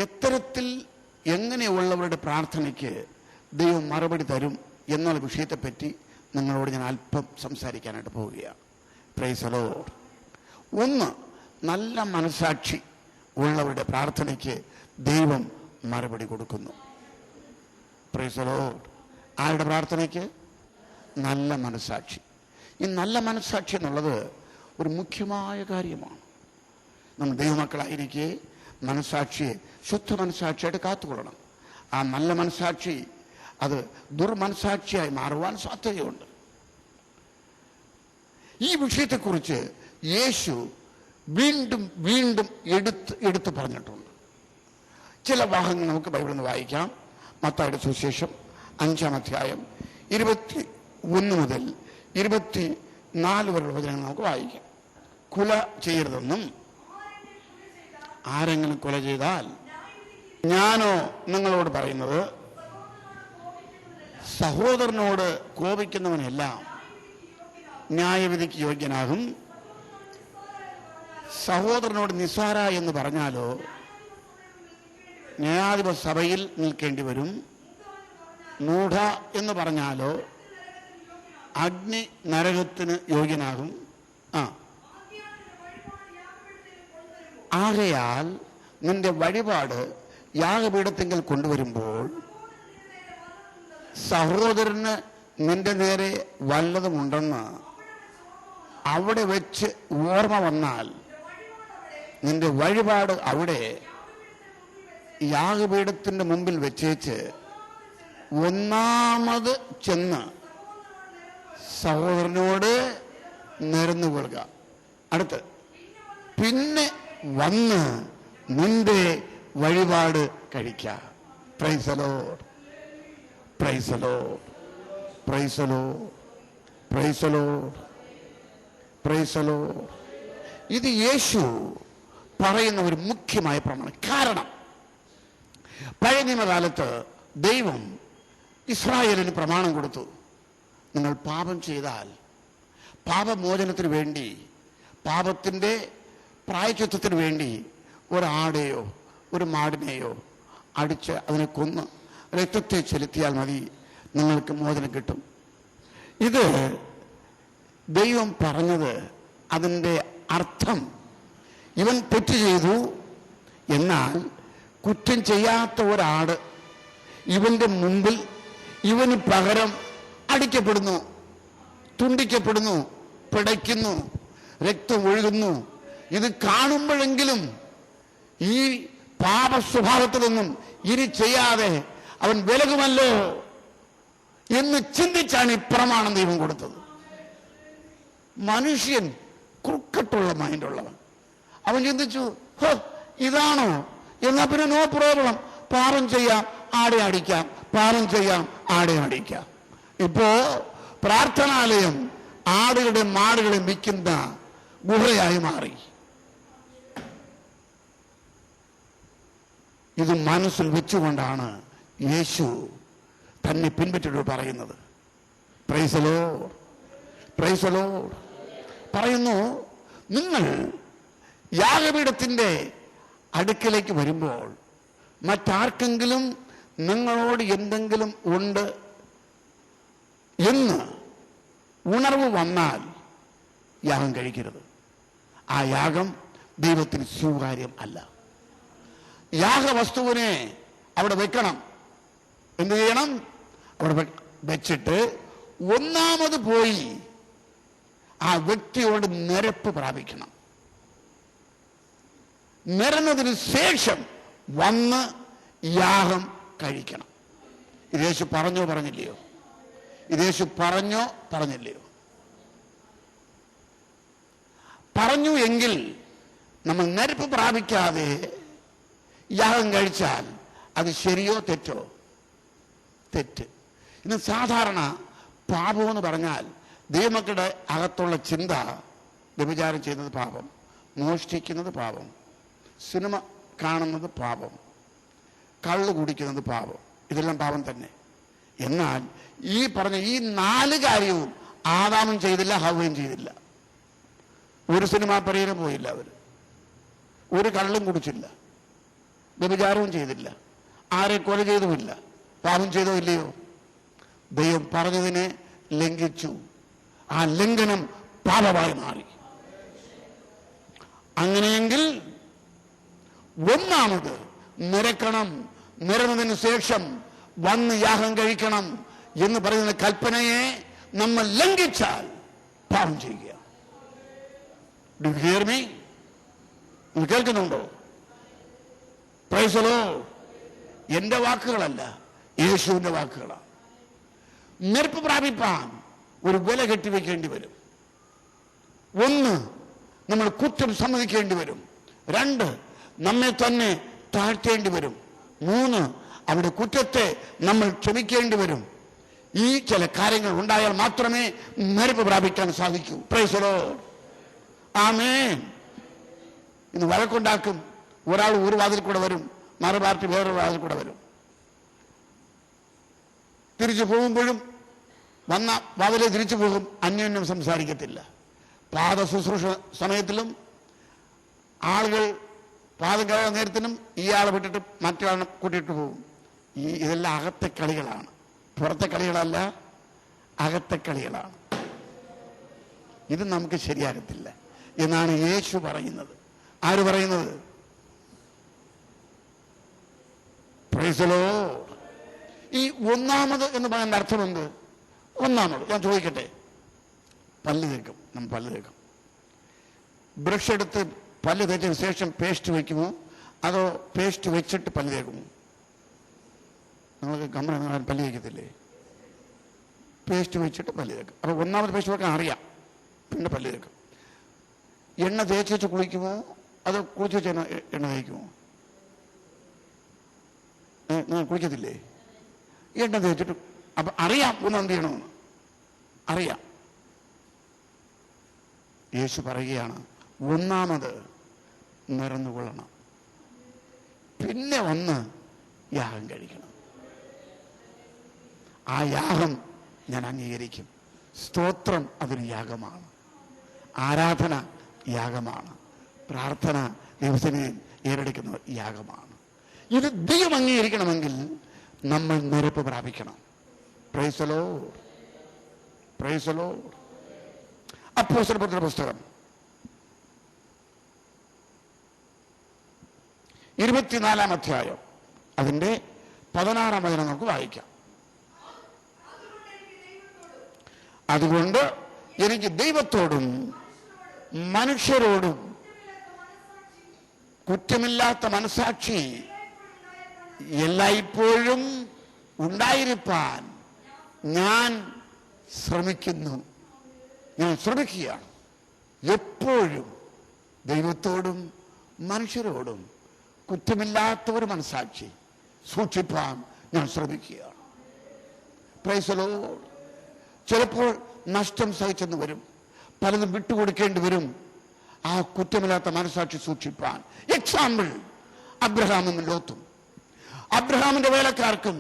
എത്തരത്തിൽ എങ്ങനെയുള്ളവരുടെ പ്രാർത്ഥനയ്ക്ക് ദൈവം മറുപടി തരും എന്നുള്ള വിഷയത്തെപ്പറ്റി നിങ്ങളോട് ഞാൻ അല്പം സംസാരിക്കാനായിട്ട് പോവുകയാണ്. Price the Lord. ഒന്ന്, നല്ല മനസാക്ഷി ഉള്ളവരുടെ പ്രാർത്ഥനയ്ക്ക് ദൈവം മറുപടി കൊടുക്കുന്നു. Price the Lord. ആരുടെ പ്രാർത്ഥനയ്ക്ക്? നല്ല മനസാക്ഷി. ഈ നല്ല മനസാക്ഷി എന്നുള്ളത് ഒരു മുഖ്യമായ കാര്യമാണ്. നമ്മൾ ദൈവമക്കളായിരിക്കെ മനസാക്ഷിയെ ശുദ്ധ മനസാക്ഷിയായിട്ട് കാത്തുകൊള്ളണം. ആ നല്ല മനസാക്ഷി അത് ദുർമനസാക്ഷിയായി മാറുവാൻ സാധ്യതയുണ്ട്. ഈ വിഷയത്തെക്കുറിച്ച് യേശു വീണ്ടും വീണ്ടും എടുത്തു പറഞ്ഞിട്ടുണ്ട്. ചില ഭാഗങ്ങൾ നമുക്ക് ബൈബിളിൽ നിന്ന് വായിക്കാം. മത്തായിയുടെ സുവിശേഷം 5-ാം അധ്യായം 21 മുതൽ 24 വരെയുള്ള വചനങ്ങൾ നമുക്ക് വായിക്കാം. കൊല ചെയ്യരുതെന്നും ആരെങ്കിലും കൊല ചെയ്താൽ ഞാനോ നിങ്ങളോട് പറയുന്നത്, സഹോദരനോട് കോപിക്കുന്നവനെല്ലാം ന്യായവിധിക്ക് യോഗ്യനാകും. സഹോദരനോട് നിസ്സാര എന്ന് പറഞ്ഞാലോ ന്യായാധിപ സഭയിൽ നിൽക്കേണ്ടി വരും. മൂഢ എന്ന് പറഞ്ഞാലോ അഗ്നി നരകത്തിന് യോഗ്യനാകും. ആകയാൽ നിന്റെ വഴിപാട് യാഗപീഠത്തിങ്കൽ കൊണ്ടുവരുമ്പോൾ സഹോദരന് നിന്റെ നേരെ വല്ലതുമുണ്ടെന്ന് അവിടെ വെച്ച് ഓർമ്മ വന്നാൽ നിന്റെ വഴിപാട് അവിടെ യാഗപീഠത്തിന്റെ മുമ്പിൽ വെച്ചേച്ച് ഒന്നാമത് ചെന്ന് സഹോദരനോട് നേർന്നുകൊള്ളുക. അടുത്ത് പിന്നെ വന്ന് നിന്റെ വഴിപാട് കഴിക്കാം. Price the lord. Praise the lord. Praise the lord. Praise the lord. Praise the Lord. ഇത് യേശു പറയുന്ന ഒരു മുഖ്യമായ പ്രമാണം. കാരണം പഴയ നിയമകാലത്ത് ദൈവം ഇസ്രായേലിന് പ്രമാണം കൊടുത്തു. നിങ്ങൾ പാപം ചെയ്താൽ പാപമോചനത്തിന് വേണ്ടി, പാപത്തിൻ്റെ പ്രായശ്ചിത്തത്തിന് വേണ്ടി ഒരാടെയോ ഒരു മാടിനെയോ അടിച്ച് അതിനെ കൊന്ന് രക്തത്തെ ചെലുത്തിയാൽ മതി, നിങ്ങൾക്ക് മോചനം കിട്ടും. ഇത് ദൈവം പറഞ്ഞത്, അതിൻ്റെ അർത്ഥം ഇവൻ തെറ്റ് ചെയ്തു, എന്നാൽ കുറ്റം ചെയ്യാത്ത ഒരാട് ഇവന്റെ മുമ്പിൽ ഇവന് പകരം അടിക്കപ്പെടുന്നു, തുണ്ടിക്കപ്പെടുന്നു, പിടയ്ക്കുന്നു, രക്തം ഒഴുകുന്നു. ഇത് കാണുമ്പോഴെങ്കിലും ഈ പാപ സ്വഭാവത്തിൽ നിന്നും ഇനി ചെയ്യാതെ അവൻ വിലകുമല്ലോ എന്ന് ചിന്തിച്ചാണ് ഈ പ്രമാണം ദൈവം കൊടുത്തത്. മനുഷ്യൻ ക്രുക്കട്ടുള്ള മൈൻഡുള്ളവൻ. അവൻ ചിന്തിച്ചു, ഇതാണോ, എന്നാ പിന്നെ നോ പ്രോബ്ലം, പാപം ചെയ്യാം, ആടെ അടിക്കാം, പാപം ചെയ്യാം, ആടെ അടിക്കാം. ഇപ്പോ പ്രാർത്ഥനാലയം ആടുകളുടെ മാടുകളെ വിൽക്കുന്ന ഗുഹയായി മാറി. ഇത് മനസ്സിൽ വെച്ചുകൊണ്ടാണ് യേശു തന്നെ പിൻപറ്റിട്ട് പറയുന്നത്. Price the lord. Praise the Lord. പറയുന്നു, നിങ്ങൾ യാഗപീഠത്തിന്റെ അടുക്കലേക്ക് വരുമ്പോൾ മറ്റാർക്കെങ്കിലും നിങ്ങളോട് എന്തെങ്കിലും ഉണ്ട് എന്ന് ഉണർവ് വന്നാൽ യാഗം കഴിക്കരുത്. ആ യാഗം ദൈവത്തിന് സ്വീകാര്യം അല്ല. യാഗവസ്തുവിനെ അവിടെ വെക്കണം. എന്ത് ചെയ്യണം? അവിടെ വെച്ചിട്ട് ഒന്നാമത് പോയി ആ വ്യക്തിയോട് നിരപ്പ് പ്രാപിക്കണം. നിരന്നതിന് ശേഷം വന്ന് യാഗം കഴിക്കണം. ഇത് യേശു പറഞ്ഞോ പറഞ്ഞില്ലയോ? ഇത് യേശു പറഞ്ഞോ പറഞ്ഞില്ലയോ? പറഞ്ഞു എങ്കിൽ നമ്മൾ നിരപ്പ് പ്രാപിക്കാതെ യാഗം കഴിച്ചാൽ അത് ശരിയോ തെറ്റോ? തെറ്റ്. ഇന്ന് സാധാരണ പാപമെന്ന് പറഞ്ഞാൽ ദൈവമക്കളുടെ അകത്തുള്ള ചിന്ത, വ്യഭിചാരം ചെയ്യുന്നത് പാപം, മോഷ്ടിക്കുന്നത് പാപം, സിനിമ കാണുന്നത് പാപം, കള്ളു കുടിക്കുന്നത് പാപം, ഇതെല്ലാം പാപം തന്നെ. എന്നാൽ ഈ പറഞ്ഞ ഈ 4 കാര്യവും ആദാമും ചെയ്തില്ല, ഹവ്വയും ചെയ്തില്ല. ഒരു സിനിമാ പരിചയം പോയില്ല, അവർ ഒരു കള്ളും കുടിച്ചില്ല, വ്യഭിചാരവും ചെയ്തില്ല, ആരെ കൊല ചെയ്തുമില്ല, പാപം ചെയ്തോ ഇല്ലയോ? ദൈവം പറഞ്ഞതിനെ ലംഘിച്ചു. ആ ലംഘനം പാപമായി മാറി. അങ്ങനെയെങ്കിൽ ഒന്നാമത് നിരക്കണം, നിരന്നതിന് ശേഷം വന്ന് യാഗം കഴിക്കണം എന്ന് പറയുന്ന കൽപ്പനയെ നമ്മൾ ലംഘിച്ചാൽ പാപം ചെയ്യുക. Do you here me? നിങ്ങൾ കേൾക്കുന്നുണ്ടോ? Price the Lord. എന്റെ വാക്കുകളല്ല, യേശുവിന്റെ വാക്കുകളാണ്. നിരപ്പ് പ്രാപിപ്പാൻ ഒരു വില കെട്ടിവെക്കേണ്ടി വരും. ഒന്ന്, നമ്മൾ കുറ്റം സമ്മതിക്കേണ്ടി വരും. രണ്ട്, നമ്മെ തന്നെ താഴ്ത്തേണ്ടി വരും. മൂന്ന്, അവിടെ കുറ്റത്തെ നമ്മൾ ക്ഷമിക്കേണ്ടി വരും. ഈ ചില കാര്യങ്ങൾ ഉണ്ടായാൽ മാത്രമേ നിരപ്പ് പ്രാപിക്കാൻ സാധിക്കൂ. Praise the lord. ആമേൻ. ഇന്ന് വഴക്കുണ്ടാക്കും. ഒരാൾ ഒരു വാതിൽ കൂടെ വരും, മറു പാർട്ടി വേറൊരു വാതിൽ കൂടെ വരും. തിരിച്ചു പോകുമ്പോഴും വന്ന വാതിലെ തിരിച്ചു പോകും, അന്യോന്യം സംസാരിക്കത്തില്ല. പാദ ശുശ്രൂഷ സമയത്തിലും ആളുകൾ പാദം കഴുകാൻ നേരത്തിനും ഇയാളെ വിട്ടിട്ട് മറ്റൊരാളെ കൂട്ടിയിട്ട് പോകും. ഇതെല്ലാം അകത്തെ കളികളാണ്, പുറത്തെ കളികളല്ല, അകത്തെ കളികളാണ്. ഇത് നമുക്ക് ശരിയാകത്തില്ല എന്നാണ് യേശു പറയുന്നത്. ആര് പറയുന്നത്? Price the lord. ഈ ഒന്നാമത് എന്ന് പറയുന്ന അർത്ഥമെന്ത്? ഒന്നാമത് ഞാൻ ചോദിക്കട്ടെ, പല്ല് തേക്കും. നമ്മൾ പല്ല് തേക്കും. ബ്രഷ് എടുത്ത് പല്ല് തേച്ചതിന് ശേഷം പേസ്റ്റ് വയ്ക്കുമോ അതോ പേസ്റ്റ് വെച്ചിട്ട് പല്ല് തേക്കുമോ? നിങ്ങൾക്ക് കമ്പനി പല്ല് തേക്കത്തില്ലേ? പേസ്റ്റ് വെച്ചിട്ട് പല്ല് തേക്കും. അപ്പോൾ ഒന്നാമത് പേസ്റ്റ് വെക്കാൻ അറിയാം, പിന്നെ പല്ല് തേക്കും. എണ്ണ തേച്ച് വെച്ച് കുളിക്കുമോ അതോ കുളിച്ച് വെച്ച് എണ്ണ തേക്കുമോ? നിങ്ങൾ കുളിക്കത്തില്ലേ? എണ്ണ തേച്ചിട്ട്. അപ്പം അറിയാം ഒന്ന് എന്ത് ചെയ്യണമെന്ന് അറിയാം. യേശു പറയുകയാണ്, ഒന്നാമത് നിറന്നുകൊള്ളണം, പിന്നെ വന്ന് യാഗം കഴിക്കണം. ആ യാഗം ഞാൻ അംഗീകരിക്കും. സ്തോത്രം അതൊരു യാഗമാണ്, ആരാധന യാഗമാണ്, പ്രാർത്ഥന ദൈവത്തിന് ഏറ്റെടുക്കുന്ന യാഗമാണ്. ഇത് ദൈവം അംഗീകരിക്കണമെങ്കിൽ നമ്മൾ നിരപ്പ് പ്രാപിക്കണം. Praise the lord. Praise the lord. അപ്പോസ്തലരുടെ പുസ്തകം 24-ാം അധ്യായം അതിന്റെ 16-ാം വചനം നമുക്ക് വായിക്കാം. അതുകൊണ്ട് എനിക്ക് ദൈവത്തോടും മനുഷ്യരോടും കുറ്റമില്ലാത്ത മനസാക്ഷി എല്ലായ്പ്പോഴും ഉണ്ടായിരിക്കാൻ ഞാൻ ശ്രമിക്കുന്നു. ഞാൻ ശ്രമിക്കുകയാണ്. എപ്പോഴും ദൈവത്തോടും മനുഷ്യരോടും കുറ്റമില്ലാത്ത ഒരു മനസാക്ഷി സൂക്ഷിപ്പാൻ ഞാൻ ശ്രമിക്കുകയാണ്. Price the Lord. ചിലപ്പോൾ നഷ്ടം സഹിച്ചെന്ന് വരും, പലതും വിട്ടുകൊടുക്കേണ്ടി വരും ആ കുറ്റമില്ലാത്ത മനസാക്ഷി സൂക്ഷിപ്പാൻ. എക്സാമ്പിൾ, അബ്രഹാമും ലോത്തും. അബ്രഹാമിന്റെ വേലക്കാർക്കും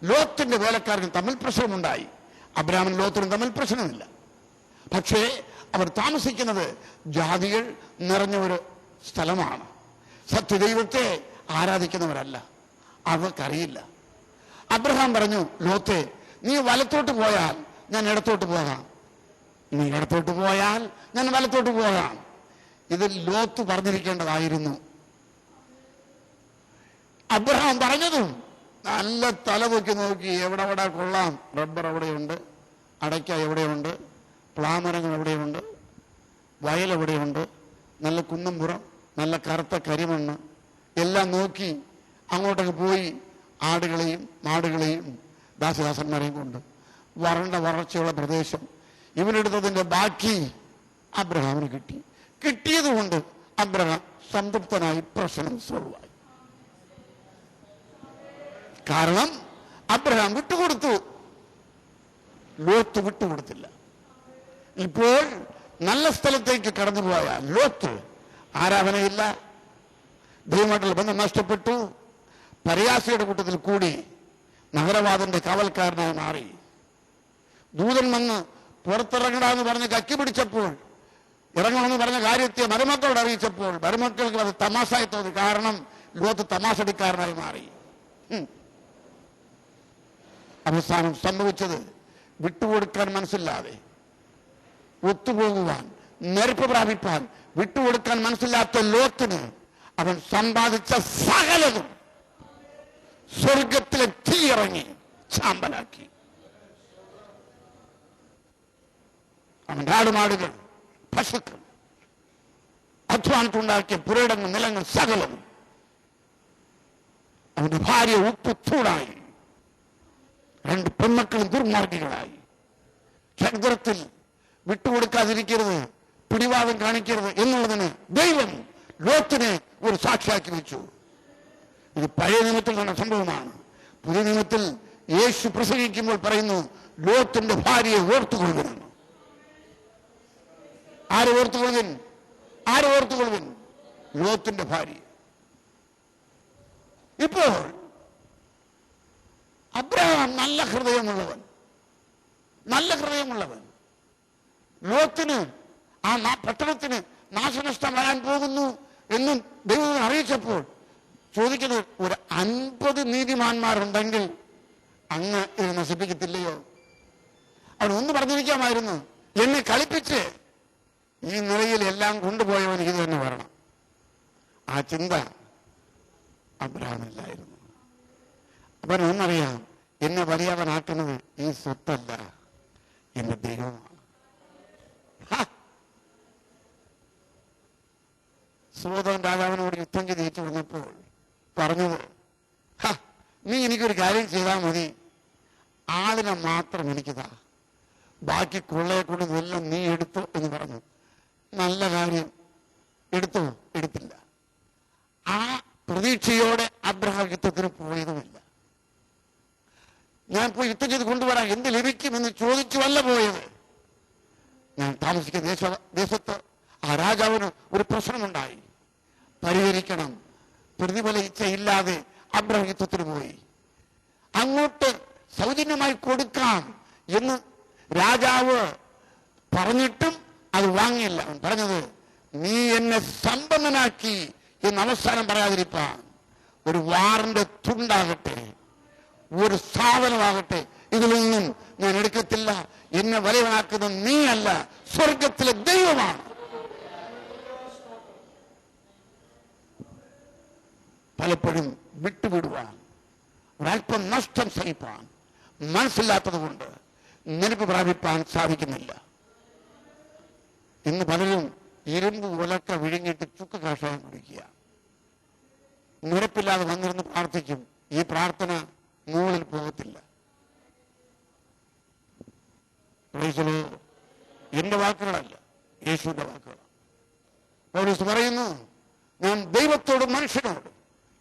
ലോത്തിന്റെ വേലക്കാർക്കും തമ്മിൽ പ്രശ്നമുണ്ടായി. അബ്രഹാമും ലോത്തിനും തമ്മിൽ പ്രശ്നമില്ല. പക്ഷേ അവർ താമസിക്കുന്നത് ജാതികൾ നിറഞ്ഞ ഒരു സ്ഥലമാണ്. സത്യദൈവത്തെ ആരാധിക്കുന്നവരല്ല, അവർക്കറിയില്ല. അബ്രഹാം പറഞ്ഞു, ലോത്തെ നീ വലത്തോട്ട് പോയാൽ ഞാൻ ഇടത്തോട്ട് പോകാം, നീ ഇടത്തോട്ട് പോയാൽ ഞാൻ വലത്തോട്ട് പോകാം. ഇത് ലോത്ത് പറഞ്ഞിരിക്കേണ്ടതായിരുന്നു. അബ്രഹാം പറഞ്ഞതും നല്ല തലപൊക്കി നോക്കി, എവിടെ എവിടെ കൊള്ളാം, റബ്ബർ എവിടെയുണ്ട്, അടയ്ക്ക എവിടെയുണ്ട്, പ്ലാമരങ്ങൾ എവിടെയുണ്ട്, വയൽ എവിടെയുണ്ട്, നല്ല കുന്നംപുറം, നല്ല കറുത്ത കരിമണ്ണ് എല്ലാം നോക്കി അങ്ങോട്ടൊക്കെ പോയി ആടുകളെയും മാടുകളെയും ദാസദാസന്മാരെയും കൊണ്ട് വരൾച്ചയുള്ള പ്രദേശം ഇവനെടുത്തതിന്റെ ബാക്കി അബ്രഹാമിന് കിട്ടി. കിട്ടിയതുകൊണ്ട് അബ്രഹാം സംതൃപ്തനായി, പ്രശ്നം സോൾവായി. കാരണം അബ്രഹാം വിട്ടുകൊടുത്തു, ലോത്ത് വിട്ടുകൊടുത്തില്ല. ഇപ്പോൾ നല്ല സ്ഥലത്തേക്ക് കടന്നുപോയ ലോത്ത് ആരാധനയില്ല, ദൈവമായിട്ടുള്ള ബന്ധം നഷ്ടപ്പെട്ടു, പരിയാസിയുടെ കൂട്ടത്തിൽ കൂടി നഗരവാദന്റെ കാവൽക്കാരനായി മാറി. ദൂതൻ വന്ന് പുറത്തിറങ്ങണമെന്ന് പറഞ്ഞ് കക്കി പിടിച്ചപ്പോൾ, ഇറങ്ങണമെന്ന് പറഞ്ഞ കാര്യത്തെ മരുമക്കളോട് അറിയിച്ചപ്പോൾ മരുമക്കൾക്ക് അത് തമാശായി തോന്നി. കാരണം ലോത്ത് തമാശടിക്കാരനായി മാറി. അവസാനം സംഭവിച്ചത് വിട്ടുകൊടുക്കാൻ മനസ്സില്ലാതെ, ഒത്തുപോകുവാൻ, നെരുപ്പ് പ്രാപിപ്പാൻ വിട്ടുകൊടുക്കാൻ മനസ്സില്ലാത്ത ലോത്തിന് അവൻ സമ്പാദിച്ച സകലതും സ്വർഗത്തിലെ തീയിറങ്ങി ചാമ്പലാക്കി. അവന്റെ ആടുമാടുകൾ, പശുക്കൾ, അധ്വാനത്തുണ്ടാക്കിയ പുരയിടങ്ങൾ, നിലങ്ങൾ സകലവും. അവന്റെ ഭാര്യ ഉപ്പുത്തൂടായി, 2 പെൺമക്കളും ദുർമാർഗികളായി. ചരിത്രത്തിൽ വിട്ടുകൊടുക്കാതിരിക്കരുത്, പിടിവാദം കാണിക്കരുത് എന്നുള്ളതിന് ദൈവം ലോത്തിനെ ഒരു സാക്ഷിയാക്കി വെച്ചു. ഇത് പഴയ നിയമത്തിൽ നടന്ന സംഭവമാണ്. പുതിയ നിയമത്തിൽ യേശു പ്രസംഗിക്കുമ്പോൾ പറയുന്നു, ലോത്തിന്റെ ഭാര്യയെ ഓർത്തുകൊള്ളുവിൻ. ആരെ ഓർത്തുകൊള്ളുവിൻ? ആരെ ഓർത്തുകൊള്ളുവിൻ? ലോത്തിന്റെ ഭാര്യ. ഇപ്പോൾ അബ്രഹാം നല്ല ഹൃദയമുള്ളവൻ, നല്ല ഹൃദയമുള്ളവൻ. ലോത്തിന് ആ പട്ടണത്തിന് നാശനഷ്ടം വരാൻ പോകുന്നു എന്നും ദൈവം അറിയിച്ചപ്പോൾ ചോദിക്കുന്നത്, ഒരു 50 നീതിമാന്മാരുണ്ടെങ്കിൽ അങ്ങ് ഇത് നശിപ്പിക്കത്തില്ലയോ? അവൻ ഒന്ന് പറഞ്ഞിരിക്കാമായിരുന്നു, എന്നെ കളിപ്പിച്ച് ഈ നിലയിൽ എല്ലാം കൊണ്ടുപോയവൻ ഇത് തന്നെ വരണം. ആ ചിന്ത അബ്രഹാമില്ലായിരുന്നു. അവൻ ഒന്നറിയാം, എന്നെ വലിയവനാക്കുന്നത് ഈ സ്വത്തല്ല, എന്റെ ദൈവമാണ്. സോദോം രാജാവിനോട് യുദ്ധം ചെയ്ത് ജയിച്ചു വന്നപ്പോൾ പറഞ്ഞത്, നീ എനിക്കൊരു കാര്യം ചെയ്താൽ മതി, ആളിനെ മാത്രം എനിക്കിതാ, ബാക്കി കൊള്ളയെ കൊണ്ട് ഇതെല്ലാം നീ എടുത്തു എന്ന് പറഞ്ഞു. നല്ല കാര്യം, എടുത്തോ? എടുത്തില്ല. ആ പ്രതീക്ഷയോടെ അബ്രഹാം യുദ്ധത്തിന് പോയതുമില്ല. ഞാൻ പോയി യുദ്ധം ചെയ്ത് കൊണ്ടുവരാൻ എന്ത് ലഭിക്കുമെന്ന് ചോദിച്ചുവല്ല പോയത്. ഞാൻ താമസിക്കുന്ന ദേശത്ത് ആ രാജാവിന് ഒരു പ്രശ്നമുണ്ടായി, പരിഹരിക്കണം. പ്രതിഫല ഇച്ഛയില്ലാതെ അബ്രഹാം യുദ്ധത്തിന് പോയി. അങ്ങോട്ട് സൗജന്യമായി കൊടുക്കാം എന്ന് രാജാവ് പറഞ്ഞിട്ടും അത് വാങ്ങിയില്ല. അവൻ പറഞ്ഞത്, നീ എന്നെ സമ്പന്നനാക്കി എന്ന് അവസാനം പറയാതിരിപ്പാൻ ഒരു വാറിന്റെ തുണ്ടാകട്ടെ, ഒരു സാധനമാകട്ടെ, ഇതിലൊന്നും ഞാൻ എടുക്കത്തില്ല. എന്നെ വലിയവനാക്കുന്നത് നീയല്ല, സ്വർഗത്തിലെ ദൈവമാണ്. പലപ്പോഴും വിട്ടുവിടുവാൻ, ഒരല്പം നഷ്ടം സഹിപ്പാൻ മനസ്സില്ലാത്തത് കൊണ്ട് നെരുപ്പ് പ്രാപിപ്പാൻ സാധിക്കുന്നില്ല. ഇന്ന് പലരും ഇരുമ്പ് ഉലക്ക വിഴുങ്ങിയിട്ട് ചുക്ക് കഷായം കുടിക്കുക. നിരപ്പില്ലാതെ വന്നിരുന്ന് പ്രാർത്ഥിക്കും. ഈ പ്രാർത്ഥന മുകളിൽ പോകത്തില്ല. എന്റെ വാക്കുകളല്ല, യേശുവിന്റെ വാക്കുകൾ. പൗലോസ് പറയുന്നു, ഞാൻ ദൈവത്തോടും മനുഷ്യനോടും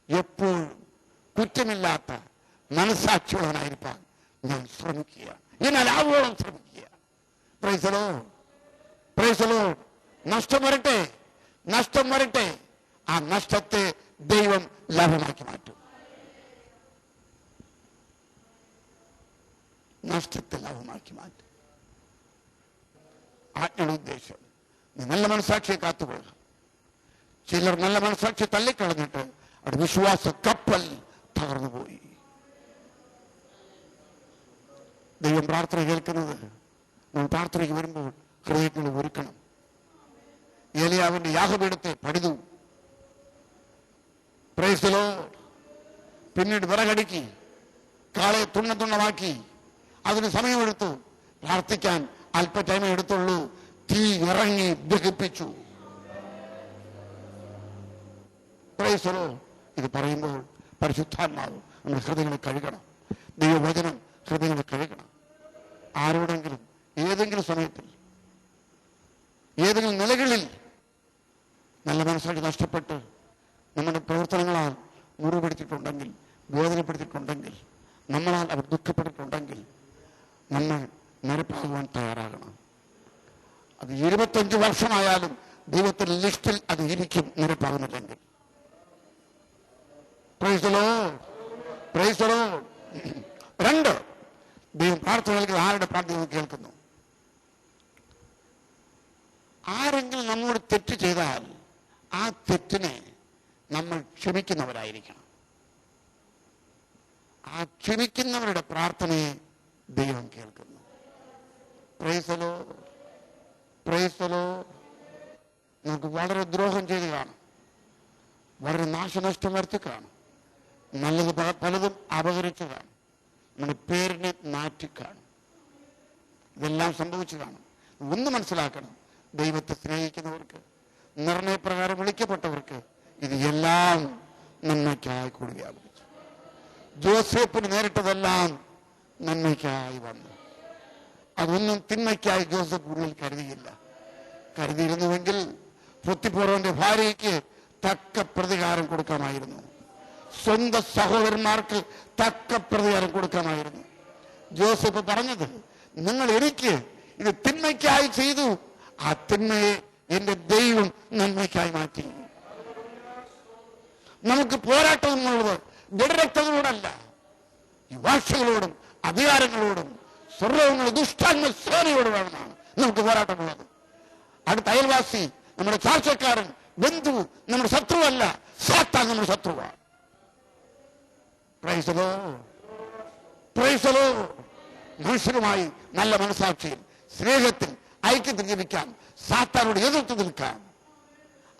എപ്പോഴും കുറ്റമില്ലാത്ത മനസ്സാക്ഷിയുള്ളവനായിരിക്കാൻ ഞാൻ ശ്രമിക്കുക, എന്നാൽ ആവോളം ശ്രമിക്കുക. Price the Lord. നഷ്ടം വരട്ടെ, നഷ്ടം വരട്ടെ, ആ നഷ്ടത്തെ ദൈവം ലാഭമാക്കി മാറ്റും. നഷ്ടത്തെ ലാഭമാക്കി മാറ്റും. ആജ്ഞയുടെ ഉദ്ദേശം നീ നല്ല മനസ്സാക്ഷിയെ കാത്തുകൊള്ളുക. ചിലർ നല്ല മനസ്സാക്ഷി തള്ളിക്കളഞ്ഞിട്ട് അവിടെ വിശ്വാസ കപ്പൽ തകർന്നു പോയി. ദൈവം പ്രാർത്ഥന കേൾക്കുന്നത് നമ്മൾ പ്രാർത്ഥനയ്ക്ക് വരുമ്പോൾ ഹൃദയങ്ങൾ ഒരുക്കണം. ഏലിയാവിന്റെ യാഗപീഠത്തെ പണിതു. Price the Lord. പിന്നീട് വിറകടുക്കി, കാളയെ തുണ്ണമാക്കി. അതിന് സമയമെടുത്തു. പ്രാർത്ഥിക്കാൻ അല്പ ടൈമേ എടുത്തുള്ളൂ. തീ ഇറങ്ങി ദഹിപ്പിച്ചു. Price the Lord. ഇത് പറയുമ്പോൾ പരിശുദ്ധാത്മാവ് നമ്മുടെ ഹൃദയങ്ങളെ കഴുകണം. ദൈവവചനം ഹൃദയങ്ങളെ കഴുകണം. ആരോടെങ്കിലും ഏതെങ്കിലും സമയത്തിൽ ഏതെങ്കിലും നിലകളിൽ നല്ല മനസ്സാക്കി നഷ്ടപ്പെട്ട് നമ്മുടെ പ്രവർത്തനങ്ങളാൽ മുറിപ്പെടുത്തിയിട്ടുണ്ടെങ്കിൽ, വേദനപ്പെടുത്തിയിട്ടുണ്ടെങ്കിൽ, നമ്മളാൽ അവർ ദുഃഖപ്പെട്ടിട്ടുണ്ടെങ്കിൽ നമ്മൾ നിരപ്പാകുവാൻ തയ്യാറാകണം. അത് 25 വർഷമായാലും ദൈവത്തിന്റെ ലിസ്റ്റിൽ അത് ഇരിക്കും നിരപ്പാകുന്നില്ലെങ്കിൽ. Praise the lord. Praise the lord. 2, ദൈവം പ്രാർത്ഥന കേൾക്കുന്നത് ആരുടെ പ്രാർത്ഥന കേൾക്കുന്നു? ആരെങ്കിലും നമ്മോട് തെറ്റ് ചെയ്താൽ ആ തെറ്റിനെ നമ്മൾ ക്ഷമിക്കുന്നവരായിരിക്കണം. ആ ക്ഷമിക്കുന്നവരുടെ പ്രാർത്ഥനയെ ദൈവം കേൾക്കുന്നു. Price the lord, praise the Lord. നമുക്ക് വളരെ ദ്രോഹം ചെയ്ത് കാണും, വളരെ നാശനഷ്ടം വരുത്തി കാണും, നല്ലത് പലതും അപഹരിച്ചു കാണും, നമ്മുടെ പേരിനെ മാറ്റിക്കാണും, ഇതെല്ലാം സംഭവിച്ചു കാണും. ഒന്ന് മനസ്സിലാക്കണം, ദൈവത്തെ സ്നേഹിക്കുന്നവർക്ക്, നിർണയപ്രകാരം വിളിക്കപ്പെട്ടവർക്ക് ഇത് എല്ലാം നന്മയ്ക്കായി കൂടി വ്യാപിച്ചു. ജോസേഫിന് നേരിട്ടതെല്ലാം നന്മയ്ക്കായി വന്നു. അതൊന്നും തിന്മയ്ക്കായി ജോസഫ് ഉള്ളിൽ കരുതിയില്ല. കരുതിയിരുന്നുവെങ്കിൽ പൊത്തിപ്പോറവന്റെ ഭാര്യയ്ക്ക് തക്ക പ്രതികാരം കൊടുക്കാമായിരുന്നു, സ്വന്തം സഹോദരന്മാർക്ക് തക്ക പ്രതികാരം കൊടുക്കാമായിരുന്നു. ജോസഫ് പറഞ്ഞത്, നിങ്ങൾ എനിക്ക് ഇത് തിന്മയ്ക്കായി ചെയ്തു, ആ തിന്മയെ എന്റെ ദൈവം നന്മയ്ക്കായി മാറ്റി. നമുക്ക് പോരാട്ടം എന്നുള്ളത് ജഡരക്തങ്ങളോടല്ല, ഈ വാഴ്ചകളോടും അധികാരങ്ങളോടും സ്വർഗങ്ങളുടെ ദുഷ്ടാത്മ സേനയോടുമാണ് നമുക്ക് പോരാട്ടമുള്ളത്. അടുത്ത അയൽവാസി, നമ്മുടെ ചാർച്ചക്കാരൻ, ബന്ധു നമ്മുടെ ശത്രുവല്ല, സാത്താൻ നമ്മുടെ ശത്രുവാണ്. Praise the lord, praise the lord. മനുഷ്യരുമായി നല്ല മനസാക്ഷിയിൽ, സ്നേഹത്തിൽ, ഐക്യത്തിൽ ജീവിക്കാൻ, സാത്താനോട് എതിർത്ത് നിൽക്കാൻ.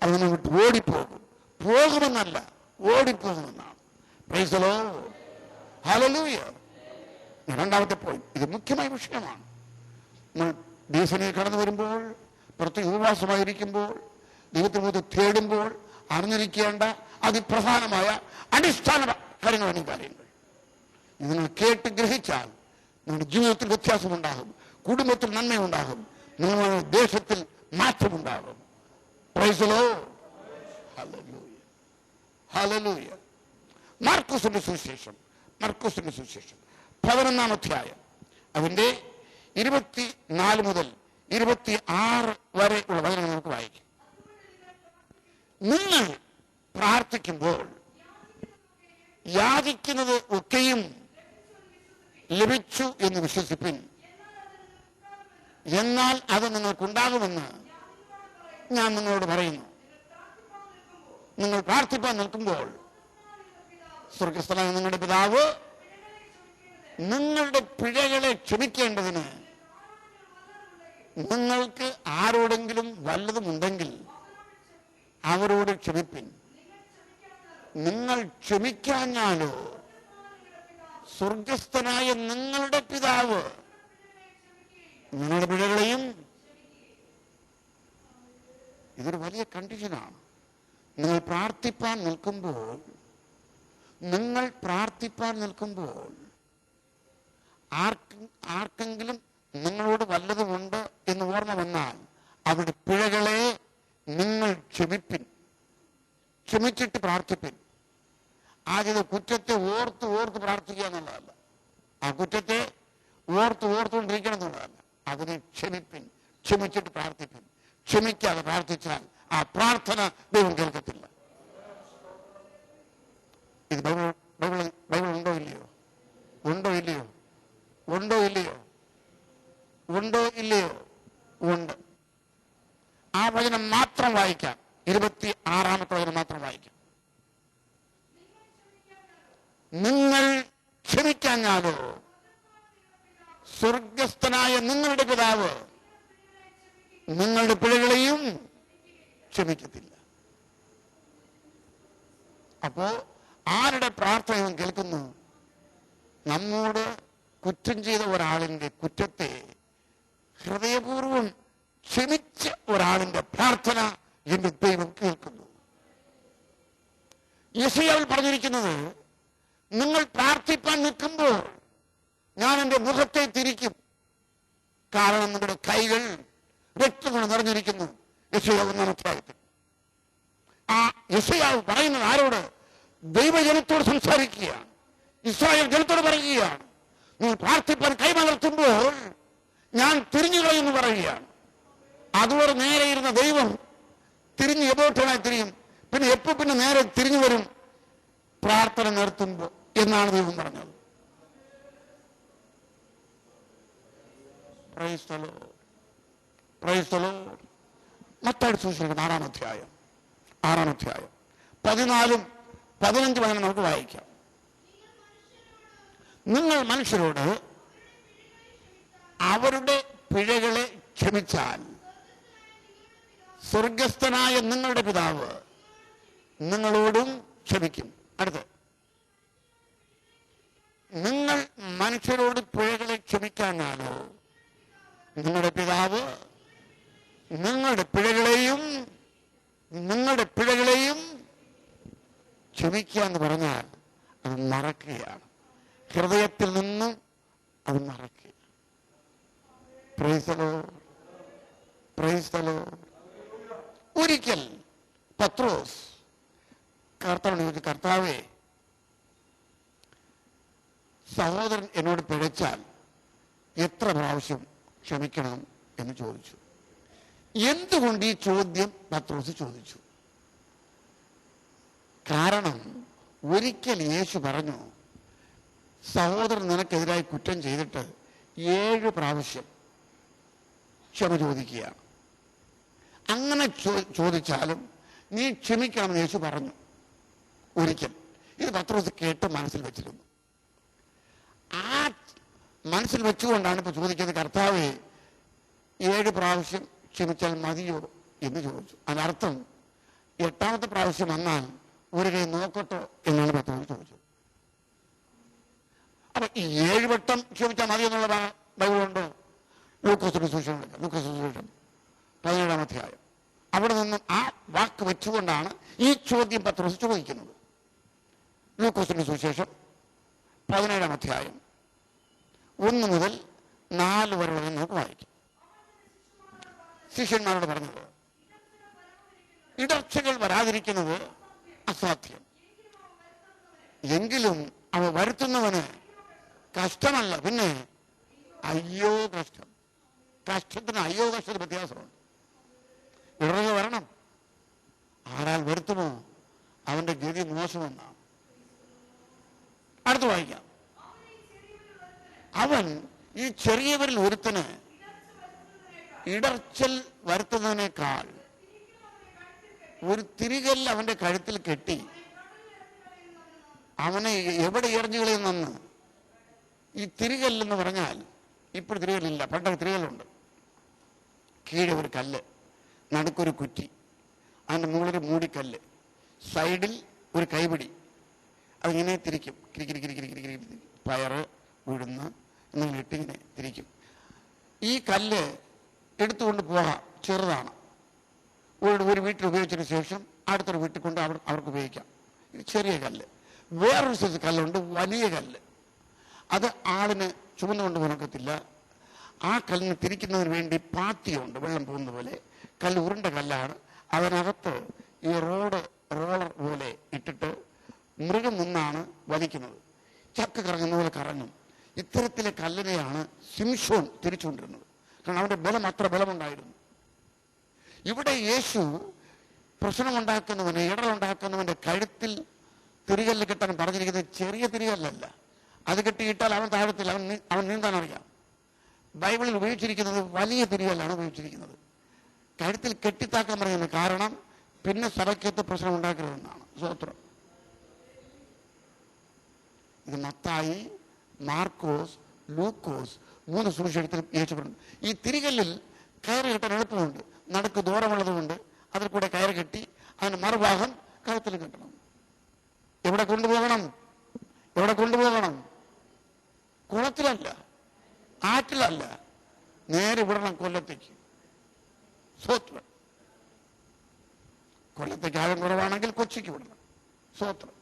അത് നമ്മൾ വിട്ട് ഓടിപ്പോകും. പോകുമെന്നല്ല, ഓടിപ്പോകുമെന്നാണ്. പ്രൈസ് ദി ലോർഡ്, ഹല്ലേലൂയ. രണ്ടാമത്തെ പോയിന്റ്, ഇത് മുഖ്യമായ വിഷയമാണ്. ദേശീയ കടന്നു വരുമ്പോൾ, പുറത്ത് ഉപവാസമായിരിക്കുമ്പോൾ, ദൈവത്തെ തേടുമ്പോൾ അറിഞ്ഞിരിക്കേണ്ട അതിപ്രധാനമായ അടിസ്ഥാന കാര്യങ്ങളാണ് ഈ കാര്യങ്ങൾ. ഇത് നിങ്ങൾ കേട്ട് ഗ്രഹിച്ചാൽ നിങ്ങളുടെ ജീവിതത്തിൽ വ്യത്യാസമുണ്ടാകും, കുടുംബത്തിൽ നന്മയുണ്ടാകും, നിങ്ങളുടെ ദേശത്തിൽ മാറ്റമുണ്ടാകും. പ്രൈസ് ദി ലോർഡ്, ഹല്ലേലൂയ, ഹല്ലേലൂയ. മാർക്കോസിന്റെ സുവിശേഷം 11-ാം അധ്യായം അതിന്റെ 24 മുതൽ 26 വരെ ഉള്ള വചനങ്ങൾ നമുക്ക് വായിക്കാം. നിങ്ങൾ പ്രാർത്ഥിക്കുമ്പോൾ യാചിക്കുന്നത് ഒക്കെയും ലഭിച്ചു എന്ന് വിശ്വസിപ്പിൻ, എന്നാൽ അത് നിങ്ങൾക്കുണ്ടാകുമെന്ന് ഞാൻ നിങ്ങളോട് പറയുന്നു. നിങ്ങൾ പ്രാർത്ഥിപ്പാൻ നിൽക്കുമ്പോൾ സ്വർഗ്ഗസ്ഥനായ നിങ്ങളുടെ പിതാവ് നിങ്ങളുടെ പിഴകളെ ക്ഷമിക്കേണ്ടതിന് നിങ്ങൾക്ക് ആരോടെങ്കിലും വല്ലതുമുണ്ടെങ്കിൽ അവരോട് ക്ഷമിപ്പിൻ. നിങ്ങൾ ക്ഷമിക്കാഞ്ഞാലോ സ്വർഗസ്ഥനായ നിങ്ങളുടെ പിതാവ് നിങ്ങളുടെ പിഴകളെയും. ഇതൊരു വലിയ കണ്ടീഷനാണ്. നിങ്ങൾ പ്രാർത്ഥിപ്പാൻ നിൽക്കുമ്പോൾ ആർക്കെങ്കിലും നിങ്ങളോട് വല്ലതുമുണ്ട് എന്ന് ഓർമ്മ വന്നാൽ അവരുടെ പിഴകളെ നിങ്ങൾ ക്ഷമിച്ചിട്ട് പ്രാർത്ഥിപ്പിൻ. ആദ്യത്തെ കുറ്റത്തെ ഓർത്ത് പ്രാർത്ഥിക്കുക എന്നുള്ളതല്ല, ആ കുറ്റത്തെ ഓർത്തുകൊണ്ടിരിക്കണം എന്നുള്ളതല്ല, അതിനെ ക്ഷമിച്ചിട്ട് പ്രാർത്ഥിപ്പിൻ. ക്ഷമിക്കാതെ പ്രാർത്ഥിച്ചാൽ ആ പ്രാർത്ഥന ദൈവം കേൾക്കത്തില്ല. ഇത് ബൈബിൾ ഉണ്ടോ ഇല്ലയോ? ഉണ്ട്. ആ വചനം മാത്രം വായിക്കാം, 26-ാമത്തെ വചനം മാത്രം വായിക്കാം. നിങ്ങൾ ക്ഷമിക്കാഞ്ഞാലോ സ്വർഗസ്ഥനായ നിങ്ങളുടെ പിതാവ് നിങ്ങളുടെ പിഴകളെയും ക്ഷമിക്കത്തില്ല. അപ്പോ ആരുടെ പ്രാർത്ഥന കേൾക്കുന്നു? നമ്മോട് കുറ്റം ചെയ്ത ഒരാളിന്റെ കുറ്റത്തെ ഹൃദയപൂർവ്വം ക്ഷമിച്ച ഒരാളിന്റെ പ്രാർത്ഥന എന്റെ ദൈവം കേൾക്കുന്നു. യെശയ്യാവിൽ പറഞ്ഞിരിക്കുന്നത്, നിങ്ങൾ പ്രാർത്ഥിപ്പാൻ നിൽക്കുമ്പോൾ ഞാൻ എൻ്റെ മുഖത്തെ തിരിക്കും, കാരണം നിങ്ങളുടെ കൈകൾ രക്തം കൊണ്ട് നിറഞ്ഞിരിക്കുന്നു. യെശയ്യാവ് 1-ാം അധ്യായത്തിൽ ആ യെശയ്യാവ് പറയുന്നത് ആരോട്? ദൈവജനത്തോട് സംസാരിക്കുകയാണ്, ഇസ്രായേൽ ജനത്തോട് പറയുകയാണ്. നിങ്ങൾ പ്രാർത്ഥിപ്പാൻ കൈമലർത്തുമ്പോൾ ഞാൻ തിരിഞ്ഞു കളയെന്ന് പറയുകയാണ്. അതുവരെ നേരെ ഇരുന്ന ദൈവം തിരിഞ്ഞ് എബോട്ടായി തിരിയും, പിന്നെ നേരെ തിരിഞ്ഞു വരും പ്രാർത്ഥന നിർത്തുമ്പോൾ എന്നാണ് ദൈവം പറഞ്ഞത്. Price the lord, praise the Lord. മത്തായിയുടെ സുവിശേഷം 6-ാം അധ്യായം 14-15 നമുക്ക് വായിക്കാം. നിങ്ങൾ മനുഷ്യരോട് അവരുടെ പിഴകളെ ക്ഷമിച്ചാൽ സ്വർഗസ്ഥനായ നിങ്ങളുടെ പിതാവ് നിങ്ങളോടും ക്ഷമിക്കും. അടുത്ത്, നിങ്ങൾ മനുഷ്യരോട് പിഴകളെ ക്ഷമിക്കാനാലോ നിങ്ങളുടെ പിതാവ് നിങ്ങളുടെ പിഴകളെയും ക്ഷമിക്കുക എന്ന് പറഞ്ഞാൽ അത് മറക്കുകയാണ്. ഹൃദയത്തിൽ നിന്നും അത് മറക്കുക. Price the Lord. ഒരിക്കൽ പത്രോസ് കർത്താവിനോട് ചോദിച്ചു, കർത്താവേ, സഹോദരൻ എന്നോട് പിഴച്ചാൽ എത്ര പ്രാവശ്യം ക്ഷമിക്കണം എന്ന് ചോദിച്ചു. എന്തുകൊണ്ട് ഈ ചോദ്യം പത്രോസ് ചോദിച്ചു? കാരണം ഒരിക്കൽ യേശു പറഞ്ഞു, സഹോദരൻ നിനക്കെതിരായി കുറ്റം ചെയ്തിട്ട് 7 പ്രാവശ്യം ക്ഷമ ചോദിക്കുകയാണ്. അങ്ങനെ ചോദിച്ചാലും നീ ക്ഷമിക്കണമെന്ന് യേശു പറഞ്ഞു ഒരിക്കൽ. ഇത് പത്രോസ് കേട്ട് മനസ്സിൽ വെച്ചിരുന്നു. ആ മനസ്സിൽ വെച്ചുകൊണ്ടാണ് ഇപ്പൊ ചോദിക്കുന്നത്, കർത്താവേ 7 പ്രാവശ്യം ക്ഷമിച്ചാൽ മതിയോ എന്ന് ചോദിച്ചു. അതിനർത്ഥം 8ാമത്തെ പ്രാവശ്യം വന്നാൽ ഒരു കൈ നോക്കട്ടോ എന്നാണ് പത്രോസ് ചോദിച്ചത്. അപ്പൊ ഈ 7 വട്ടം ക്ഷമിച്ചാൽ മതി എന്നുള്ള ബൈബിളുണ്ടോ? ലൂക്കോസിന്റെ സുവിശേഷം 17-ാം അധ്യായം. അവിടെ നിന്നും ആ വാക്ക് വെച്ചുകൊണ്ടാണ് ഈ ചോദ്യം പത്രോസ് ചോദിക്കുന്നത്. ലൂക്കോസിന്റെ സുവിശേഷം 17-ാം അധ്യായം 1 മുതൽ 4 വരെ നമുക്ക് വായിക്കാം. ശിഷ്യന്മാരോട് പറഞ്ഞത്, ഇടർച്ചകൾ വരാതിരിക്കുന്നത് അസാധ്യം, എങ്കിലും അവ വരുത്തുന്നവന് കഷ്ടമല്ല, പിന്നെ അയ്യോ കഷ്ടം. കഷ്ടത്തിന് അയ്യോ കഷ്ടത്തിന് വ്യത്യാസമുണ്ട്. ഇടർച്ച വരണം. ആരാൽ വരുത്തുമോ അവന്റെ ഗതി മോശമെന്നാണ്. അടുത്ത് വായിക്കാം. അവൻ ഈ ചെറിയവരിൽ ഒരുത്തന് ഇടർച്ചൽ വരുത്തുന്നതിനേക്കാൾ ഒരു തിരികല്ല് അവന്റെ കഴുത്തിൽ കെട്ടി അവനെ എവിടെ എറിഞ്ഞു കളയുന്നെന്ന്. ഈ തിരികല്ലെന്ന് പറഞ്ഞാൽ ഇപ്പോൾ തിരികല്ലില്ല, പണ്ടൊക്കെ തിരികല്ലുണ്ട്. കീഴെ ഒരു കല്ല്, നടുക്കൊരു കുറ്റി, അതിൻ്റെ മുകളിൽ മൂടിക്കല്ല്, സൈഡിൽ ഒരു കൈപിടി, അതിങ്ങനെ തിരിക്കും. കിരിക്കിരി പയറ് ഉഴുന്ന് എന്നിങ്ങനെ ഇട്ടിങ്ങനെ തിരിക്കും. ഈ കല്ല് എടുത്തുകൊണ്ട് പോകാം, ചെറുതാണ്. ഒരു വീട്ടിൽ ഉപയോഗിച്ചതിന് ശേഷം അടുത്തൊരു വീട്ടിൽ കൊണ്ട് അവർക്ക് ഉപയോഗിക്കാം. ഇത് ചെറിയ കല്ല്. വേറൊരു സൈസ് കല്ലുണ്ട്, വലിയ കല്ല്. അത് ആളിന് ചുമന്നുകൊണ്ട് പോകാനൊക്കത്തില്ല. ആ കല്ലിന് തിരിക്കുന്നതിന് വേണ്ടി പാത്തിയുണ്ട്, വെള്ളം പോകുന്ന പോലെ. കല്ല് ഉരുണ്ട കല്ലാണ്. അതിനകത്ത് ഈ റോളർ പോലെ ഇട്ടിട്ട് മൃഗം നിന്നാണ് വലിക്കുന്നത്. ചക്ക കറങ്ങുന്ന പോലെ കറങ്ങും. ഇത്തരത്തിലെ കല്ലിനെയാണ് സിംഷോൻ തിരിച്ചുകൊണ്ടിരുന്നത്. കാരണം അവന്റെ ബലം അത്ര ബലമുണ്ടായിരുന്നു. ഇവിടെ യേശു പ്രശ്നമുണ്ടാക്കുന്നവന്, ഇടറുണ്ടാക്കുന്നവന്റെ കഴുത്തിൽ തിരികല്ല് കെട്ടാൻ പറഞ്ഞിരിക്കുന്നത് ചെറിയ തിരികല്ലല്ല. അത് കെട്ടിയിട്ടാൽ അവൻ താഴത്തിൽ, അവൻ നീന്താൻ അറിയാം. ബൈബിളിൽ ഉപയോഗിച്ചിരിക്കുന്നത് വലിയ തിരികല്ലാണ് ഉപയോഗിച്ചിരിക്കുന്നത്. കഴുത്തിൽ കെട്ടിത്താക്കാൻ പറയുന്നത് കാരണം പിന്നെ സഭയ്ക്കകത്ത് പ്രശ്നം ഉണ്ടാക്കരുതെന്നാണ്. സ്വത്രം. ഇത് മത്തായി, മാർക്കോസ്, ലൂക്കോസ് 3 സുവിശേഷത്തിൽ യേശു പറഞ്ഞു. ഈ തിരികല്ലിൽ കയറ് കെട്ടാൻ എളുപ്പമുണ്ട്. നടുക്ക് ദൂരമുള്ളതുകൊണ്ട് അതിൽ കൂടെ കയറ് കെട്ടി അതിന് മറുഭാഗം കഴുത്തിൽ കെട്ടണം. എവിടെ കൊണ്ടുപോകണം? കുളത്തിലല്ല, ആറ്റിലല്ല, നേരെ വിടണം കൊല്ലത്തേക്ക്. സ്വത്രം. കൊല്ലത്തേക്ക് ആഴം കുറവാണെങ്കിൽ കൊച്ചിക്ക് വിടണം. സ്വത്രം.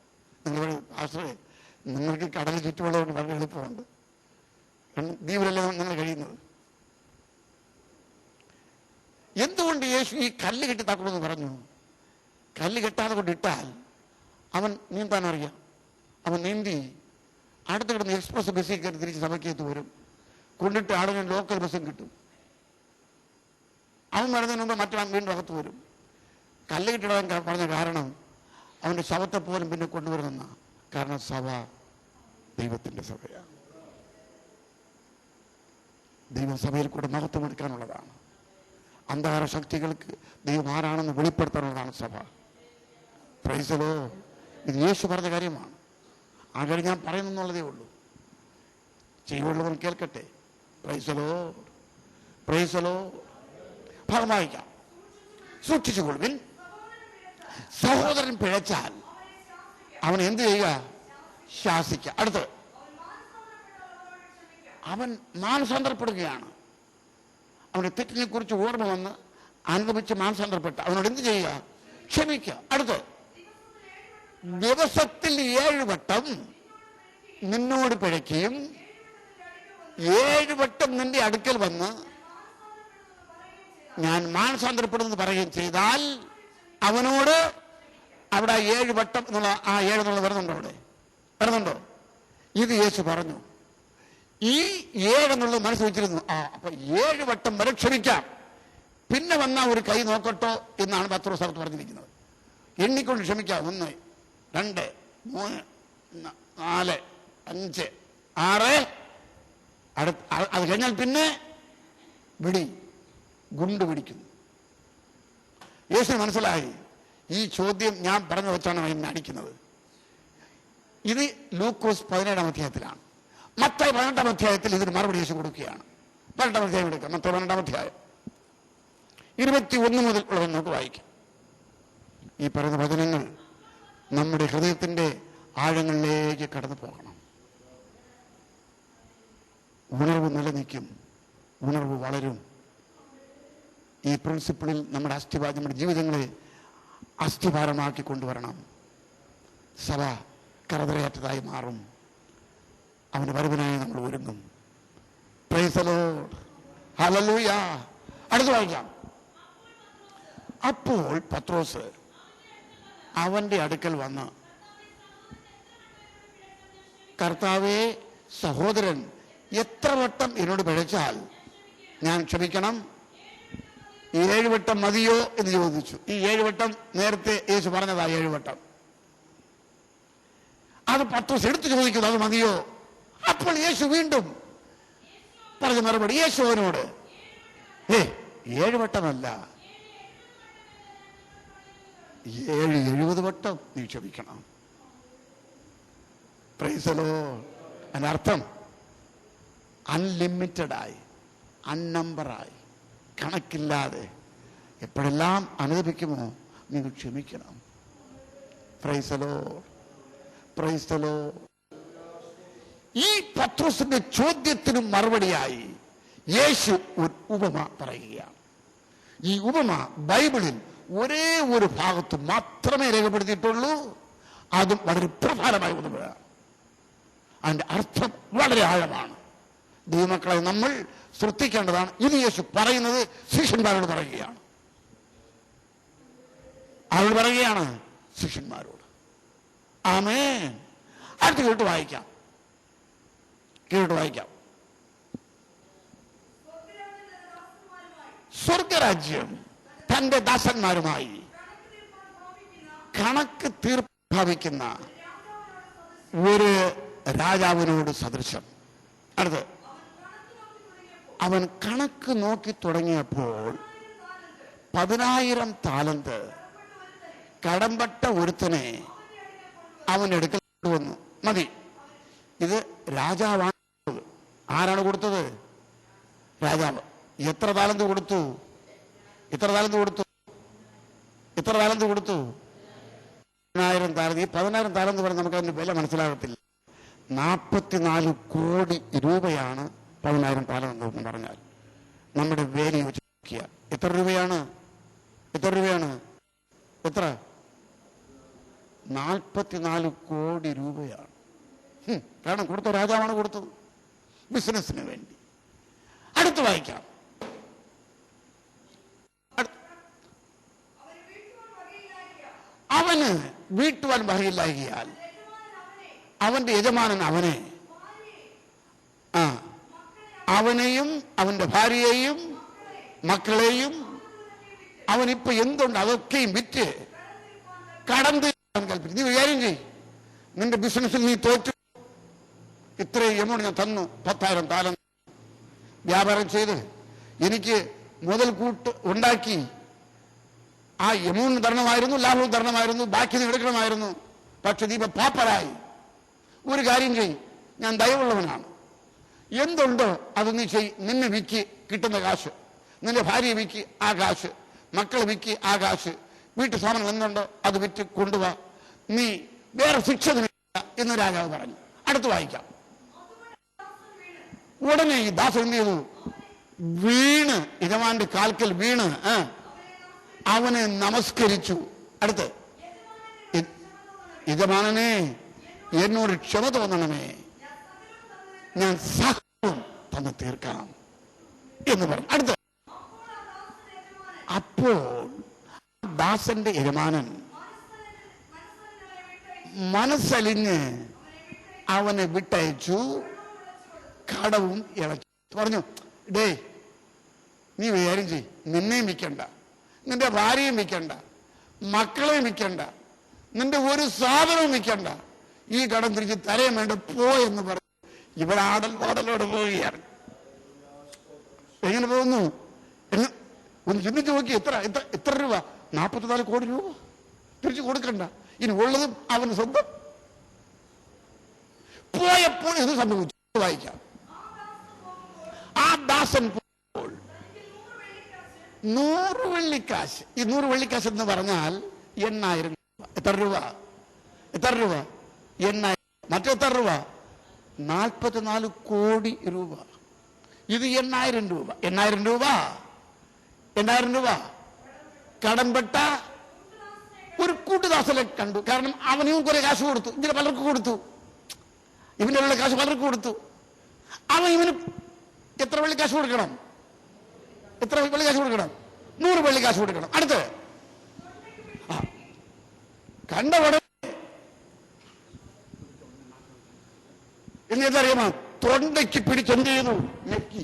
നിങ്ങൾക്ക് കടൽ ചുറ്റുമുള്ളതുകൊണ്ട് വളരെ എളുപ്പമുണ്ട്. ദ്വീപിലല്ലേ നിങ്ങൾ കഴിയുന്നത്. എന്തുകൊണ്ട് യേശു ഈ കല്ല് കെട്ടി താക്കണമെന്ന് പറഞ്ഞു? കല്ല് കെട്ടാതെ കൊണ്ടിട്ടാൽ അവൻ നീന്താൻ അറിയാം. അവൻ നീന്തി അടുത്ത് കിടന്ന് എക്സ്പ്രസ് ബസ്സിൽ കയറി തിരിച്ച് സഭയ്ക്കകത്ത് വരും. കൊണ്ടിട്ട് ആളുകൾ ലോക്കൽ ബസ്സും കിട്ടും. അവൻ വരുന്നതിന് മുമ്പ് മറ്റേ വീണ്ടും അകത്ത് വരും. കല്ല് കെട്ടിടാൻ പറഞ്ഞ കാരണം അവൻ്റെ ശവത്തെ പോലും പിന്നെ കൊണ്ടുവരുന്ന കാരണം സഭ ദൈവത്തിൻ്റെ സഭയാണ്. ദൈവസഭയിൽ കൂടെ മഹത്വമെടുക്കാനുള്ളതാണ്. അന്ധകാര ശക്തികൾക്ക് ദൈവം ആരാണെന്ന് വെളിപ്പെടുത്താനുള്ളതാണ് സഭ. Price the Lord. ഇത് യേശു പറഞ്ഞ കാര്യമാണ്. ആ കാര്യം ഞാൻ പറയുന്നുള്ളതേ ഉള്ളൂ. ചെയ്യുള്ളവൻ കേൾക്കട്ടെ. Price the lord. Praise the Lord. ഭാഗം വായിക്കാം. സൂക്ഷിച്ചുകൊള്ളുവിൻ, സഹോദരൻ പിഴച്ചാൽ അവൻ എന്ത് ചെയ്യുക? ശാസിക്കുക. അടുത്ത്, അവൻ മാനസാന്തരപ്പെടുകയാണ്. അവന്റെ തെറ്റിനെ കുറിച്ച് ഓർമ്മ വന്ന് അനുഭവിച്ച് മാനസാന്തരപ്പെട്ട അവനോട് എന്ത് ചെയ്യുക? ക്ഷമിക്കുക. അടുത്ത്, ദിവസത്തിൽ 7 വട്ടം നിന്നോട് പിഴയ്ക്കുകയും 7 വട്ടം നിന്റെ അടുക്കൽ വന്ന് ഞാൻ മാനസാന്തരപ്പെടുന്നത് പറയുകയും ചെയ്താൽ അവനോട്, അവിടെ 7 വട്ടം എന്നുള്ള ആ 7 എന്നുള്ളത് വരുന്നുണ്ടോ? അവിടെ വരുന്നുണ്ടോ? ഇത് യേശു പറഞ്ഞു. ഈ 7 എന്നുള്ളത് മനസ്സിൽ വെച്ചിരുന്നു. അപ്പൊ 7 വട്ടം വരെ ക്ഷമിക്കാം, പിന്നെ വന്ന ഒരു കൈ നോക്കട്ടോ എന്നാണ് പത്രോസ് സ്ഥലത്ത് പറഞ്ഞിരിക്കുന്നത്. എണ്ണിക്കൊണ്ട് ക്ഷമിക്കാം. 1, 2, 3, 4, 5, 6. അത് കഴിഞ്ഞാൽ പിന്നെ വിടി, ഗുണ്ട് പിടിക്കുന്നു. യേശുവിന് മനസ്സിലായി ഈ ചോദ്യം ഞാൻ പറഞ്ഞു വെച്ചാണ് എന്നെ അടിക്കുന്നത്. ഇത് ലൂക്കോസ് 17-ാം അധ്യായത്തിലാണ്. മത്തായി 18-ാം അധ്യായത്തിൽ ഇതിന് മറുപടി യേശു കൊടുക്കുകയാണ്. 18-ാം അധ്യായം എടുക്കാം. മത്തായി 18-ാം അധ്യായം 21 മുതൽ ഉള്ളത് നമുക്ക് വായിക്കാം. ഈ പറയുന്ന വചനങ്ങൾ നമ്മുടെ ഹൃദയത്തിന്റെ ആഴങ്ങളിലേക്ക് കടന്നു പോകണം. ഉണർവ് നിലനിൽക്കും, ഉണർവ് വളരും. ഈ പ്രിൻസിപ്പിളിൽ നമ്മുടെ ജീവിതങ്ങളെ അസ്ഥിഭാരമാക്കി കൊണ്ടുവരണം. സഭ കരതരയറ്റതായി മാറും. അവന് വരവിനായി നമ്മൾ ഒരുങ്ങും. Praise the lord. ഹല്ലേലൂയ. അടുത്ത് വായിക്കാം. അപ്പോൾ പത്രോസ് അവന്റെ അടുക്കൽ വന്ന്, കർത്താവേ, സഹോദരൻ എത്ര വട്ടം എന്നോട് പിഴച്ചാൽ ഞാൻ ക്ഷമിക്കണം? 7 വട്ടം മതിയോ എന്ന് ചോദിച്ചു. ഈ 7 വട്ടം നേരത്തെ യേശു പറഞ്ഞതാ. 7 വട്ടം. അത് പത്രോസ് എടുത്തു ചോദിക്കുന്നു, അത് മതിയോ? അപ്പോൾ യേശു വീണ്ടും പറഞ്ഞ മറുപടി, യേശു അവനോട് 7 വട്ടമല്ല, 70 വട്ടം നീ ക്ഷമിക്കണം. Price the Lord. അതിനർത്ഥം അൺലിമിറ്റഡായി, അൺനമ്പറായി, കണക്കില്ലാതെ എപ്പോഴെല്ലാം അനുദപിക്കുമോ നിങ്ങൾ ക്ഷമിക്കണം. Price the lord. Praise the lord. ഈ പത്രോസിന്റെ ചോദ്യത്തിനും മറുപടിയായി യേശു ഒരു ഉപമ പറയുകയാണ്. ഈ ഉപമ ബൈബിളിൽ ഒരേ ഒരു ഭാഗത്ത് മാത്രമേ രേഖപ്പെടുത്തിയിട്ടുള്ളൂ. അതും വളരെ പ്രധാനമായ ഉപമയാണ്. അതിന്റെ അർത്ഥം വളരെ ആഴമാണ്. ദൈവമക്കളെ നമ്മൾ ശ്രദ്ധിക്കേണ്ടതാണ്. ഇത് യേശു പറയുന്നത് ശിഷ്യന്മാരോട് പറയുകയാണ്. അവൾ പറയുകയാണ് ശിഷ്യന്മാരോട്. ആമേൻ. അടുത്ത് കേട്ട് വായിക്കാം. സ്വർഗരാജ്യം തന്റെ ദാസന്മാരുമായി കണക്ക് തീർപ്പ് ഭാവിക്കുന്ന ഒരു രാജാവിനോട് സദൃശം. അടുത്ത്, അവൻ കണക്ക് നോക്കി തുടങ്ങിയപ്പോൾ 10,000 താലന്ത് കടമ്പട്ട ഒരുത്തനെ അവൻ എടുക്കൽ വന്നു. മതി. ഇത് രാജാവാണ്. ആരാണ് കൊടുത്തത്? രാജാവ്. എത്ര താലന്ത് കൊടുത്തു? ഈ 10,000 താലന്ത്. ഈ 10,000 താലന്ത് പറഞ്ഞാൽ നമുക്ക് അതിന്റെ വില മനസ്സിലാകത്തില്ല. 44 കോടി രൂപയാണ് 10,000 താലന്ത് എന്ന് പറഞ്ഞാൽ. നമ്മുടെ വേലി വെച്ച് നോക്കിയ എത്ര രൂപയാണ്? എത്ര? 44 കോടി രൂപയാണ്. കാരണം കൊടുത്ത രാജാവാണ് കൊടുത്തത്, ബിസിനസിന് വേണ്ടി. അടുത്ത് വായിക്കാം. അവന് വീട്ടുവാൻ വകയില്ലായ്കയാൽ അവന്റെ യജമാനൻ അവനെയും അവന്റെ ഭാര്യയെയും മക്കളെയും അവനിപ്പോ എന്തുണ്ട് അതൊക്കെയും വിറ്റ് കടം തീർക്കാൻ കൽപ്പിച്ചു. നീ കാര്യം ചെയ്യ്, നിന്റെ ബിസിനസ്സിൽ നീ തോറ്റു, ഇത്രയും എമൗണ്ട് ഞാൻ തന്നു, 10,000 താലന്ത് വ്യാപാരം ചെയ്ത് എനിക്ക് മുതൽ കൂട്ട് ഉണ്ടാക്കി ആ യമൂന് തരണമായിരുന്നു, ലാഭവും തരണമായിരുന്നു, ബാക്കി നീ എടുക്കണമായിരുന്നു. പക്ഷെ നീ ഇപ്പൊ പാപ്പരായി. ഒരു കാര്യം ചെയ്യും, ഞാൻ ദയവുള്ളവനാണ്, എന്തുണ്ടോ അത് നീ ചെയ്. നിന്നെ വിൽക്ക്, കിട്ടുന്ന കാശ്, നിന്റെ ഭാര്യയെ വിൽക്ക്, ആ കാശ്, മക്കളെ വിൽക്ക്, ആ കാശ്, വീട്ടു സാധനം എന്തുണ്ടോ അത് വിറ്റ് കൊണ്ടുപോവാ, നീ വേറെ ശിക്ഷ എന്ന് രാജാവ് പറഞ്ഞു. അടുത്ത് വായിക്കാം. ഉടനെ ഈ ദാസൻ എന്ത് ചെയ്തു? വീണ്, യജമാന്റെ കാൽക്കൽ വീണ് അവനെ നമസ്കരിച്ചു. അടുത്ത്, യജമാനനെ എന്നോട് ക്ഷമ തോന്നണമേ, ഞാൻ സകലവും തന്ന് തീർക്കാം എന്ന് പറഞ്ഞു. അടുത്ത്, അപ്പോൾ ദാസന്റെ യജമാനൻ മനസ്സലിഞ്ഞ് അവനെ വിട്ടയച്ചു, കടവും ഇളച്ചു. പറഞ്ഞു, ഡേ നീ വേരും ചെയ്, നിന്നെയും വിൽക്കണ്ട, നിന്റെ ഭാര്യയും വിൽക്കണ്ട, മക്കളെയും വിൽക്കണ്ട, നിന്റെ ഒരു സാധനവും വിൽക്കണ്ട, ഈ കടം തിരിച്ച് തരയും വേണ്ട, പോയെന്ന് പറഞ്ഞു. ഇവിടെ ആടൽ പാടലോടെ പോവുകയാണ്. എങ്ങനെ പോകുന്നു? ഒന്ന് ചിന്തിച്ചു നോക്കി. എത്ര രൂപ? 44 കോടി രൂപ തിരിച്ചു കൊടുക്കണ്ട, ഇനി ഉള്ളതും അവന് സ്വന്തം. പോയപ്പോൾ ഇത് സംഭവിച്ചു. വായിക്കാം. ആ ദാസൻ പോയപ്പോൾ 100 വെള്ളിക്കാശ്. ഈ 100 വെള്ളിക്കാശ് എന്ന് പറഞ്ഞാൽ 8000 രൂപ. എത്ര രൂപ? 8000. മറ്റെത്ര രൂപ? 44 കോടി രൂപ. ഇത് 8000 രൂപ. 8000 രൂപ കടംപെട്ട ഒരു കൂട്ടുദാസനെ കണ്ടു. കാരണം അവനും കുറെ കാശ് കൊടുത്തു, ഇങ്ങനെ പലർക്കും കൊടുത്തു, ഇവന്റെ ഉള്ള കാശ് പലർക്കും കൊടുത്തു. അവൻ ഇവന് എത്ര വെള്ളിക്കാശ് കൊടുക്കണം? 100 വെള്ളിക്കാശ് കൊടുക്കണം. അടുത്ത് കണ്ട ഉടനെ എന്നറിയാമോ? തൊണ്ടയ്ക്ക് പിടിച്ചെന്ത് ചെയ്തു? ഞെക്കി.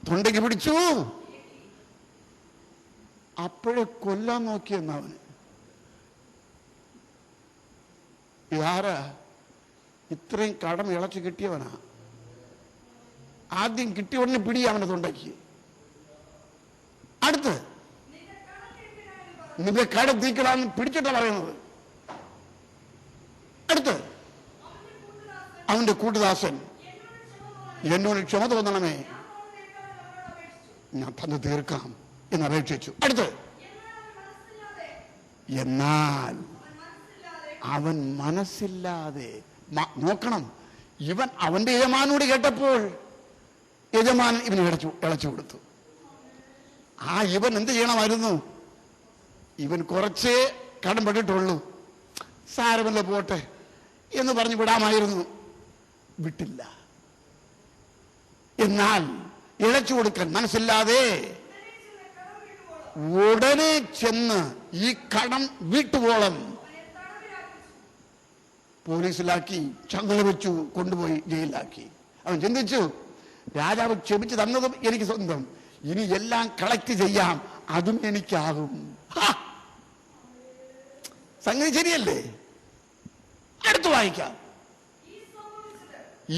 തൊണ്ടയ്ക്ക് പിടിച്ചു. അപ്പോഴേ കൊല്ലാൻ നോക്കിയെന്ന് അവന്. ഇതാരാ? ഇത്രയും കടം ഇളച്ചു കിട്ടിയവനാ. ആദ്യം കിട്ടിയ ഉടനെ പിടി അവനെ തൊണ്ടയ്ക്ക്. അടുത്ത്, നിന്റെ കടം തീക്കലാന്ന് പിടിച്ചിട്ടാ പറയുന്നത്. അടുത്ത്, അവന്റെ കൂട്ടുദാസൻ എന്നോട് ക്ഷമ തോന്നണമേ, ഞാൻ തന്ന് തീർക്കാം എന്ന് അപേക്ഷിച്ചു. അടുത്ത്, എന്നാൽ അവൻ മനസ്സില്ലാതെ. നോക്കണം, ഇവൻ അവന്റെ യജമാനോട് കേട്ടപ്പോൾ യജമാനൻ ഇവന് ഇളച്ചു കൊടുത്തു. ഇവൻ എന്ത് ചെയ്യണമായിരുന്നു? ഇവൻ കുറച്ചേ കടം പെട്ടിട്ടുള്ളൂ, സാരമല്ല പോട്ടെ എന്ന് പറഞ്ഞ് വിടാമായിരുന്നു. വിട്ടില്ല. എന്നാൽ ഇളച്ചു കൊടുക്കാൻ മനസ്സില്ലാതെ ഉടനെ ചെന്ന് ഈ കടം വീട്ടുവോളം പോലീസിലാക്കി, ചങ്ങല വെച്ചു, കൊണ്ടുപോയി ജയിലിലാക്കി. അവൻ ചിന്തിച്ചു, രാജാവ് ക്ഷമിച്ചു തന്നതും എനിക്ക് സ്വന്തം, ഇനി എല്ലാം കളക്ട് ചെയ്യാം, അതും എനിക്കാകും. സംഗതി ശരിയല്ലേ? അടുത്ത് വായിക്കാം.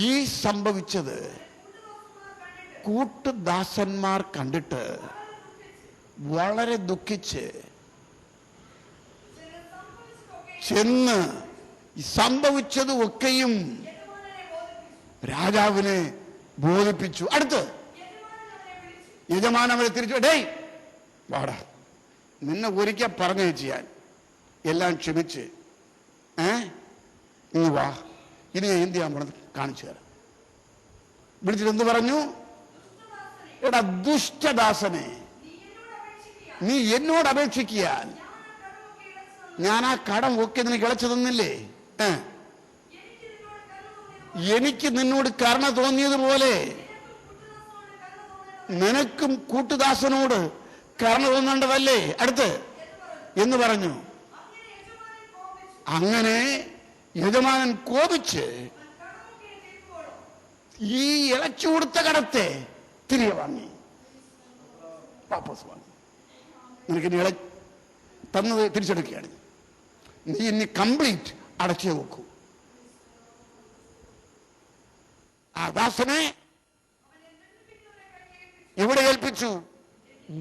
ഈ സംഭവിച്ചത് കൂട്ടുദാസന്മാർ കണ്ടിട്ട് വളരെ ദുഃഖിച്ച് ചെന്ന് സംഭവിച്ചത് ഒക്കെയും രാജാവിനെ ബോധിപ്പിച്ചു. അടുത്ത്, യജമാനൻ അവരെ തിരിച്ചു, ഡേയ് വാടാ, നിന്നെ ഒരിക്കൽ പറഞ്ഞു ചെയ്യാൻ എല്ലാം ക്ഷമിച്ച് നീ വാ, ഇനി ഞാൻ എന്ത് ചെയ്യാൻ പോണെന്ന് കാണിച്ചു തരാം. വിളിച്ചിട്ട് എന്ത് പറഞ്ഞു? എടാ ദുഷ്ടദാസനെ, നീ എന്നോട് അപേക്ഷിക്കാൻ ഞാൻ ആ കടം ഒക്കെ നിനക്ക് ഇളച്ചു തന്നില്ലേ? എനിക്ക് നിന്നോട് കരുണ തോന്നിയതുപോലെ നിനക്കും കൂട്ടുദാസനോട് കരുണ തോന്നേണ്ടതല്ലേ? അടുത്ത് എന്ന് പറഞ്ഞു. അങ്ങനെ യജമാനൻ കോപിച്ച് ഈ ഇളച്ചു കൊടുത്ത കടത്തെ തിരികെ വാങ്ങി, വാപ്പസ് വാങ്ങി. നിനക്ക് ഇനി തന്നത് തിരിച്ചെടുക്കുകയാണ്, നീ ഇനി കംപ്ലീറ്റ് അടച്ചു വെക്കൂ. ആ ദാസനെ എവിടെ ഏൽപ്പിച്ചു?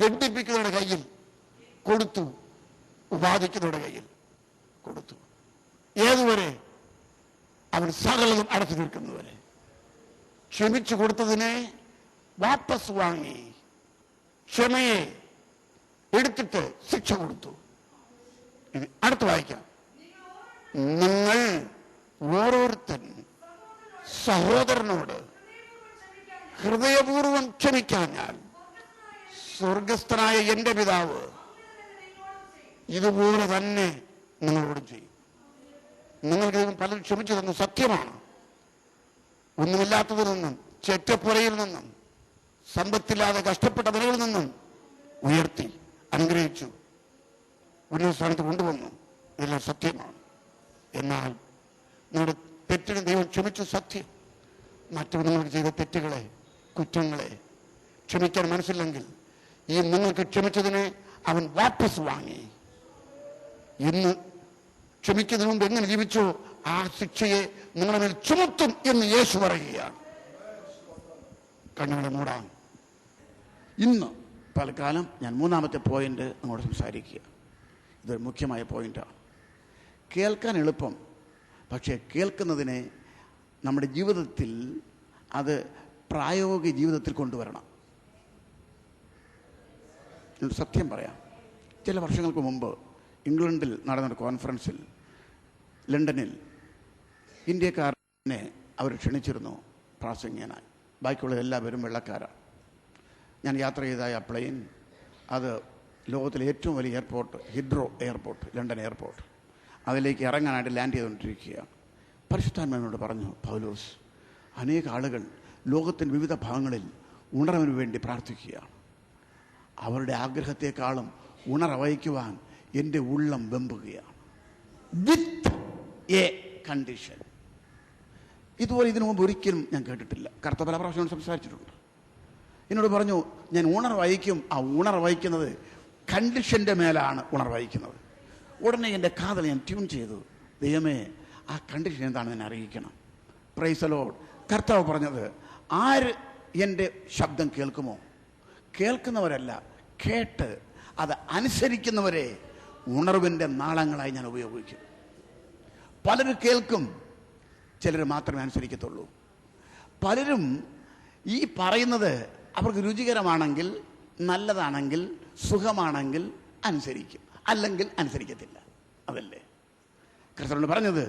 ദണ്ഡിപ്പിക്കുന്നവരുടെ കയ്യിൽ കൊടുത്തു, ഉപാധിക്കുന്നവരുടെ കയ്യിൽ കൊടുത്തു. ഏതുവരെ? അവൻ സകലതും അടച്ചു തീർക്കുന്നവരെ. ക്ഷമിച്ചു കൊടുത്തതിനെ വാപ്പസ് വാങ്ങി, ക്ഷമയെ എടുത്തിട്ട് ശിക്ഷ കൊടുത്തു. അടുത്ത് വായിക്കാം. നിങ്ങൾ ഓരോരുത്തൻ സഹോദരനോട് ഹൃദയപൂർവം ക്ഷമിക്കാഞ്ഞാൽ സ്വർഗസ്ഥനായ എന്റെ പിതാവ് ഇതുപോലെ തന്നെ നിങ്ങളോടും ചെയ്യും. നിങ്ങൾക്ക് പലരും ക്ഷമിച്ചു തന്നു, സത്യമാണ്. ഒന്നുമില്ലാത്തതിൽ നിന്നും, ചെറ്റപ്പുരയിൽ നിന്നും, സമ്പത്തില്ലാതെ കഷ്ടപ്പെട്ട നിലയിൽ നിന്നും ഉയർത്തി, അനുഗ്രഹിച്ചു, ഉന്നത സ്ഥാനത്ത് കൊണ്ടുവന്നു. ഇതെല്ലാം സത്യമാണ്. എന്നാൽ നിങ്ങളുടെ തെറ്റിന് ദൈവം ക്ഷമിച്ചു, സത്യം. മറ്റു നിങ്ങൾക്ക് ചെയ്ത തെറ്റുകളെ, കുറ്റങ്ങളെ ക്ഷമിക്കാൻ മനസ്സില്ലെങ്കിൽ ഈ നിങ്ങൾക്ക് ക്ഷമിച്ചതിനെ അവൻ വാപ്പസ് വാങ്ങി. ഇന്ന് ക്ഷമിക്കുന്നതിന് മുമ്പ് എങ്ങനെ ജീവിച്ചോ ആ ശിക്ഷയെ നിങ്ങളുടെ മേൽ ചുമത്തും എന്ന് യേശു പറയുകയാണ്. കണ്ണുകളെ മൂടാം. ഇന്ന് തൽക്കാലം ഞാൻ മൂന്നാമത്തെ പോയിന്റ് അങ്ങോട്ട് സംസാരിക്കുക. ഇതൊരു മുഖ്യമായ പോയിന്റാണ്. കേൾക്കാൻ എളുപ്പം, പക്ഷേ കേൾക്കുന്നതിനെ നമ്മുടെ ജീവിതത്തിൽ, അത് പ്രായോഗിക ജീവിതത്തിൽ കൊണ്ടുവരണം. സത്യം പറയാം, ചില വർഷങ്ങൾക്ക് മുമ്പ് ഇംഗ്ലണ്ടിൽ നടന്നൊരു കോൺഫറൻസിൽ, ലണ്ടനിൽ, ഇന്ത്യക്കാരനെ അവർ ക്ഷണിച്ചിരുന്നു പ്രാസംഗികനായി. ബാക്കിയുള്ള എല്ലാവരും വെള്ളക്കാരാണ്. ഞാൻ യാത്ര ചെയ്തായ പ്ലെയിൻ, അത് ലോകത്തിലെ ഏറ്റവും വലിയ എയർപോർട്ട്, ഹിഡ്രോ എയർപോർട്ട്, ലണ്ടൻ എയർപോർട്ട്, അതിലേക്ക് ഇറങ്ങാനായിട്ട് ലാൻഡ് ചെയ്തുകൊണ്ടിരിക്കുകയാണ്. പരിശുദ്ധാത്മാവിനോട് പറഞ്ഞു, പൗലോസ്, അനേക ആളുകൾ ലോകത്തിൻ്റെ വിവിധ ഭാഗങ്ങളിൽ ഉണർവിന് വേണ്ടി പ്രാർത്ഥിക്കുകയാണ്. അവരുടെ ആഗ്രഹത്തെക്കാളും ഉണർവഹിക്കുവാൻ എൻ്റെ ഉള്ളം വെമ്പുകയാണ്. With a condition. ഇതുപോലെ ഇതിനു മുമ്പ് ഒരിക്കലും ഞാൻ കേട്ടിട്ടില്ല. കർത്താവ് പല പ്രാവശ്യം സംസാരിച്ചിട്ടുണ്ട്. എന്നോട് പറഞ്ഞു, ഞാൻ ഉണർവഹിക്കും. ആ ഉണർവഹിക്കുന്നത് കണ്ടീഷൻ്റെ മേലാണ് ഉണർവഹിക്കുന്നത്. ഉടനെ എൻ്റെ കാതിൽ ഞാൻ ട്യൂൺ ചെയ്തു, ദൈവമേ, ആ കണ്ടീഷൻ എന്താണെന്ന് എന്നെ അറിയിക്കണം. Price the Lord. കർത്താവ് പറഞ്ഞത്, ആര് എൻ്റെ ശബ്ദം കേൾക്കുമോ, കേൾക്കുന്നവരല്ല, കേട്ട് അത് അനുസരിക്കുന്നവരെ ഉണർവിൻ്റെ നാളങ്ങളായി ഞാൻ ഉപയോഗിക്കും. പലരും കേൾക്കും, ചിലർ മാത്രമേ അനുസരിക്കത്തുള്ളൂ. പലരും ഈ പറയുന്നത് അവർക്ക് രുചികരമാണെങ്കിൽ, നല്ലതാണെങ്കിൽ, സുഖമാണെങ്കിൽ അനുസരിക്കും, അല്ലെങ്കിൽ അനുസരിക്കത്തില്ല. അതല്ലേ കർത്താവ് പറഞ്ഞത്?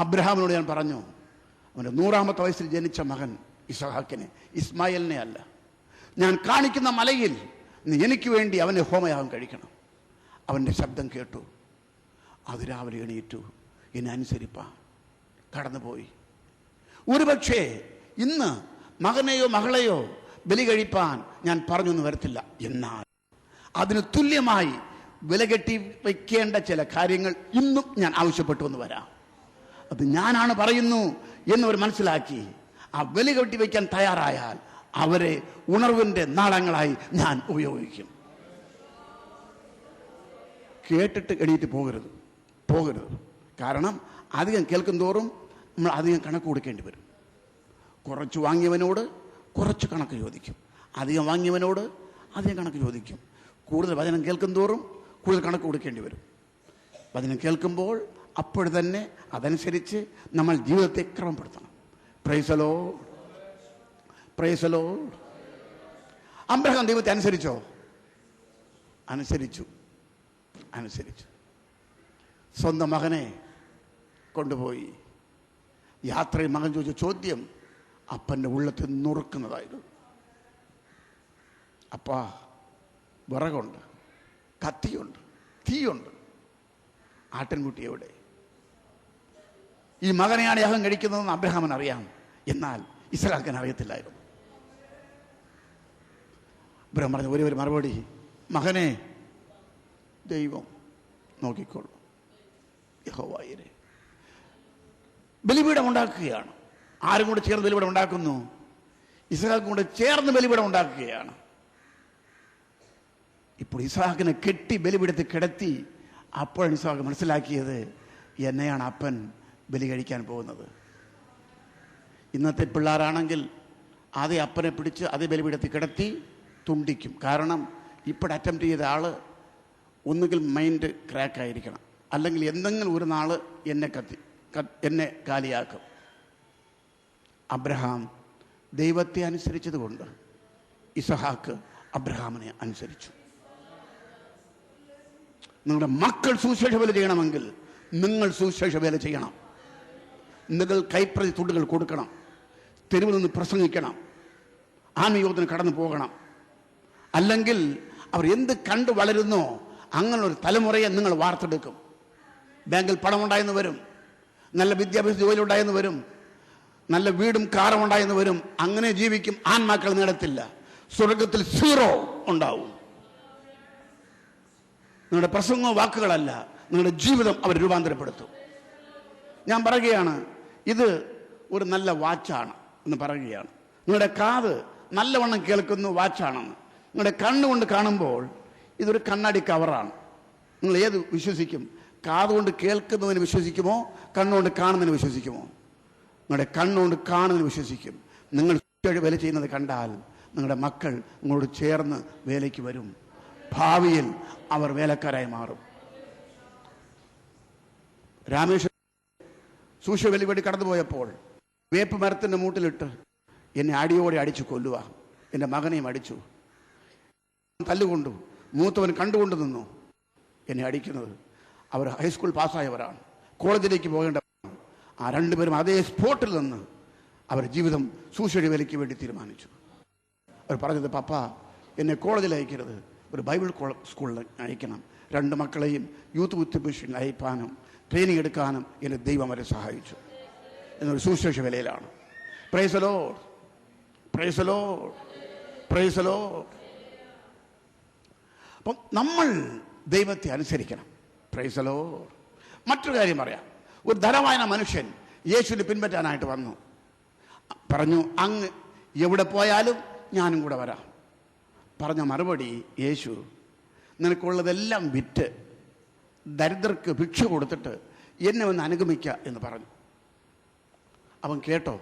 അബ്രഹാമിനോട് ഞാൻ പറഞ്ഞു, അവൻ്റെ 100-ാമത്തെ വയസ്സിൽ ജനിച്ച മകൻ ഇസ്ഹാക്കിനെ, ഇസ്മായിലിനെ അല്ല, ഞാൻ കാണിക്കുന്ന മലയിൽ നീ എനിക്ക് വേണ്ടി അവനെ ഹോമയാഗം കഴിക്കണം. അവൻ്റെ ശബ്ദം കേട്ടു, അതിരാവിലെ എണീറ്റു, എന്നെ അനുസരിപ്പാൻ കടന്നുപോയി. ഒരുപക്ഷേ ഇന്ന് മകനെയോ മകളെയോ ബലി കഴിപ്പാൻ ഞാൻ പറഞ്ഞൊന്നും വരത്തില്ല. എന്നാൽ അതിന് തുല്യമായി വില കെട്ടി വയ്ക്കേണ്ട ചില കാര്യങ്ങൾ ഇന്നും ഞാൻ ആവശ്യപ്പെട്ടു എന്ന് വരാം. അത് ഞാനാണ് പറയുന്നു എന്നവർ മനസ്സിലാക്കി ആ വില കെട്ടി വയ്ക്കാൻ തയ്യാറായാൽ അവരെ ഉണർവിൻ്റെ നാളങ്ങളായി ഞാൻ ഉപയോഗിക്കും. കേട്ടിട്ട് എണീറ്റ് പോകരുത്. കാരണം അധികം കേൾക്കും തോറും നമ്മൾ അധികം കണക്ക് കൊടുക്കേണ്ടി വരും. കുറച്ച് വാങ്ങിയവനോട് കുറച്ച് കണക്ക് ചോദിക്കും, അധികം വാങ്ങിയവനോട് അധികം കണക്ക് ചോദിക്കും. കൂടുതൽ വചനം കേൾക്കും തോറും കൂടുതൽ കണക്ക് കൊടുക്കേണ്ടി വരും. വചനം കേൾക്കുമ്പോൾ അപ്പോൾ തന്നെ അതനുസരിച്ച് നമ്മൾ ജീവിതത്തെ ക്രമപ്പെടുത്തണം. Praise the lord, praise the lord. Abraham ദൈവത്തെ അനുസരിച്ചോ? അനുസരിച്ചു. സ്വന്തം മകനെ കൊണ്ടുപോയി. യാത്രയിൽ മകൻ ചോദിച്ച ചോദ്യം അപ്പൻ്റെ ഉള്ളത്തിൽ നുറുക്കുന്നതായിരുന്നു. അപ്പാ, വിറകുണ്ട്, കത്തിയുണ്ട്, തീയുണ്ട്, ആട്ടിൻകുട്ടി എവിടെ? ഈ മകനെയാണ് യാഗം കഴിക്കുന്നതെന്ന് അബ്രഹാമിന് അറിയാം, എന്നാൽ ഇസ്ഹാക്കിന് അറിയത്തില്ലായിരുന്നു. അബ്രഹാം പറഞ്ഞ ഒരേ ഒരു മറുപടി, മകനെ ദൈവം നോക്കിക്കൊള്ളു. യഹോവയെ ബലിപീഠം ഉണ്ടാക്കുകയാണ്. ആരും കൂടെ ചേർന്ന് ബലിപീഠം ഉണ്ടാക്കുന്നു? ഇസ്ഹാക്കും കൂടെ ചേർന്ന് ബലിപീഠം ഉണ്ടാക്കുകയാണ്. ഇപ്പോൾ ഇസ്ഹാക്കിനെ കെട്ടി ബലിപീഠത്തിൽ കിടത്തി. അപ്പോഴാണ് ഇസ്ഹാക്ക് മനസ്സിലാക്കിയത്, എന്നെയാണ് അപ്പൻ ബലി കഴിക്കാൻ പോകുന്നത്. ഇന്നത്തെ പിള്ളേരാണെങ്കിൽ അതേ അപ്പനെ പിടിച്ച് അതേ ബലിപീഠത്തിൽ കിടത്തി തുണ്ടിക്കും. കാരണം ഇപ്പോൾ അറ്റംപ്റ്റ് ചെയ്ത ആൾ ഒന്നുകിൽ മൈൻഡ് ക്രാക്കായിരിക്കണം, അല്ലെങ്കിൽ എന്തെങ്കിലും ഒരു നാൾ എന്നെ കാലിയാക്കും. അബ്രഹാം ദൈവത്തെ അനുസരിച്ചതുകൊണ്ട് ഇസഹാക്ക് അബ്രഹാമിനെ അനുസരിച്ചു. നിങ്ങളുടെ മക്കൾ സുവിശേഷ വേല ചെയ്യണമെങ്കിൽ നിങ്ങൾ സുവിശേഷ വേല ചെയ്യണം. നിങ്ങൾ കൈപ്രതി തുണ്ടുകൾ കൊടുക്കണം, തെരുവിൽ നിന്ന് പ്രസംഗിക്കണം, ആത്മീയത്തിന് കടന്നു പോകണം. അല്ലെങ്കിൽ അവർ എന്ത് കണ്ടു വളരുന്നോ അങ്ങനൊരു തലമുറയെ നിങ്ങൾ വാർത്തെടുക്കും. ബാങ്കിൽ പണമുണ്ടായെന്ന് വരും, നല്ല വിദ്യാഭ്യാസ ജോലി ഉണ്ടായെന്ന് വരും, നല്ല വീടും കാറും ഉണ്ടായെന്ന് വരും. അങ്ങനെ ജീവിക്കും. ആൺമക്കൾ നേടത്തില്ല. സ്വർഗത്തിൽ 0 ഉണ്ടാവും. നിങ്ങളുടെ പ്രസംഗമോ വാക്കുകളല്ല, നിങ്ങളുടെ ജീവിതം അവർ രൂപാന്തരപ്പെടുത്തും. ഞാൻ പറയുകയാണ്, ഇത് ഒരു നല്ല വാച്ചാണ് എന്ന് പറയുകയാണ്. നിങ്ങളുടെ കാത് നല്ലവണ്ണം കേൾക്കുന്ന വാച്ചാണെന്ന്. നിങ്ങളുടെ കണ്ണുകൊണ്ട് കാണുമ്പോൾ ഇതൊരു കണ്ണാടി കവറാണ്. നിങ്ങൾ ഏത് വിശ്വസിക്കും? കാതുകൊണ്ട് കേൾക്കുന്നതിന് വിശ്വസിക്കുമോ, കണ്ണുകൊണ്ട് കാണുന്നതിന് വിശ്വസിക്കുമോ? നിങ്ങളുടെ കണ്ണുകൊണ്ട് കാണുന്നതിന് വിശ്വസിക്കും. നിങ്ങൾ വേല ചെയ്യുന്നത് കണ്ടാൽ നിങ്ങളുടെ മക്കൾ നിങ്ങളോട് ചേർന്ന് വേലയ്ക്ക് വരും. ഭാവിയിൽ അവർ വേലക്കാരായി മാറും. രാമേശ്വരം സൂക്ഷ്മവേലി വേണ്ടി കടന്നുപോയപ്പോൾ വേപ്പ് മരത്തിൻ്റെ മൂട്ടിലിട്ട് എന്നെ അടിയോടെ അടിച്ചു കൊല്ലുക. എൻ്റെ മകനെയും അടിച്ചു, തല്ലുകൊണ്ടു. മൂത്തവൻ കണ്ടുകൊണ്ട് നിന്നു എന്നെ അടിക്കുന്നത്. അവർ ഹൈസ്കൂൾ പാസ്സായവരാണ്, കോളേജിലേക്ക് പോകേണ്ടവരാണ്. ആ രണ്ടുപേരും അതേ സ്പോട്ടിൽ നിന്ന് അവർ ജീവിതം സൂക്ഷ്മ വേലയ്ക്ക് വേണ്ടി തീരുമാനിച്ചു. അവർ പറഞ്ഞത്, പപ്പ എന്നെ കോളേജിൽ അയക്കരുത്, ഒരു ബൈബിൾ സ്കൂളിൽ അയക്കണം. 2 മക്കളെയും യൂത്ത് വിത്ത് മിഷനിൽ അയപ്പാനും ട്രെയിനിങ് എടുക്കാനും എന്നെ ദൈവം അവരെ സഹായിച്ചു. എന്നൊരു സുവിശേഷ വേലയിലാണ്. Praise the lord, praise the lord, praise the lord. അപ്പം നമ്മൾ ദൈവത്തെ അനുസരിക്കണം. Praise the lord. മറ്റൊരു കാര്യം പറയാം. ഒരു ധനവാന മനുഷ്യൻ യേശുവിനെ പിൻപറ്റാനായിട്ട് വന്നു. പറഞ്ഞു, അങ്ങ് എവിടെ പോയാലും ഞാനും കൂടെ വരാം. പറഞ്ഞ മറുപടി, യേശു, നിനക്കുള്ളതെല്ലാം വിറ്റ് ദരിദ്രർക്ക് ഭിക്ഷ കൊടുത്തിട്ട് എന്നെ ഒന്ന് അനുഗമിക്കുക എന്ന് പറഞ്ഞു. അവൻ കേട്ടോ?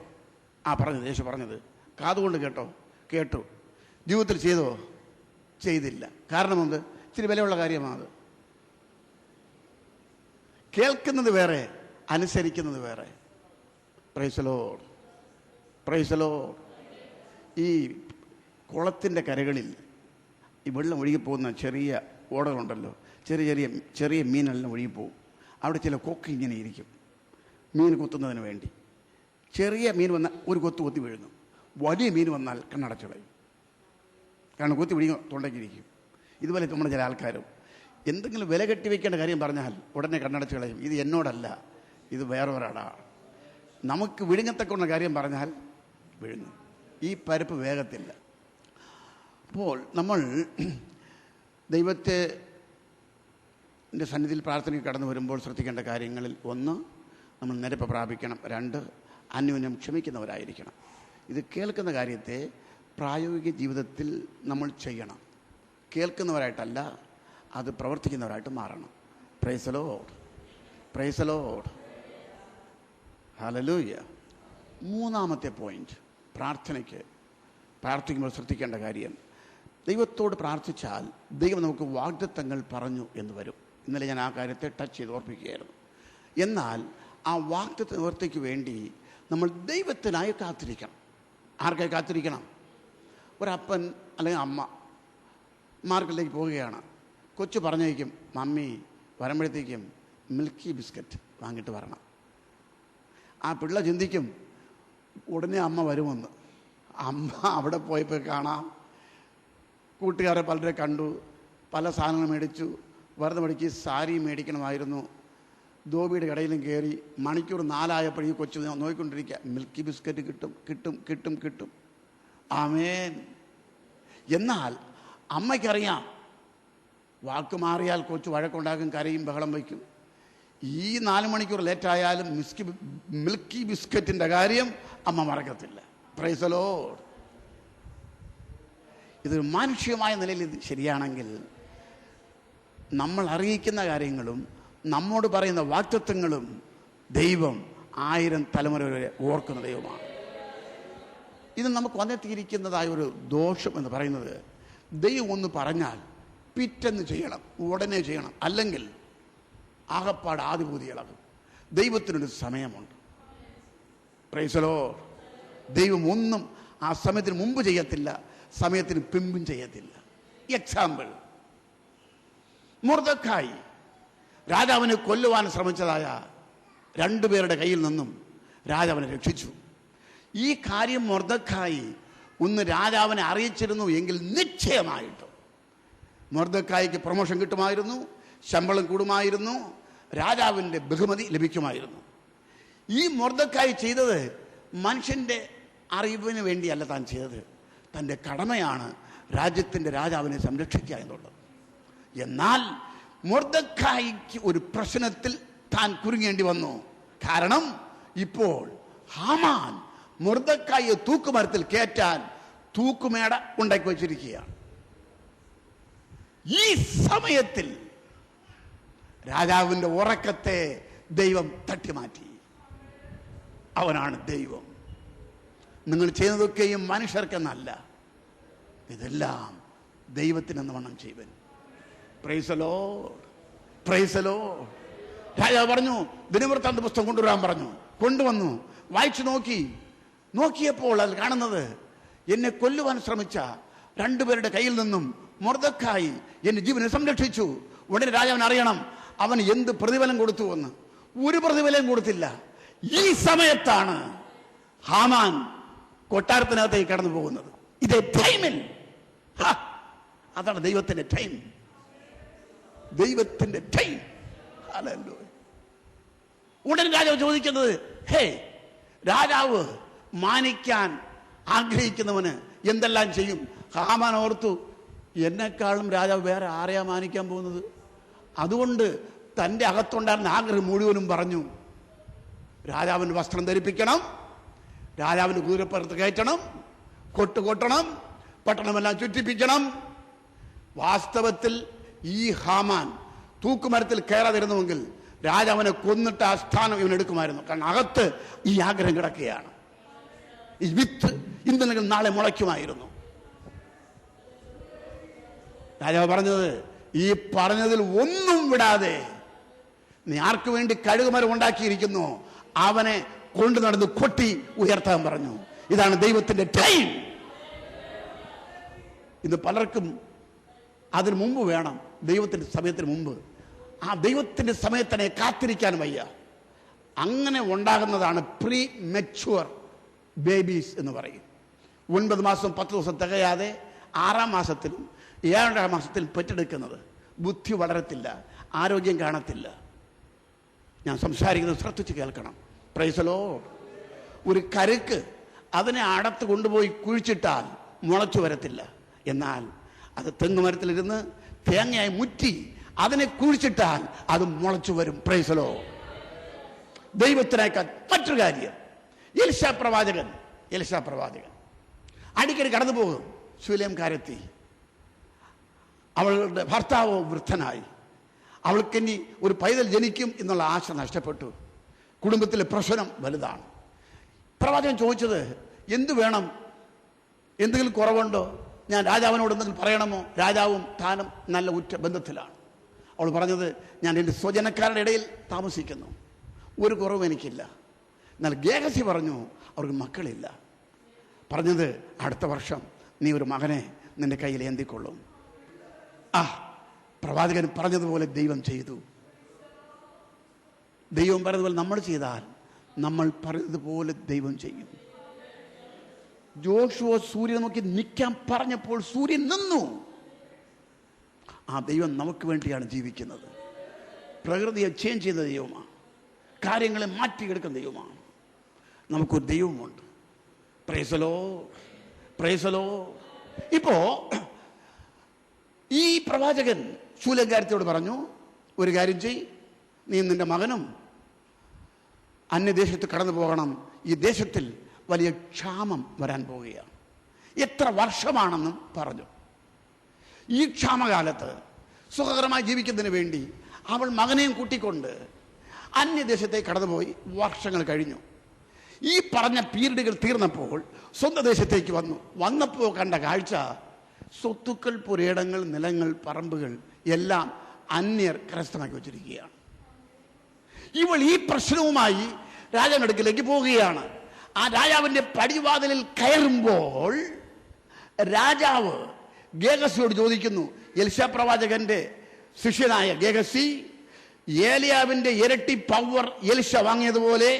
പറഞ്ഞത് യേശു പറഞ്ഞത് കാതുകൊണ്ട് കേട്ടോ? കേട്ടു. ജീവിതത്തിൽ ചെയ്തോ? ചെയ്തില്ല. കാരണം എന്ത്? ഇച്ചിരി വിലയുള്ള കാര്യമാണ്. കേൾക്കുന്നത് വേറെ, അനുസരിക്കുന്നത് വേറെ. Price the lord, praise the lord. ഈ കുളത്തിൻ്റെ കരകളിൽ ഈ വെള്ളം ഒഴുകിപ്പോകുന്ന ചെറിയ ഓടകളുണ്ടല്ലോ, ചെറിയ മീനെല്ലാം ഒഴുകിപ്പോവും. അവിടെ ചില കൊക്ക് ഇങ്ങനെ ഇരിക്കും മീൻ കുത്തുന്നതിന് വേണ്ടി. ചെറിയ മീൻ വന്നാൽ ഒരു കൊത്തി വീഴുന്നു. വലിയ മീൻ വന്നാൽ കണ്ണടച്ചുകളയും. കാരണം കൊത്തി വീഴുക തൊണ്ടയ്ക്കിരിക്കും. ഇതുപോലെ നമ്മുടെ ചില ആൾക്കാരും എന്തെങ്കിലും വില കെട്ടി വയ്ക്കേണ്ട കാര്യം പറഞ്ഞാൽ ഉടനെ കണ്ണടച്ച് കളയും. ഇത് എന്നോടല്ല, ഇത് വേറെ ഒരാളാണ്. നമുക്ക് വിഴുങ്ങത്തക്കൊണ്ട കാര്യം പറഞ്ഞാൽ വിഴുങ്ങും. ഈ പരപ്പ് വേഗത്തില്ല. അപ്പോൾ നമ്മൾ ദൈവത്തിൻ്റെ സന്നിധിയിൽ പ്രാർത്ഥനയ്ക്ക് കടന്നു വരുമ്പോൾ ശ്രദ്ധിക്കേണ്ട കാര്യങ്ങളിൽ 1, നമ്മൾ നിരപ്പ് പ്രാപിക്കണം. 2, അന്യോന്യം ക്ഷമിക്കുന്നവരായിരിക്കണം. ഇത് കേൾക്കുന്ന കാര്യത്തെ പ്രായോഗിക ജീവിതത്തിൽ നമ്മൾ ചെയ്യണം. കേൾക്കുന്നവരായിട്ടല്ല, അത് പ്രവർത്തിക്കുന്നവരായിട്ട് മാറണം. Praise the lord, praise the lord, ഹല്ലേലൂയ. 3-ാമത്തെ പോയിന്റ്, പ്രാർത്ഥിക്കുമ്പോൾ ശ്രദ്ധിക്കേണ്ട കാര്യം, ദൈവത്തോട് പ്രാർത്ഥിച്ചാൽ ദൈവം നമുക്ക് വാഗ്ദത്തങ്ങൾ പറഞ്ഞു എന്ന് വരും. ഇന്നലെ ഞാൻ ആ കാര്യത്തെ ടച്ച് ചെയ്ത് ഓർപ്പിക്കുകയായിരുന്നു. എന്നാൽ ആ വാഗ്ദത്ത നിവൃത്തിക്ക് വേണ്ടി നമ്മൾ ദൈവത്തിനായി കാത്തിരിക്കണം. ആർക്കായി കാത്തിരിക്കണം? ഒരപ്പൻ അല്ലെങ്കിൽ അമ്മ മാർക്കറ്റിലേക്ക് പോവുകയാണ്. കൊച്ചു പറഞ്ഞേക്കും, മമ്മി വരുമ്പോഴത്തേക്കും മിൽക്കി ബിസ്ക്കറ്റ് വാങ്ങിയിട്ട് വരണം. ആ പിള്ള ചിന്തിക്കും ഉടനെ അമ്മ വരുമെന്ന്. അമ്മ അവിടെ പോയപ്പോൾ കാണാം കൂട്ടുകാരെ പലരെ കണ്ടു, പല സാധനങ്ങൾ മേടിച്ചു. വെറുതെ മടിക്ക് സാരി മേടിക്കണമായിരുന്നു. ധോബിയുടെ കടയിലും കയറി മണിക്കൂർ 4 ഈ കൊച്ചു നോക്കിക്കൊണ്ടിരിക്കുക. മിൽക്കി ബിസ്ക്കറ്റ് കിട്ടും കിട്ടും കിട്ടും കിട്ടും. ആമേൻ. എന്നാൽ അമ്മയ്ക്കറിയാം, വാക്ക് മാറിയാൽ കൊച്ചു വഴക്കുണ്ടാക്കും, കരയും, ബഹളം വയ്ക്കും. ഈ 4 മണിക്കൂർ ലേറ്റായാലും മിൽക്കി ബിസ്ക്കറ്റിൻ്റെ കാര്യം അമ്മ മറക്കത്തില്ല. Price the lord. ഇതൊരു മാനുഷികമായ നിലയിൽ ഇത് ശരിയാണെങ്കിൽ നമ്മൾ അറിയിക്കുന്ന കാര്യങ്ങളും നമ്മോട് പറയുന്ന വാക്തത്വങ്ങളും ദൈവം 1000 തലമുറ വരെ ഓർക്കുന്ന ദൈവമാണ്. ഇത് നമുക്ക് വന്നെത്തിയിരിക്കുന്നതായ ഒരു ദോഷം എന്ന് പറയുന്നത്, ദൈവം ഒന്ന് പറഞ്ഞാൽ പിറ്റെന്ന് ചെയ്യണം, ഉടനെ ചെയ്യണം. അല്ലെങ്കിൽ ആകപ്പാട് ആദിഭൂതി ഇളകും. ദൈവത്തിനൊരു സമയമുണ്ട്. Price the Lord. ദൈവം ഒന്നും ആ സമയത്തിന് മുമ്പ് ചെയ്യത്തില്ല, സമയത്തിന് പിമ്പും ചെയ്യത്തില്ല. എക്സാമ്പിൾ, മൊർദെഖായി രാജാവിനെ കൊല്ലുവാൻ ശ്രമിച്ചതായ രണ്ടുപേരുടെ കയ്യിൽ നിന്നും രാജാവിനെ രക്ഷിച്ചു. ഈ കാര്യം മൊർദെഖായി ഒന്ന് രാജാവിനെ അറിയിച്ചിരുന്നു എങ്കിൽ നിശ്ചയമായിട്ടും മൊർദെഖായിക്ക് പ്രൊമോഷൻ കിട്ടുമായിരുന്നു, ശമ്പളം കൂടുമായിരുന്നു, രാജാവിൻ്റെ ബഹുമതി ലഭിക്കുമായിരുന്നു. ഈ മൊർദെഖായി ചെയ്തത് മനുഷ്യൻ്റെ അറിവിന് വേണ്ടിയല്ല താൻ ചെയ്തത്. തൻ്റെ കടമയാണ് രാജ്യത്തിൻ്റെ രാജാവിനെ സംരക്ഷിക്കുക എന്നുള്ളത്. എന്നാൽ മൊർദെഖായിക്ക് ഒരു പ്രശ്നത്തിൽ താൻ കുരുങ്ങേണ്ടി വന്നു. കാരണം ഇപ്പോൾ ഹാമാൻ മൊർദെഖായിയെ തൂക്കുമരത്തിൽ കയറ്റാൻ തൂക്കുമേട ഉണ്ടാക്കി വച്ചിരിക്കുകയാണ്. ഈ സമയത്തിൽ രാജാവിൻ്റെ ഉറക്കത്തെ ദൈവം തട്ടിമാറ്റി. അവനാണ് ദൈവം. നിങ്ങൾ ചെയ്യുന്നതൊക്കെയും മനുഷ്യർക്കെന്നല്ല, ഇതെല്ലാം ദൈവത്തിനെന്ന് വണ്ണം ചെയ്യുവൻ. Praise the lord, praise the lord. രാജാവ് പറഞ്ഞു, ദിനവൃത്താന്ത പുസ്തകം കൊണ്ടുവരാൻ പറഞ്ഞു. കൊണ്ടുവന്നു, വായിച്ചു നോക്കിയപ്പോൾ അത് കാണുന്നത്, എന്നെ കൊല്ലുവാൻ ശ്രമിച്ച രണ്ടുപേരുടെ കയ്യിൽ നിന്നും മൊർദെഖായി എന്റെ ജീവനെ സംരക്ഷിച്ചു. ഉടനെ രാജാവിന് അറിയണം അവൻ എന്ത് പ്രതിഫലം കൊടുത്തു എന്ന്. ഒരു പ്രതിഫലം കൊടുത്തില്ല. ഈ സമയത്താണ് ഹാമാൻ കൊട്ടാരത്തിനകത്തേക്ക് കടന്നു പോകുന്നത്. ഇതേ ടൈമിൽ, അതാണ് ദൈവത്തിന്റെ ടൈം. ദൈവത്തിന്റെ ടൈം. ഉടൻ രാജാവ് ചോദിക്കുന്നത്, ഹേ, രാജാവ് മാനിക്കാൻ ആഗ്രഹിക്കുന്നവന് എന്തെല്ലാം ചെയ്യും? ഹാമാൻ ഓർത്തു, എന്നെക്കാളും രാജാവ് വേറെ ആരെയാ മാനിക്കാൻ പോകുന്നത്? അതുകൊണ്ട് തൻ്റെ അകത്തുണ്ടായിരുന്ന ആഗ്രഹം മുഴുവനും പറഞ്ഞു. രാജാവിന് വസ്ത്രം ധരിപ്പിക്കണം, രാജാവിന് കുതിരപ്പുറത്ത് കയറ്റണം, കൊട്ടണം, പട്ടണമെല്ലാം ചുറ്റിപ്പിക്കണം. വാസ്തവത്തിൽ ഈ ഹാമാൻ തൂക്കുമരത്തിൽ കയറാതിരുന്നുവെങ്കിൽ രാജാവിനെ കൊന്നിട്ട് ആ സ്ഥാനം ഇവനെടുക്കുമായിരുന്നു. കാരണം അകത്ത് ഈ ആഗ്രഹം കിടക്കുകയാണ്. ഈ വിത്ത് ഇന്നല്ലെങ്കിൽ നാളെ മുളയ്ക്കുമായിരുന്നു. രാജാവ് പറഞ്ഞത്, ഈ പറഞ്ഞതിൽ ഒന്നും വിടാതെ നീ ആർക്കു വേണ്ടി കഴുകുമരം ഉണ്ടാക്കിയിരിക്കുന്നു അവനെ കൊണ്ടു നടന്ന് കൊട്ടി ഉയർത്താൻ പറഞ്ഞു. ഇതാണ് ദൈവത്തിന്റെ ടൈം. ഇന്ന് പലർക്കും അതിനു മുമ്പ് വേണം, ദൈവത്തിന്റെ സമയത്തിന് മുമ്പ്. ആ ദൈവത്തിന്റെ സമയത്തിനെ കാത്തിരിക്കാൻ വയ്യ. അങ്ങനെ ഉണ്ടാകുന്നതാണ് പ്രീ മെച്യൂർ ബേബീസ് എന്ന് പറയും. 9 മാസം 10 ദിവസം തികയാതെ 6-ാം മാസത്തിലും 7-ാം മാസത്തിലും പെറ്റെടുക്കുന്നത്. ബുദ്ധി വളരത്തില്ല, ആരോഗ്യം കാണത്തില്ല. ഞാൻ സംസാരിക്കുന്നത് ശ്രദ്ധിച്ച് കേൾക്കണം. Price the Lord. ഒരു കരുക്ക് അതിനെ അടത്ത് കൊണ്ടുപോയി കുഴിച്ചിട്ടാൽ മുളച്ചു വരത്തില്ല. എന്നാൽ അത് തെങ്ങുമരത്തിലിരുന്ന് തേങ്ങയായി മുറ്റി അതിനെ കുഴിച്ചിട്ടാൽ അത് മുളച്ചു വരും. Price the Lord. ദൈവത്തിനേക്കാൾ മറ്റൊരു കാര്യം, എലിശാ പ്രവാചകൻ അടിക്കടി കടന്നു പോകും. ശൂലേംകാരെത്തി. അവളുടെ ഭർത്താവ് വൃദ്ധനായി. അവൾക്കിനി ഒരു പൈതൽ ജനിക്കും എന്നുള്ള ആശ നഷ്ടപ്പെട്ടു. കുടുംബത്തിലെ പ്രശ്നം വലുതാണ്. പ്രവാചകൻ ചോദിച്ചത്, എന്തു വേണം? എന്തെങ്കിലും കുറവുണ്ടോ? ഞാൻ രാജാവിനോട് എന്തെങ്കിലും പറയണമോ? രാജാവും താനും നല്ല ഉറ്റ ബന്ധത്തിലാണ്. അവൾ പറഞ്ഞത്, ഞാൻ എൻ്റെ സ്വജനക്കാരുടെ ഇടയിൽ താമസിക്കുന്നു, ഒരു കുറവും എനിക്കില്ല. എന്നാൽ ഗേഹസി പറഞ്ഞു, അവർക്ക് മക്കളില്ല. പറഞ്ഞത്, അടുത്ത വർഷം നീ ഒരു മകനെ നിന്റെ കയ്യിൽ ഏന്തിക്കൊള്ളും. പ്രവാചകൻ പറഞ്ഞതുപോലെ ദൈവം ചെയ്തു. ദൈവം പറഞ്ഞതുപോലെ നമ്മൾ ചെയ്താൽ നമ്മൾ പറഞ്ഞതുപോലെ ദൈവം ചെയ്യും. ജോഷുവ സൂര്യനെ നോക്കി നിൽക്കാൻ പറഞ്ഞപ്പോൾ സൂര്യൻ നിന്നു. ആ ദൈവം നമുക്ക് വേണ്ടിയാണ് ജീവിക്കുന്നത്. പ്രകൃതിയെ ചേഞ്ച് ചെയ്യുന്ന ദൈവമാണ്. കാര്യങ്ങളെ മാറ്റിയെടുക്കുന്ന ദൈവമാണ്. നമുക്കൊരു ദൈവമുണ്ട്. Price the lord, praise the Lord. ഇപ്പോ ഈ പ്രവാചകൻ ശൂലേംകാരത്തിയോട് പറഞ്ഞു, ഒരു കാര്യം ചെയ്, നീ നിന്റെ മകനും അന്യദേശത്ത് കടന്നു പോകണം. ഈ ദേശത്തിൽ വലിയ ക്ഷാമം വരാൻ പോവുകയാണ്. എത്ര വർഷമാണെന്നും പറഞ്ഞു. ഈ ക്ഷാമകാലത്ത് സുഖകരമായി ജീവിക്കുന്നതിന് വേണ്ടി അവൾ മകനെയും കൂട്ടിക്കൊണ്ട് അന്യദേശത്തേക്ക് കടന്നുപോയി. വർഷങ്ങൾ കഴിഞ്ഞു. ഈ പറഞ്ഞ പീരീഡുകൾ തീർന്നപ്പോൾ സ്വന്തം ദേശത്തേക്ക് വന്നപ്പോൾ കണ്ട കാഴ്ച, സ്വത്തുക്കൾ, പുരയിടങ്ങൾ, നിലങ്ങൾ, പറമ്പുകൾ എല്ലാം അന്യർ കരസ്ഥമാക്കി വച്ചിരിക്കുകയാണ്. ഇവൾ ഈ പ്രശ്നവുമായി രാജാവിന്റെ അടുക്കിലേക്ക് പോവുകയാണ്. ആ രാജാവിന്റെ പടിവാതിലിൽ കയറുമ്പോൾ രാജാവ് ഗേഹസിയോട് ചോദിക്കുന്നു, എലിശാ പ്രവാചകന്റെ ശിഷ്യനായ ഗേഹസി, ഏലിയാവിന്റെ ഇരട്ടി പവർ എലിശ വാങ്ങിയതുപോലെ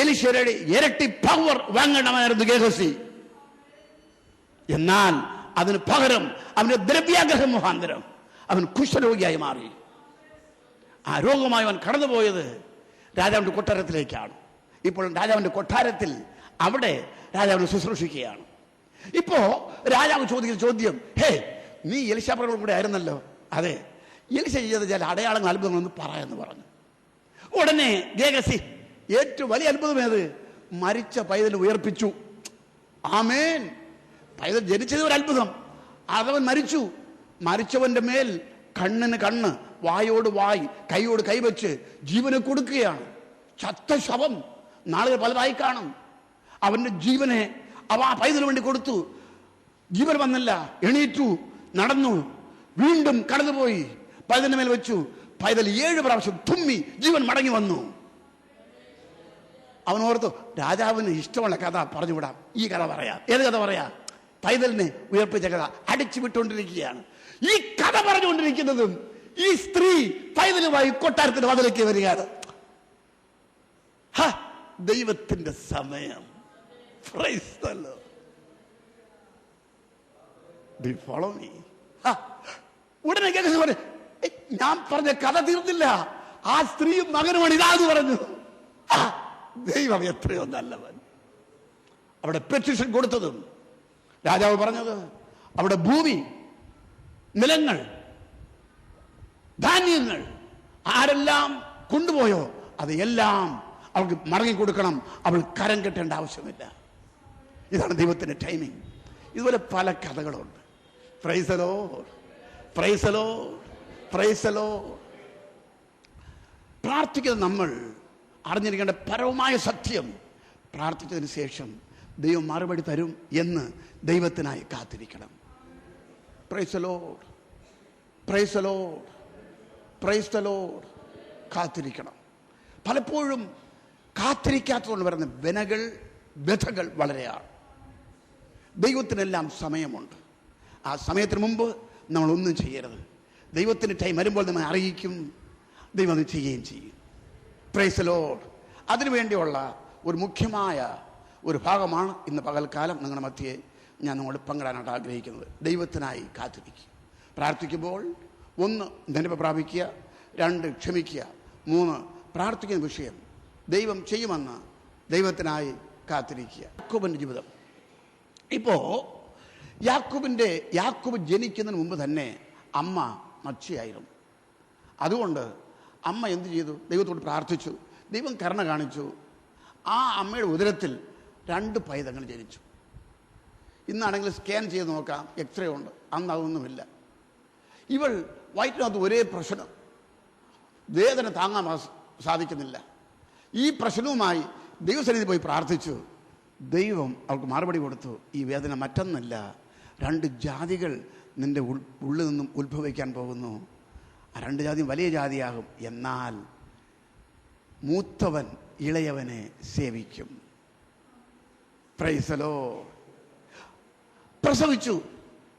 എലിശയുടെ ഇരട്ടി പവർ വാങ്ങണമായിരുന്നു ഗേഹസി. എന്നാൽ അതിന് പകരം അവന്റെ ദ്രവ്യാഗ്രഹം മുഖാന്തരം അവൻ കുഷ്ഠരോഗിയായി മാറി. ആ രോഗമായി അവൻ കടന്നുപോയത് രാജാവിന്റെ കൊട്ടാരത്തിലേക്കാണ്. ഇപ്പോൾ രാജാവിന്റെ കൊട്ടാരത്തിൽ അവിടെ രാജാവിനെ ശുശ്രൂഷിക്കുകയാണ്. ഇപ്പോ രാജാവ് ചോദിക്കുന്ന ചോദ്യം, ഹേ, നീ എലിശാ പ്രവാചകൻ കൂടെ ആയിരുന്നല്ലോ. അതെ, എലിശ ചെയ്ത ചില അടയാളങ്ങൾ, അത്ഭുതങ്ങളൊന്ന് പറയാന്ന് പറഞ്ഞു. ഉടനെ ഗേഹസി, ഏറ്റവും വലിയ അത്ഭുതം ഏത്? മരിച്ച പൈതൽ ഉയർപ്പിച്ചു. ആമേൻ. പൈതൽ ജനിച്ചത് ഒരു അത്ഭുതം. അതവൻ മരിച്ചു. മരിച്ചവന്റെ മേൽ കണ്ണിന് കണ്ണ്, വായോട് വായി, കൈയോട് കൈവച്ച് ജീവനെ കൊടുക്കുകയാണ്. ചത്ത ശവം നാളുകൾ പലതായി കാണും. അവന്റെ ജീവനെ അവ ആ പൈതലിന് വേണ്ടി കൊടുത്തു. ജീവൻ വന്നില്ല, എണീറ്റു, നടന്നു, വീണ്ടും കടന്നുപോയി, പൈതലിന്റെ മേൽ വെച്ചു. പൈതൽ 7 പ്രാവശ്യം തുമ്മി ജീവൻ മടങ്ങി വന്നു. അവൻ ഓർത്തു, രാജാവിന് ഇഷ്ടമുള്ള കഥ പറഞ്ഞുവിടാം, ഈ കഥ പറയാം. ഏത് കഥ പറയാം? പൈതലിനെ ഉയർപ്പിച്ച കഥ അടിച്ചു വിട്ടുകൊണ്ടിരിക്കുകയാണ്. ഈ കഥ പറഞ്ഞുകൊണ്ടിരിക്കുന്നതും ഈ സ്ത്രീ പൈതലുമായി കൊട്ടാരത്തിന്റെ വാതിലേക്ക് വരികയാണ്. ദൈവത്തിന്റെ സമയം. Praise the Lord. Do you follow me? ഉടനെ ഗേഹസി പറഞ്ഞു, ഞാൻ പറഞ്ഞ കഥ തീർന്നില്ല, ആ സ്ത്രീയും മകനുമാണ് ഇതാന്ന് പറഞ്ഞു. ദൈവം എത്രയോ നല്ലവൻ. അവിടെ പെറ്റിഷൻ കൊടുത്തതും രാജാവ് പറഞ്ഞത്, അവിടെ ഭൂമി, നിലങ്ങൾ, ധാന്യങ്ങൾ ആരെല്ലാം കൊണ്ടുപോയോ അത് എല്ലാം അവൾക്ക് മടങ്ങിക്കൊടുക്കണം. അവൾ കരം കെട്ടേണ്ട ആവശ്യമില്ല. ഇതാണ് ദൈവത്തിന്റെ ടൈമിങ്. ഇതുപോലെ പല കഥകളുണ്ട്. Praise the lord, praise the lord, praise the lord. പ്രാർത്ഥിക്കുന്ന നമ്മൾ അറിഞ്ഞിരിക്കേണ്ട പരമമായ സത്യം, പ്രാർത്ഥിച്ചതിന് ശേഷം ദൈവം മറുപടി തരും എന്ന് ദൈവത്തിനായി കാത്തിരിക്കണം. Price the lord, praise the lord, praise the Lord. കാത്തിരിക്കണം. പലപ്പോഴും കാത്തിരിക്കാത്തതുകൊണ്ട് വരുന്ന വ്യഥകൾ വളരെയാണ്. ദൈവത്തിനെല്ലാം സമയമുണ്ട്. ആ സമയത്തിന് മുമ്പ് നമ്മൾ ഒന്നും ചെയ്യരുത്. ദൈവത്തിൻ്റെ ടൈം വരുമ്പോൾ നമ്മൾ അറിയിക്കും, ദൈവം അത് ചെയ്യുകയും ചെയ്യും. Price the Lord. അതിനുവേണ്ടിയുള്ള ഒരു മുഖ്യമായ ഒരു ഭാഗമാണ് ഇന്ന് പകൽക്കാലം നിങ്ങളുടെ മധ്യേ ഞാൻ നിങ്ങളോട് പങ്കിടാനായിട്ട് ആഗ്രഹിക്കുന്നത്. ദൈവത്തിനായി കാത്തിരിക്കുക. പ്രാർത്ഥിക്കുമ്പോൾ 1 നിലവ് പ്രാപിക്കുക, 2 ക്ഷമിക്കുക, 3 പ്രാർത്ഥിക്കുന്ന വിഷയം ദൈവം ചെയ്യുമെന്ന് ദൈവത്തിനായി കാത്തിരിക്കുക. യാക്കോബിൻ്റെ ജീവിതം. ഇപ്പോൾ യാക്കോബ് ജനിക്കുന്നതിന് മുമ്പ് തന്നെ അമ്മ മച്ചിയായിരുന്നു. അതുകൊണ്ട് അമ്മ എന്ത് ചെയ്തു? ദൈവത്തോട് പ്രാർത്ഥിച്ചു. ദൈവം കരുണ കാണിച്ചു. ആ അമ്മയുടെ ഉദരത്തിൽ 2 പൈതങ്ങൾ ജനിച്ചു. ഇന്നാണെങ്കിൽ സ്കാൻ ചെയ്ത് നോക്കാം, എക്സ്റേ ഉണ്ട്. അന്ന് അതൊന്നുമില്ല. ഇവൾ വയറ്റിനകത്ത് ഒരേ പ്രശ്നം, വേദന താങ്ങാൻ സാധിക്കുന്നില്ല. ഈ പ്രശ്നവുമായി ദൈവസന്നിധി പോയി പ്രാർത്ഥിച്ചു. ദൈവം അവൾക്ക് മറുപടി കൊടുത്തു, ഈ വേദന മറ്റൊന്നല്ല, 2 ജാതികൾ നിന്റെ ഉള്ളിൽ നിന്നും ഉത്ഭവിക്കാൻ പോകുന്നു. ആ 2 ജാതിയും വലിയ ജാതിയാകും. എന്നാൽ മൂത്തവൻ ഇളയവനെ സേവിക്കും. Price the Lord.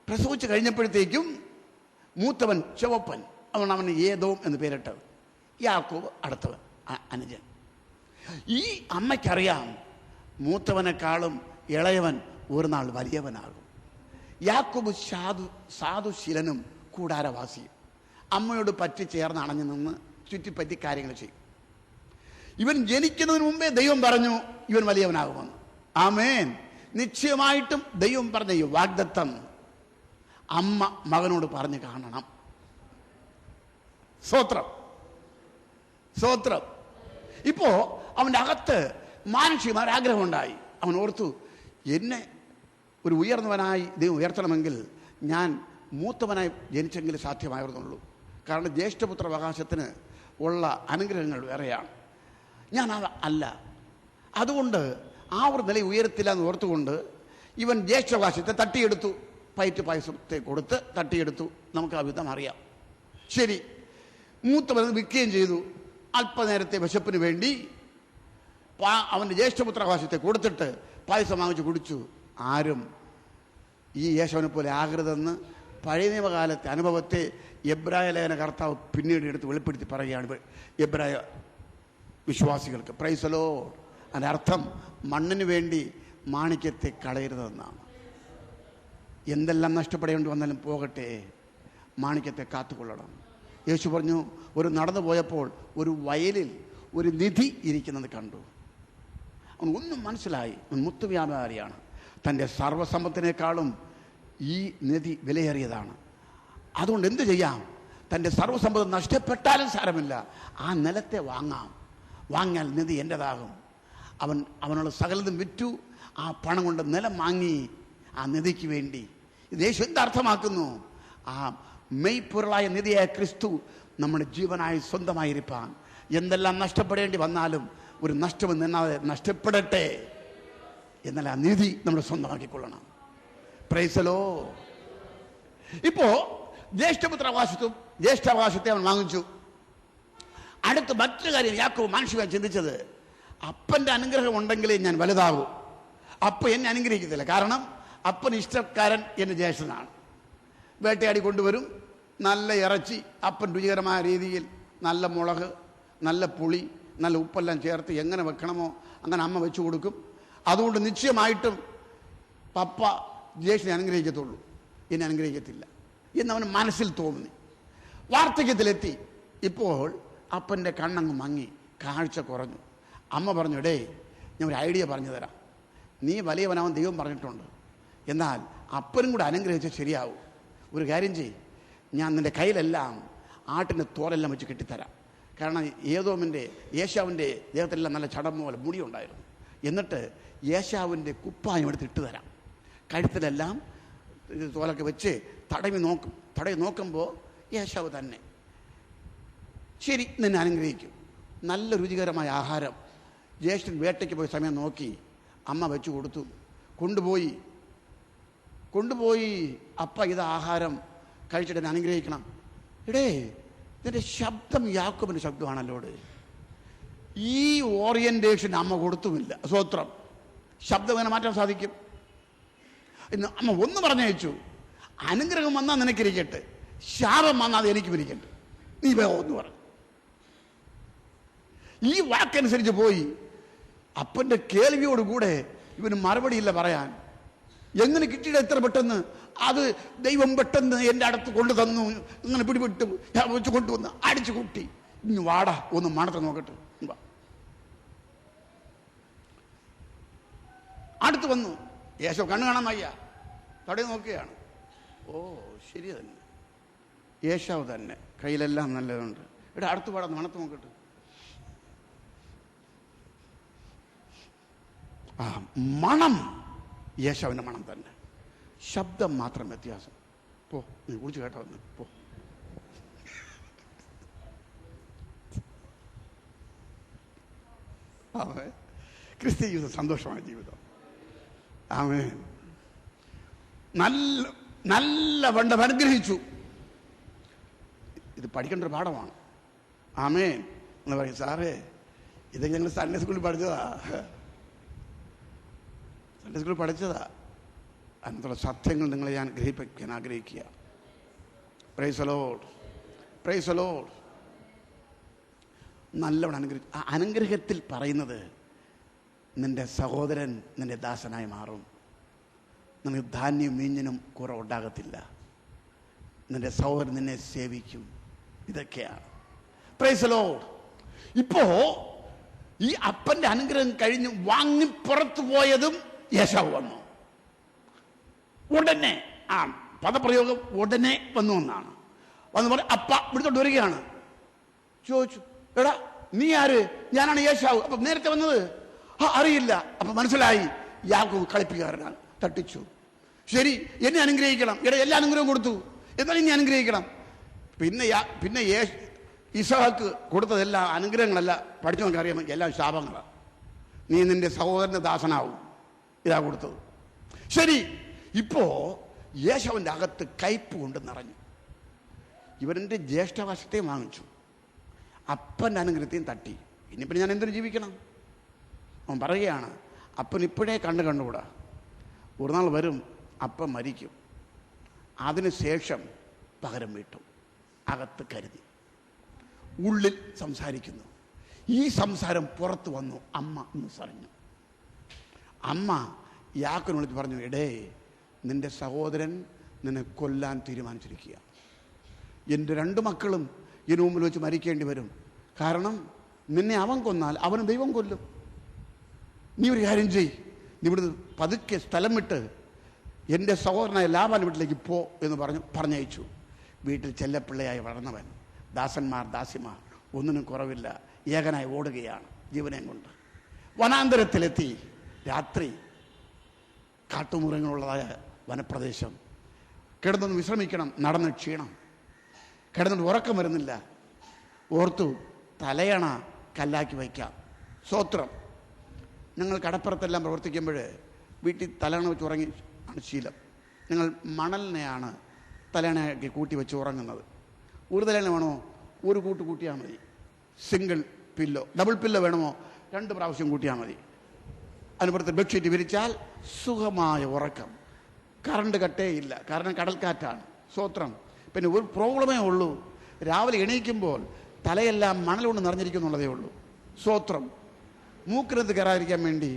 പ്രസവിച്ചു കഴിഞ്ഞപ്പോഴത്തേക്കും മൂത്തവൻ ചുവപ്പൻ, അവന് ഏദോം എന്ന് പേരിട്ടത്. യാക്കോബ് അടുത്തവൻ, അനുജൻ. ഈ അമ്മയ്ക്കറിയാം മൂത്തവനെക്കാളും ഇളയവൻ ഒരു നാൾ വലിയവനാകും. യാക്കോബ് സാധുശീലനും കൂടാരവാസിയും. അമ്മയോട് പറ്റി ചേർന്ന് അണഞ്ഞു നിന്ന് ചുറ്റിപ്പറ്റി കാര്യങ്ങൾ ചെയ്യും. ഇവൻ ജനിക്കുന്നതിന് മുമ്പേ ദൈവം പറഞ്ഞു ഇവൻ വലിയവനാകുമെന്ന്. ആമേൻ. നിശ്ചയമായിട്ടും ദൈവം പറഞ്ഞ ഈ വാഗ്ദത്തം അമ്മ മകനോട് പറഞ്ഞു കാണണം. സ്തോത്രം, സ്തോത്രം. ഇപ്പോ അവൻ്റെ അകത്ത് മാനുഷികമായ ആഗ്രഹം ഉണ്ടായി. അവൻ ഓർത്തു, എന്നെ ഒരു ഉയർന്നവനായി ദൈവം ഉയർത്തണമെങ്കിൽ ഞാൻ മൂത്തവനായി ജനിച്ചെങ്കിൽ സാധ്യമായിരുന്നുള്ളൂ. കാരണം ജ്യേഷ്ഠപുത്ര അവകാശത്തിന് ഉള്ള അനുഗ്രഹങ്ങൾ വേറെയാണ്. ഞാൻ അല്ല. അതുകൊണ്ട് ആ ഒരു നില ഉയരത്തില്ല എന്ന് ഓർത്തുകൊണ്ട് ഇവൻ ജ്യേഷ്ഠാവകാശത്തെ തട്ടിയെടുത്തു. പയറ്റ് പായസത്തെ കൊടുത്ത് തട്ടിയെടുത്തു. നമുക്ക് ആ വിധം അറിയാം. ശരി, മൂത്തവൻ വിൽക്കുകയും ചെയ്തു. അല്പനേരത്തെ വിശപ്പിന് വേണ്ടി അവൻ്റെ ജ്യേഷ്ഠപുത്രാവകാശത്തെ കൊടുത്തിട്ട് പായസം വാങ്ങിച്ച് കുടിച്ചു. ആരും ഈ യേശവനെ പോലെ ആകരുതെന്ന് പഴയ നിയമകാലത്തെ അനുഭവത്തെ എബ്രായ ലേഖന കർത്താവ് പിന്നീട് എടുത്ത് വെളിപ്പെടുത്തി പറയുകയാണ് എബ്രായ വിശ്വാസികൾക്ക്. Price the Lord. അതിൻ്റെ അർത്ഥം മണ്ണിന് വേണ്ടി മാണിക്യത്തെ കളയരുതെന്നാണ്. എന്തെല്ലാം നഷ്ടപ്പെടേണ്ടി വന്നാലും പോകട്ടെ, മാണിക്യത്തെ കാത്തുകൊള്ളണം. യേശു പറഞ്ഞു, ഒരു നടന്നു പോയപ്പോൾ ഒരു വയലിൽ ഒരു നിധി ഇരിക്കുന്നത് കണ്ടു. അവൻ ഒന്നും മനസ്സിലായി, അവൻ മുത്തു വ്യാപാരിയാണ്. തൻ്റെ സർവ്വസമ്പത്തിനേക്കാളും ഈ നിധി വിലയേറിയതാണ്. അതുകൊണ്ട് എന്ത് ചെയ്യാം? തൻ്റെ സർവ്വസമ്പത്ത് നഷ്ടപ്പെട്ടാലും സാരമില്ല, ആ നിലത്തെ വാങ്ങിയാൽ നിധി എൻ്റെതാകും. അവനുള്ള സകലതും വിറ്റു ആ പണം കൊണ്ട് നിലം വാങ്ങി ആ നിധിക്ക് വേണ്ടി. ഇത് യേശു എന്തർത്ഥമാക്കുന്നു? ആ മെയ്പൊരുളായ നിധിയായ ക്രിസ്തു നമ്മുടെ ജീവനായി സ്വന്തമായിരിക്കാൻ എന്തെല്ലാം നഷ്ടപ്പെടേണ്ടി വന്നാലും ഒരു നഷ്ടം നിന്നാതെ നഷ്ടപ്പെടട്ടെ, എന്നാൽ ആ നിധി നമ്മൾ സ്വന്തമാക്കിക്കൊള്ളണം. Price the Lord. ഇപ്പോ ജ്യേഷ്ഠാവകാശത്തെ അവൻ വാങ്ങിച്ചു. അടുത്ത മറ്റൊരു കാര്യം യാക്കോബ് മാനുഷികമായി ചിന്തിച്ചത്, അപ്പൻ്റെ അനുഗ്രഹം ഉണ്ടെങ്കിലേ ഞാൻ വലുതാകൂ. അപ്പൻ എന്നെ അനുഗ്രഹിക്കത്തില്ല. കാരണം അപ്പൻ ഇഷ്ടക്കാരൻ എൻ്റെ ജ്യേഷ്ഠനാണ്. വേട്ടയാടി കൊണ്ടുവരും, നല്ല ഇറച്ചി, അപ്പൻ രുചികരമായ രീതിയിൽ നല്ല മുളക്, നല്ല പുളി, നല്ല ഉപ്പെല്ലാം ചേർത്ത് എങ്ങനെ വെക്കണമോ അങ്ങനെ അമ്മ വെച്ചു കൊടുക്കും. അതുകൊണ്ട് നിശ്ചയമായിട്ടും പപ്പ ജ്യേഷ്ഠനെ അനുഗ്രഹിക്കത്തുള്ളൂ, എന്നെ അനുഗ്രഹിക്കത്തില്ല എന്നവന് മനസ്സിൽ തോന്നി. വാർദ്ധക്യത്തിലെത്തി. ഇപ്പോൾ അപ്പൻ്റെ കണ്ണങ്ങ് മങ്ങി, കാഴ്ച കുറഞ്ഞു. അമ്മ പറഞ്ഞു, ഡേ ഞാൻ ഒരു ഐഡിയ പറഞ്ഞു തരാം. നീ വലിയവനാവൻ ദൈവം പറഞ്ഞിട്ടുണ്ട്, എന്നാൽ അപ്പനും കൂടെ അനുഗ്രഹിച്ചാൽ ശരിയാവും. ഒരു കാര്യം ചെയ്യ്, ഞാൻ നിൻ്റെ കയ്യിലെല്ലാം ആട്ടിൻ്റെ തോലെല്ലാം വെച്ച് കെട്ടിത്തരാം. കാരണം യേശാവിൻ്റെ ദേഹത്തെല്ലാം നല്ല ചടം പോലെ മുടിയുണ്ടായിരുന്നു. എന്നിട്ട് യേശാവിൻ്റെ കുപ്പായം എടുത്ത് ഇട്ട് തരാം. കഴുത്തിലെല്ലാം തോലൊക്കെ വെച്ച് തടവി നോക്കുമ്പോൾ യേശാവ് തന്നെ. ശരി, നിന്നെ അനുഗ്രഹിക്കും. നല്ല രുചികരമായ ആഹാരം ജ്യേഷ്ഠൻ വേട്ടയ്ക്ക് പോയ സമയം നോക്കി അമ്മ വെച്ചു കൊടുത്തു. കൊണ്ടുപോയി അപ്പ ഇത് ആഹാരം കഴിച്ചിട്ട് എന്നെ അനുഗ്രഹിക്കണം. ഇടേ, ഇതിൻ്റെ ശബ്ദം യാക്കോബിൻ്റെ ശബ്ദമാണല്ലോ. ഈ ഓറിയൻറ്റേഷൻ അമ്മ കൊടുത്തുമില്ല. സ്വത്രം ശബ്ദം എങ്ങനെ മാറ്റാൻ സാധിക്കും? ഇന്ന് അമ്മ ഒന്ന് പറഞ്ഞയച്ചു, അനുഗ്രഹം വന്നാൽ നിനക്കിരിക്കട്ടെ, ശാപം വന്നാൽ അത് എനിക്കും ഇരിക്കട്ടെ, നീ ഒന്ന് പറഞ്ഞു. ഈ വാക്കനുസരിച്ച് പോയി. അപ്പൻ്റെ കേൾവിയോടുകൂടെ ഇവന് മറുപടിയില്ല പറയാൻ. എങ്ങനെ കിട്ടിയിട്ട് എത്ര പെട്ടെന്ന് അത് ദൈവം പെട്ടെന്ന് എൻ്റെ അടുത്ത് കൊണ്ടു തന്നു. ഇങ്ങനെ പിടിപെട്ടു വെച്ച് കൊണ്ടുവന്ന് അടിച്ചു കൂട്ടി. ഇനി വാടാ, ഒന്ന് മണത്ത് നോക്കട്ടെ. അടുത്ത് വന്നു. യേശോ കണ്ണു കാണാൻ വയ്യ, തടയി നോക്കുകയാണ്. ഓ ശരി തന്നെ, യേശാവ് തന്നെ, കയ്യിലെല്ലാം നല്ലതുണ്ട്. ഇവിടെ അടുത്ത് പാടാ, മണത്ത് നോക്കട്ടെ. ആ മണം യേശാവിൻ്റെ മണം തന്നെ, ശബ്ദം മാത്രം വ്യത്യാസം. പോ, നീ കുടിച്ച് കേട്ടോ വന്ന് പോ. ആമേൻ. ക്രിസ്ത്യ ജീവിതം സന്തോഷമായ ജീവിതം. ആമേൻ. നല്ല വണ്ണം അനുഗ്രഹിച്ചു. ഇത് പഠിക്കേണ്ട ഒരു പാഠമാണ്. ആമേൻ എന്ന് പറയും. സാറേ, ഇതൊക്കെ ഞങ്ങൾ സൺഡേ സ്കൂളിൽ പഠിച്ചതാ, സൺഡേ സ്കൂളിൽ പഠിച്ചതാ. അങ്ങനത്തുള്ള സത്യങ്ങൾ നിങ്ങളെ ഞാൻ ഗ്രഹിപ്പിക്കാൻ ആഗ്രഹിക്കുക. Price the lord, praise the Lord. നല്ലവണ്ണം അനുഗ്രഹിച്ചു. ആ അനുഗ്രഹത്തിൽ പറയുന്നത്, നിന്റെ സഹോദരൻ നിന്റെ ദാസനായി മാറും, നിനക്ക് ധാന്യം മീഞ്ഞിനും കുറവുണ്ടാകത്തില്ല, നിന്റെ സഹോദരൻ നിന്നെ സേവിക്കും. ഇതൊക്കെയാണ്. Price the Lord. ഇപ്പോ ഈ അപ്പന്റെ അനുഗ്രഹം കഴിഞ്ഞ് വാങ്ങി പുറത്തു പോയതും യേശാവ് വന്നു. ഉടനെ ആ പദപ്രയോഗം ഉടനെ വന്നു എന്നാണ്. വന്ന് പറയും, അപ്പ ഇവിടുത്തോട്ട് വരികയാണ്. ചോദിച്ചു, എടാ നീ ആര്? ഞാനാണ് യേശാവ്. അപ്പൊ നേരത്തെ വന്നത് അറിയില്ല. അപ്പൊ മനസ്സിലായി, യാക്കോബ് കളിപ്പിക്കാരനാണ്, തട്ടിച്ചു. ശരി, എന്നെ അനുഗ്രഹിക്കണം. എടാ എല്ലാ അനുഗ്രഹവും കൊടുത്തു, എന്നാലും ഇനി അനുഗ്രഹിക്കണം. പിന്നെ ഇസഹാക്ക് കൊടുത്തതെല്ലാം അനുഗ്രഹങ്ങളല്ല, പഠിച്ചു നോക്കാൻ അറിയാം, എല്ലാം ശാപങ്ങളാണ്. നീ നിന്റെ സഹോദരന്റെ ദാസനാവും, ഇതാ കൊടുത്തത്. ശരി, ഇപ്പോ യേശുവിൻ്റെ അകത്ത് കയ്പ് കൊണ്ട് നിറഞ്ഞു. ഇവൻ്റെ ജ്യേഷ്ഠവശത്തെയും വാങ്ങിച്ചു, അപ്പൻ്റെ അനുഗ്രഹത്തെയും തട്ടി. ഇനിയിപ്പോൾ ഞാൻ എന്തിനു ജീവിക്കണം? അവൻ പറയുകയാണ്, അപ്പൻ ഇപ്പോഴേ കണ്ടുകൂടാ, ഒരു നാൾ വരും അപ്പൻ മരിക്കും, അതിനുശേഷം പകരം വീട്ടും. അകത്ത് കരുതി, ഉള്ളിൽ സംസാരിക്കുന്നു. ഈ സംസാരം പുറത്തു വന്നു. അമ്മ നിസ്സറിഞ്ഞു. അമ്മ യാക്കോബിനെ വിളിച്ച് പറഞ്ഞു, എടേ, നിന്റെ സഹോദരൻ നിന്നെ കൊല്ലാൻ തീരുമാനിച്ചിരിക്കുക. എൻ്റെ 2 മക്കളും ഇതിനു മുമ്പിൽ വെച്ച് മരിക്കേണ്ടി വരും. കാരണം നിന്നെ അവൻ കൊന്നാൽ അവന് ദൈവം കൊല്ലും. നീ ഒരു കാര്യം ചെയ്, നീ ഇവിടുന്ന് പതുക്കെ സ്ഥലം വിട്ട് എൻ്റെ സഹോദരനായ ലാബാൻ വീട്ടിലേക്ക് പോ എന്ന് പറഞ്ഞയച്ചു. വീട്ടിൽ ചെല്ലപ്പിള്ളയായി വളർന്നവൻ, ദാസന്മാർ ദാസിമാർ ഒന്നിനും കുറവില്ല, ഏകനായി ഓടുകയാണ് ജീവനെയും കൊണ്ട്. വനാന്തരത്തിലെത്തി. രാത്രി കാട്ടുമൃഗങ്ങളുള്ളതായ വനപ്രദേശം. കിടന്നൊന്ന് വിശ്രമിക്കണം, നടന്ന് ക്ഷീണം, കിടന്നിട്ട് ഉറക്കം വരുന്നില്ല. ഓർത്തു, തലയണ കല്ലാക്കി വയ്ക്കാം. സ്വോത്രം. ഞങ്ങൾ കടപ്പുറത്തെല്ലാം പ്രവർത്തിക്കുമ്പോൾ വീട്ടിൽ തലയണ വെച്ച് ഉറങ്ങി ആണ് ശീലം. ഞങ്ങൾ മണലിനെയാണ് തലയണയാക്കി കൂട്ടി വെച്ച് ഉറങ്ങുന്നത്. ഒരു തലയണ വേണോ ഒരു കൂട്ട് കൂട്ടിയാൽ മതി. സിംഗിൾ പില്ലോ, ഡബിൾ പില്ലോ വേണമോ 2 പ്രാവശ്യം കൂട്ടിയാൽ മതി. അതിനുപുറത്ത് ബെഡ്ഷീറ്റ് വിരിച്ചാൽ സുഖമായ ഉറക്കം. കറണ്ട് കട്ടേയില്ല, കാരണം കടൽക്കാറ്റാണ്. സ്വോത്രം. പിന്നെ ഒരു പ്രോബ്ലമേ ഉള്ളൂ, രാവിലെ എണീക്കുമ്പോൾ തലയെല്ലാം മണൽ കൊണ്ട് നിറഞ്ഞിരിക്കുന്നുള്ളതേ ഉള്ളൂ. സ്വോത്രം. മൂക്കിനകത്ത് കയറാതിരിക്കാൻ വേണ്ടി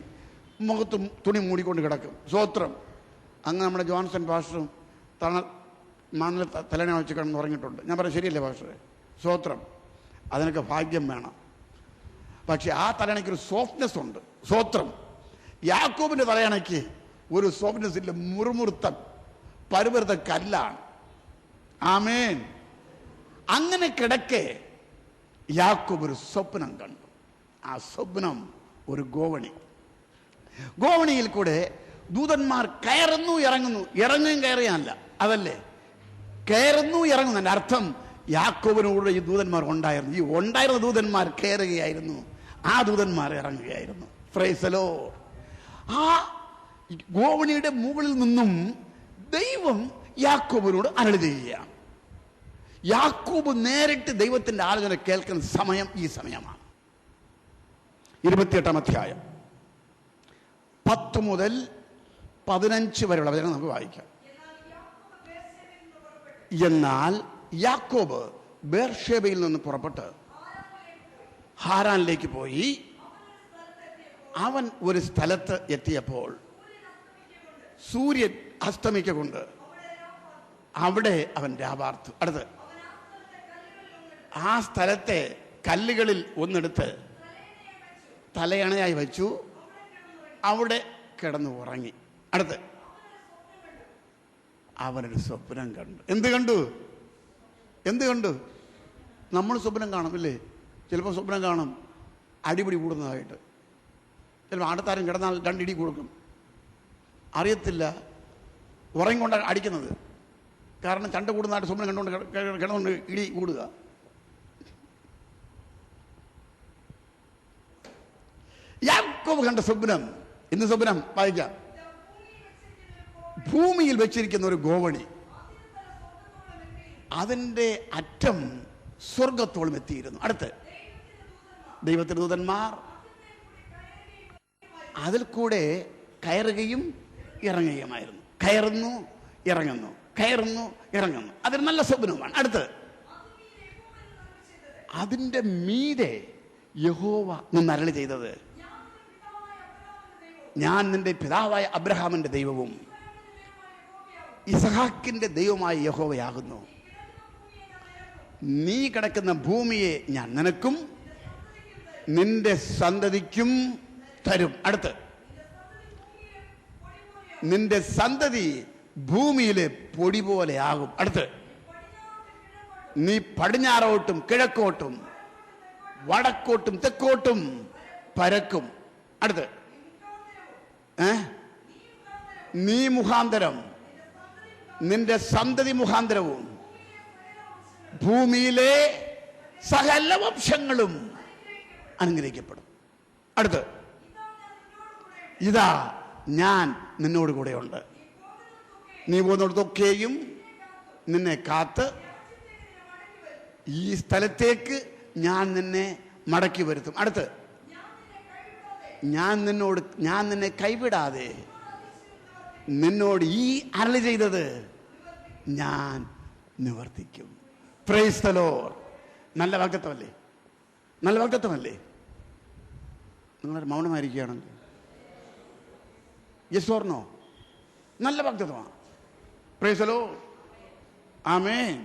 മുഖത്ത് തുണി മൂടിക്കൊണ്ട് കിടക്കും. സ്വോത്രം. അങ്ങ് നമ്മുടെ ജോൺസൺ പാസ്റ്ററും മണൽ തലനെ വെച്ച് കിടന്ന് ഉറങ്ങിയിട്ടുണ്ട്. ഞാൻ പറയാം, ശരിയല്ലേ പാസ്റ്ററെ? സ്വോത്രം. അതിനൊക്കെ ഭാഗ്യം വേണം. പക്ഷെ ആ തലയണയ്ക്ക് ഒരു സോഫ്റ്റ്നെസ് ഉണ്ട്. സ്വോത്രം. യാക്കോബിൻ്റെ തലയണയ്ക്ക് ഒരു സോഫ്റ്റ്നെസ് ഇല്ല, മുറുമുറുത്ത പരുപരുത്ത കല്ലാണ്. ആമേൻ. അങ്ങനെ കിടക്കെ യാക്കോബ് ഒരു സ്വപ്നം കണ്ടു. ആ സ്വപ്നം ഒരു ഗോവണി. ഗോവണിയിൽ കൂടെ ദൂതന്മാർ കയറുന്നു ഇറങ്ങുന്നു. ഇറങ്ങുകയും കയറിയല്ല, അതല്ലേ, കയറുന്നു ഇറങ്ങുന്നു. എൻ്റെ അർത്ഥം, യാക്കോബിനോട് ഈ ദൂതന്മാർ ഉണ്ടായിരുന്നു. ഈ ഉണ്ടായിരുന്ന ദൂതന്മാർ കയറുകയായിരുന്നു, ആ ദൂതന്മാർ ഇറങ്ങുകയായിരുന്നു. Price the Lord. ആ ഗോവണിയുടെ മുകളിൽ നിന്നും ദൈവം യാക്കോബിനോട് അരുളി ചെയ്യുകയാണ്. യാക്കോബ് നേരിട്ട് ദൈവത്തിന്റെ ആലോചന കേൾക്കുന്ന സമയം ഈ സമയമാണ്. 28-ാം അധ്യായം 10 മുതൽ 15 വരെയുള്ള വചനം നമുക്ക് വായിക്കാം. എന്നാൽ യാക്കോബ് ബേർഷേബയിൽ നിന്ന് പുറപ്പെട്ട് ഹാരാനിലേക്ക് പോയി. അവൻ ഒരു സ്ഥലത്ത് എത്തിയപ്പോൾ സൂര്യൻ അസ്തമിക്കൊണ്ട് അവിടെ അവൻ രാപാർത്തു. അടുത്ത് ആ സ്ഥലത്തെ കല്ലുകളിൽ ഒന്നെടുത്ത് തലയണയായി വെച്ചു, അവിടെ കിടന്നു ഉറങ്ങി. അടുത്ത് അവനൊരു സ്വപ്നം കണ്ടു. എന്ത് കണ്ടു? എന്ത് കണ്ടു? നമ്മൾ സ്വപ്നം കാണും ഇല്ലേ? ചിലപ്പോൾ സ്വപ്നം കാണും അടിപിടി കൂടുന്നതായിട്ട്. ചിലപ്പോൾ അടുത്താരും കിടന്നാൽ 2 ഇടി കൊടുക്കും, അറിയത്തില്ല. ഉറങ്ങിക്കൊണ്ട് അടിക്കുന്നത്, കാരണം ചണ്ട കൂടുന്നതായിട്ട് സ്വപ്നം കണ്ടുകൊണ്ട് കിടന്നുകൊണ്ട് ഇടി കൂടുക. യാക്കോബ് കണ്ട സ്വപ്നം. ഇന്ന് സ്വപ്നം വായിക്കാം. ഭൂമിയിൽ വെച്ചിരിക്കുന്ന ഒരു ഗോവണി, അതിൻ്റെ അറ്റം സ്വർഗത്തോളം എത്തിയിരുന്നു. അടുത്ത് ദൈവത്തിന്റെ ദൂതന്മാർ അതിൽ കൂടെ കയറുകയും ഇറങ്ങുകയുമായിരുന്നു. കയറുന്നു ഇറങ്ങുന്നു, കയറുന്നു ഇറങ്ങുന്നു. അതൊരു നല്ല സ്വപ്നവുമാണ്. അടുത്ത് അതിൻ്റെ മീതെ യഹോവ നിന്ന് അരുളി ചെയ്തത്, ഞാൻ നിന്റെ പിതാവായ അബ്രഹാമിന്റെ ദൈവവും ഇസഹാക്കിന്റെ ദൈവമായ യഹോവയാകുന്നു. നീ കിടക്കുന്ന ഭൂമിയെ ഞാൻ നിനക്കും നിന്റെ സന്തതിക്കും തരും. അടുത്ത് നിന്റെ സന്തതി ഭൂമിയിലെ പൊടി പോലെ ആകും. അടുത്ത് നീ പടിഞ്ഞാറോട്ടും കിഴക്കോട്ടും വടക്കോട്ടും തെക്കോട്ടും പരക്കും. അടുത്ത് നീ മുഖാന്തരം നിന്റെ സന്തതി മുഖാന്തരവും ഭൂമിയിലെ സകല വംശങ്ങളും അനുഗ്രഹിക്കപ്പെടും. അടുത്ത് ഇതാ ഞാൻ നിന്നോട് കൂടെയുണ്ട്. നീ പോകുന്നിടത്തൊക്കെയും നിന്നെ കാത്ത് ഈ സ്ഥലത്തേക്ക് ഞാൻ നിന്നെ മടക്കി വരുത്തും. അടുത്ത്, ഞാൻ നിന്നെ കൈവിടാതെ നിന്നോട് ഈ അരുളി ചെയ്തത് ഞാൻ നിവർത്തിക്കും. Price the Lord. നല്ല വാഗ്ദത്തമല്ലേ? നല്ല വാഗ്ദത്തമല്ലേ? നിങ്ങൾ മൗനമായിരിക്കുകയാണല്ലോ. Yes or no? നല്ല വാഗ്ദത്തമാണ്. Praise the lord. ആമേൻ,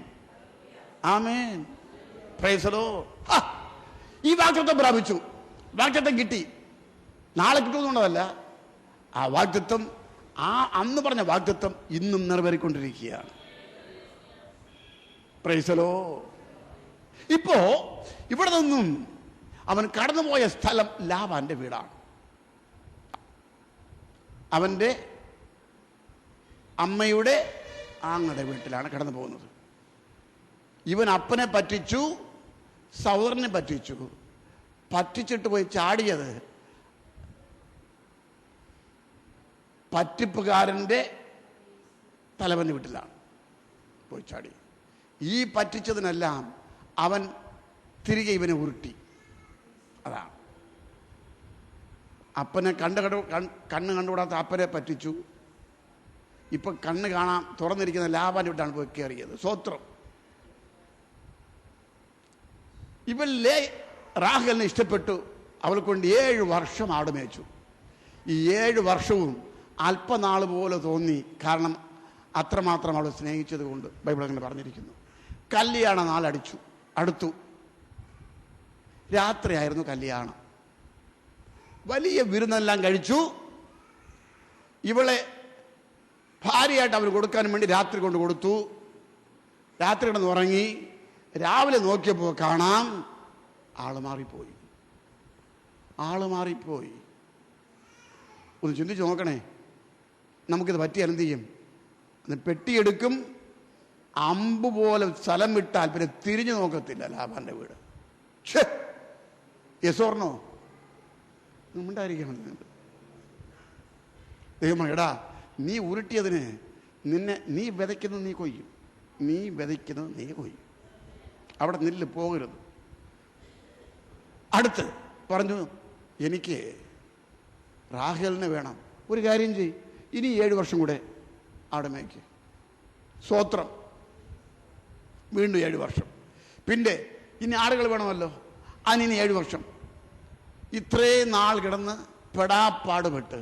ആമേൻ. Praise the lord. ഈ വാഗ്ദത്തം പ്രാപിച്ചു, വാഗ്ദത്തം കിട്ടി. നാളെ കിട്ടുമെന്നുള്ളതല്ല, ആ വാഗ്ദത്തം, ആ അന്ന് പറഞ്ഞ വാഗ്ദത്തം ഇന്നും നിറവേറിക്കൊണ്ടിരിക്കുകയാണ്. Price the Lord. ഇപ്പോ ഇവിടെ നിന്നും അവൻ കടന്നുപോയ സ്ഥലം ലാബാന്റെ വീടാണ്. അവന്റെ അമ്മയുടെ ആങ്ങളുടെ വീട്ടിലാണ് കടന്നു പോകുന്നത്. ഇവൻ അപ്പനെ പറ്റിച്ചു, സഹോദരനെ പറ്റിച്ചു. പറ്റിച്ചിട്ട് പോയി ചാടിയത് പറ്റിപ്പുകാരൻ്റെ തലവൻ്റെ വീട്ടിലാണ് പോയി ചാടി. ഈ പറ്റിച്ചതിനെല്ലാം അവൻ തിരികെ ഇവനെ ഉരുട്ടി. അതാണ് അപ്പനെ കണ്ണ് കണ്ടുകൂടാത്ത അപ്പനെ പറ്റിച്ചു. ഇപ്പൊ കണ്ണ് കാണാൻ തുറന്നിരിക്കുന്ന ലാബാന്റെ വീട്ടാണ് പോയി കയറിയത്. സ്വത്രം. ഇവല്ലേ റാഹേലിനെ ഇഷ്ടപ്പെട്ടു. അവൾ കൊണ്ട് 7 വർഷം ആട് മേച്ചു. ഈ 7 വർഷവും അല്പനാൾ പോലെ തോന്നി. കാരണം അത്രമാത്രം അവൾ സ്നേഹിച്ചത് കൊണ്ട് ബൈബിൾ അങ്ങനെ പറഞ്ഞിരിക്കുന്നു. കല്യാണ അടുത്തു. രാത്രിയായിരുന്നു കല്യാണം. വലിയ വിരുന്നെല്ലാം കഴിച്ചു. ഇവളെ ഭാര്യയായിട്ട് അവർ കൊടുക്കാൻ വേണ്ടി രാത്രി കൊണ്ട് കൊടുത്തു. രാത്രി കിടന്ന് ഉറങ്ങി. രാവിലെ നോക്കിയപ്പോൾ കാണാം ആള് മാറിപ്പോയി. ഒന്ന് ചിന്തിച്ച് നോക്കണേ. നമുക്കിത് പറ്റിയാൽ എന്ത് ചെയ്യും? പെട്ടിയെടുക്കും, അമ്പ് പോലെ സ്ഥലം വിട്ടാൽ പിന്നെ തിരിഞ്ഞു നോക്കത്തില്ല ലാബാന്റെ വീട്. Yes or no? ഉണ്ടായിരിക്കണം. ദൈവം, എടാ, നീ ഉരുട്ടിയതിന് നീ വിതയ്ക്കുന്നത് നീ കൊയ്യും. അവിടെ നില്ല്, പോകരുത്. അടുത്ത് പറഞ്ഞു, എനിക്ക് റാഹേലിനെ വേണം. ഒരു കാര്യം ചെയ്യ്, ഇനി 7 വർഷം കൂടെ അവിടെ മേയ്ക്ക്. സ്വോത്രം. വീണ്ടും 7 വർഷം. പിന്നെ ഇനി ആളുകൾ വേണമല്ലോ, അതിനി 7 വർഷം. ഇത്രയും നാൾ കിടന്ന് പെടാപ്പാടുപെട്ട്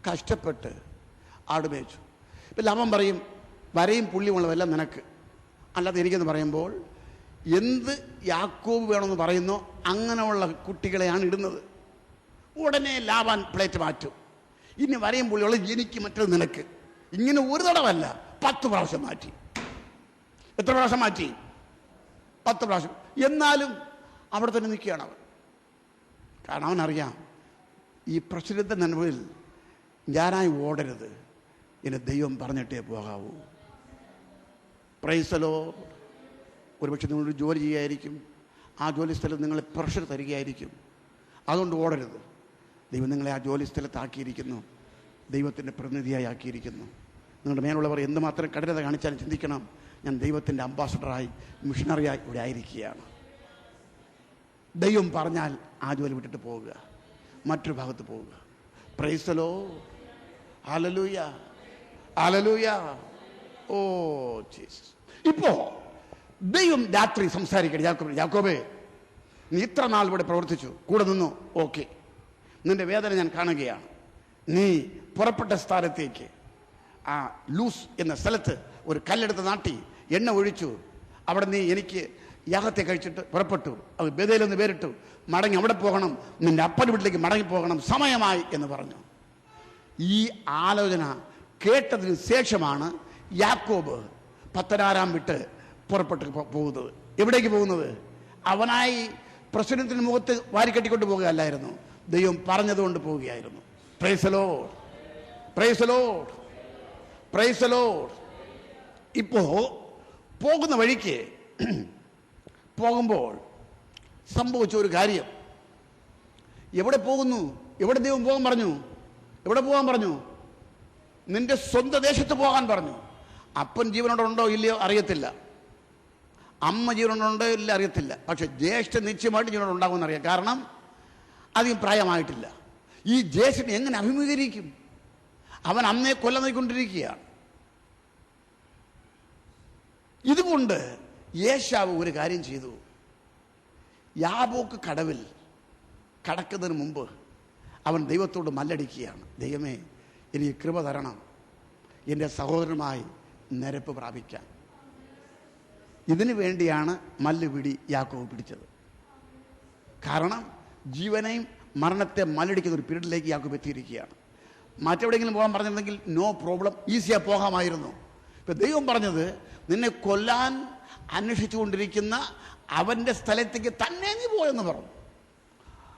കഷ്ടപ്പെട്ട് ആട് മേച്ചു. ഇപ്പം ലാഭം പറയും, വരയും പുള്ളിയുമുള്ളതെല്ലാം നിനക്ക്, അല്ലാതെ എനിക്കെന്ന് പറയുമ്പോൾ എന്ത് യാക്കോബ് വേണമെന്ന് പറയുന്നോ അങ്ങനെയുള്ള കുട്ടികളെയാണ് ഇടുന്നത്. ഉടനെ ലാബാൻ പ്ലേറ്റ് മാറ്റും. ഇനി വരയും പുള്ളിയുള്ള എനിക്ക്, മറ്റത് നിനക്ക്. ഇങ്ങനെ ഒരു തടവല്ല, 10 പ്രാവശ്യം മാറ്റി. എത്ര പ്രാവശ്യം മാറ്റി? 10 പ്രാവശ്യം. എന്നാലും അവിടെ തന്നെ നിൽക്കുകയാണ് അവൻ. കാരണം അവനറിയാം, ഈ പ്രസിദ്ധ നന്മയിൽ ഞാനായി ഓടരുത്, എന്നെ ദൈവം പറഞ്ഞിട്ടേ പോകാവൂ. Price the Lord. ഒരുപക്ഷെ നിങ്ങളൊരു ജോലി ചെയ്യുകയായിരിക്കും. ആ ജോലി സ്ഥലത്ത് നിങ്ങളെ പ്രഷർ തരികയായിരിക്കും. അതുകൊണ്ട് ഓടരുത്. ദൈവം നിങ്ങളെ ആ ജോലി സ്ഥലത്താക്കിയിരിക്കുന്നു, ദൈവത്തിൻ്റെ പ്രതിനിധിയായി ആക്കിയിരിക്കുന്നു. നിങ്ങളുടെ മേലുള്ളവർ എന്തുമാത്രം കഠിനത കാണിച്ചാലും ചിന്തിക്കണം, ഞാൻ ദൈവത്തിൻ്റെ അംബാസഡറായി, മിഷണറിയായി ഇവിടെ ആയിരിക്കുകയാണ്. ദൈവം പറഞ്ഞാൽ ആ ജോലി വിട്ടിട്ട് പോവുക, മറ്റൊരു ഭാഗത്ത് പോവുക. Praise the lord. Hallelujah, hallelujah. Oh Jesus. ഇപ്പോ ദൈവം രാത്രി സംസാരിക്കട്ടെ. യാക്കോബേ, നീ ഇത്ര നാൾ ഇവിടെ പ്രവർത്തിച്ചു, കൂടെ നിന്നു, ഓക്കെ, നിന്റെ വേദന ഞാൻ കാണുകയാണ്. നീ പുറപ്പെട്ട സ്ഥലത്തേക്ക്, ആ ലൂസ് എന്ന സ്ഥലത്ത് ഒരു കല്ലെടുത്ത് നാട്ടി എണ്ണ ഒഴിച്ചു. അവിടെ നീ എനിക്ക് യാഗത്തെ കഴിച്ചിട്ട് പുറപ്പെട്ടു. അത് ബേഥേലെന്ന് പേരിട്ടു. മടങ്ങി അവിടെ പോകണം, നിന്റെ അപ്പൻ്റെ വീട്ടിലേക്ക് മടങ്ങിപ്പോകണം, സമയമായി എന്ന് പറഞ്ഞു. ഈ ആലോചന കേട്ടതിന് ശേഷമാണ് യാക്കോബ് പത്തനാരാം വിട്ട് പുറപ്പെട്ട് പോകുന്നത്. എവിടേക്ക് പോകുന്നത്? അവനായി പ്രസിഡന്റിന് മുഖത്ത് വാരിക്കെട്ടിക്കൊണ്ട് പോകുകയല്ലായിരുന്നു, ദൈവം പറഞ്ഞതുകൊണ്ട് പോവുകയായിരുന്നു. Price the lord, praise the lord, praise the Lord. ഇപ്പോ പോകുന്ന വഴിക്ക് പോകുമ്പോൾ സംഭവിച്ച ഒരു കാര്യം. എവിടെ പോകുന്നു? എവിടെ ദൈവം പോകാൻ പറഞ്ഞു? എവിടെ പോകാൻ പറഞ്ഞു? നിന്റെ സ്വന്തം ദേശത്ത് പോകാൻ പറഞ്ഞു. അപ്പൻ ജീവനോടുണ്ടോ ഇല്ലയോ അറിയത്തില്ല, അമ്മ ജീവനോടുണ്ടോ ഇല്ല അറിയത്തില്ല. പക്ഷെ ജ്യേഷ്ഠൻ നിശ്ചയമായിട്ട് ജീവനോട് ഉണ്ടാകുമെന്ന് അറിയാം. കാരണം അധികം പ്രായമായിട്ടില്ല. ഈ ജ്യേഷ്ഠൻ എങ്ങനെ അഭിമുഖീകരിക്കും? അവൻ അമ്മയെ കൊല്ലം നോക്കിക്കൊണ്ടിരിക്കുകയാണ്. ഇതുകൊണ്ട് യേശാവ് ഒരു കാര്യം ചെയ്തു. യാബോക്ക് കടവിൽ കടക്കുന്നതിന് മുമ്പ് അവൻ ദൈവത്തോട് മല്ലടിക്കുകയാണ്. ദൈവമേ, എനിക്ക് കൃപ തരണം, എൻ്റെ സഹോദരനുമായി നിരപ്പ് പ്രാപിക്കാൻ. ഇതിനു വേണ്ടിയാണ് മല്ലുപിടി യാക്കോബ് പിടിച്ചത്. കാരണം ജീവനെയും മരണത്തെ മല്ലടിക്കുന്ന ഒരു പീരീഡിലേക്ക് യാക്കോബ് എത്തിയിരിക്കുകയാണ്. മറ്റെവിടെയെങ്കിലും പോകാൻ പറഞ്ഞിരുന്നെങ്കിൽ നോ പ്രോബ്ലം, ഈസിയായി പോകാമായിരുന്നു. ഇപ്പം ദൈവം പറഞ്ഞത് നിന്നെ കൊല്ലാൻ അന്വേഷിച്ചുകൊണ്ടിരിക്കുന്ന അവൻ്റെ സ്ഥലത്തേക്ക് തന്നെ നീ പോയെന്ന് പറഞ്ഞു.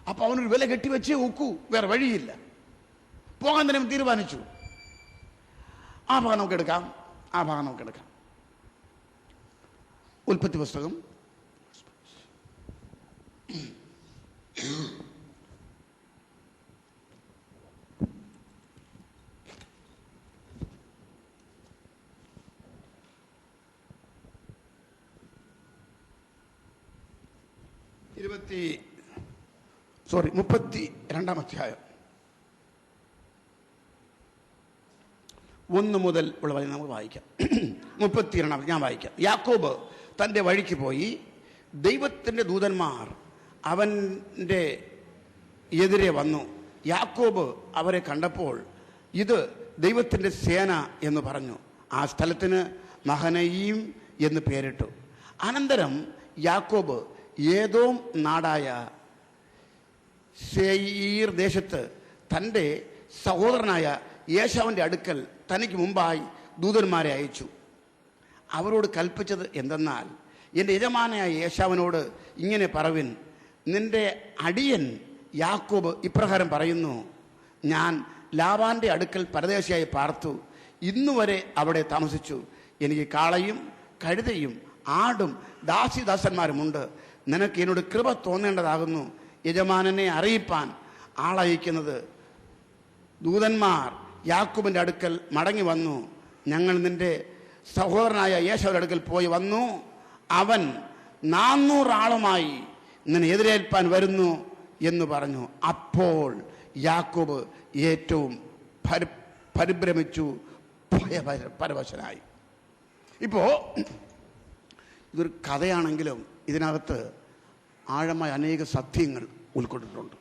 അപ്പോൾ അവനൊരു വില കെട്ടിവെച്ചേ ഒക്കൂ, വേറെ വഴിയില്ല. പോകാൻ തന്നെ തീരുമാനിച്ചു. ആ ഭാഗം നമുക്കെടുക്കാം. ഉൽപ്പത്തി പുസ്തകം 32 അധ്യായം 1 മുതൽ ഉള്ള വചനം നമുക്ക് വായിക്കാം. 32 ഞാൻ വായിക്കാം. യാക്കോബ് തൻ്റെ വഴിക്ക് പോയി. ദൈവത്തിൻ്റെ ദൂതന്മാർ അവൻ്റെ എതിരെ വന്നു. യാക്കോബ് അവരെ കണ്ടപ്പോൾ ഇത് ദൈവത്തിൻ്റെ സേന എന്ന് പറഞ്ഞു. ആ സ്ഥലത്തിന് മഹനയീം എന്ന് പേരിട്ടു. അനന്തരം യാക്കോബ് ഏദോം നാടായ സേയീർ ദേശത്ത് തൻ്റെ സഹോദരനായ ഏശാവിൻ്റെ അടുക്കൽ തനിക്ക് മുമ്പായി ദൂതന്മാരെ അയച്ചു. അവരോട് കൽപ്പിച്ചത് എന്തെന്നാൽ, എൻ്റെ യജമാനായ ഏശാവിനോട് ഇങ്ങനെ പറവിൻ, നിന്റെ അടിയൻ യാക്കോബ് ഇപ്രകാരം പറയുന്നു, ഞാൻ ലാബാൻ്റെ അടുക്കൽ പരദേശിയായി പാർത്തു, ഇന്നുവരെ അവിടെ താമസിച്ചു. എനിക്ക് കാളയും കഴുതയും ആടും ദാസിദാസന്മാരുമുണ്ട്. നിനക്ക് എന്നോട് കൃപ തോന്നേണ്ടതാകുന്നു. യജമാനനെ അറിയിപ്പാൻ ആളയക്കുന്നത്. ദൂതന്മാർ യാക്കോബിൻ്റെ അടുക്കൽ മടങ്ങി വന്നു. ഞങ്ങൾ നിന്റെ സഹോദരനായ യേശാവിൻ്റെ അടുക്കൽ പോയി വന്നു. അവൻ 400 ആളുമായി നിന്നെ എതിരേൽപ്പാൻ വരുന്നു എന്ന് പറഞ്ഞു. അപ്പോൾ യാക്കോബ് ഏറ്റവും പരിഭ്രമിച്ചു, പരവശനായി. ഇപ്പോൾ ഇതൊരു കഥയാണെങ്കിലും ഇതിനകത്ത് ആഴമായ അനേക സത്യങ്ങൾ ഉൾക്കൊണ്ടിട്ടുണ്ട്.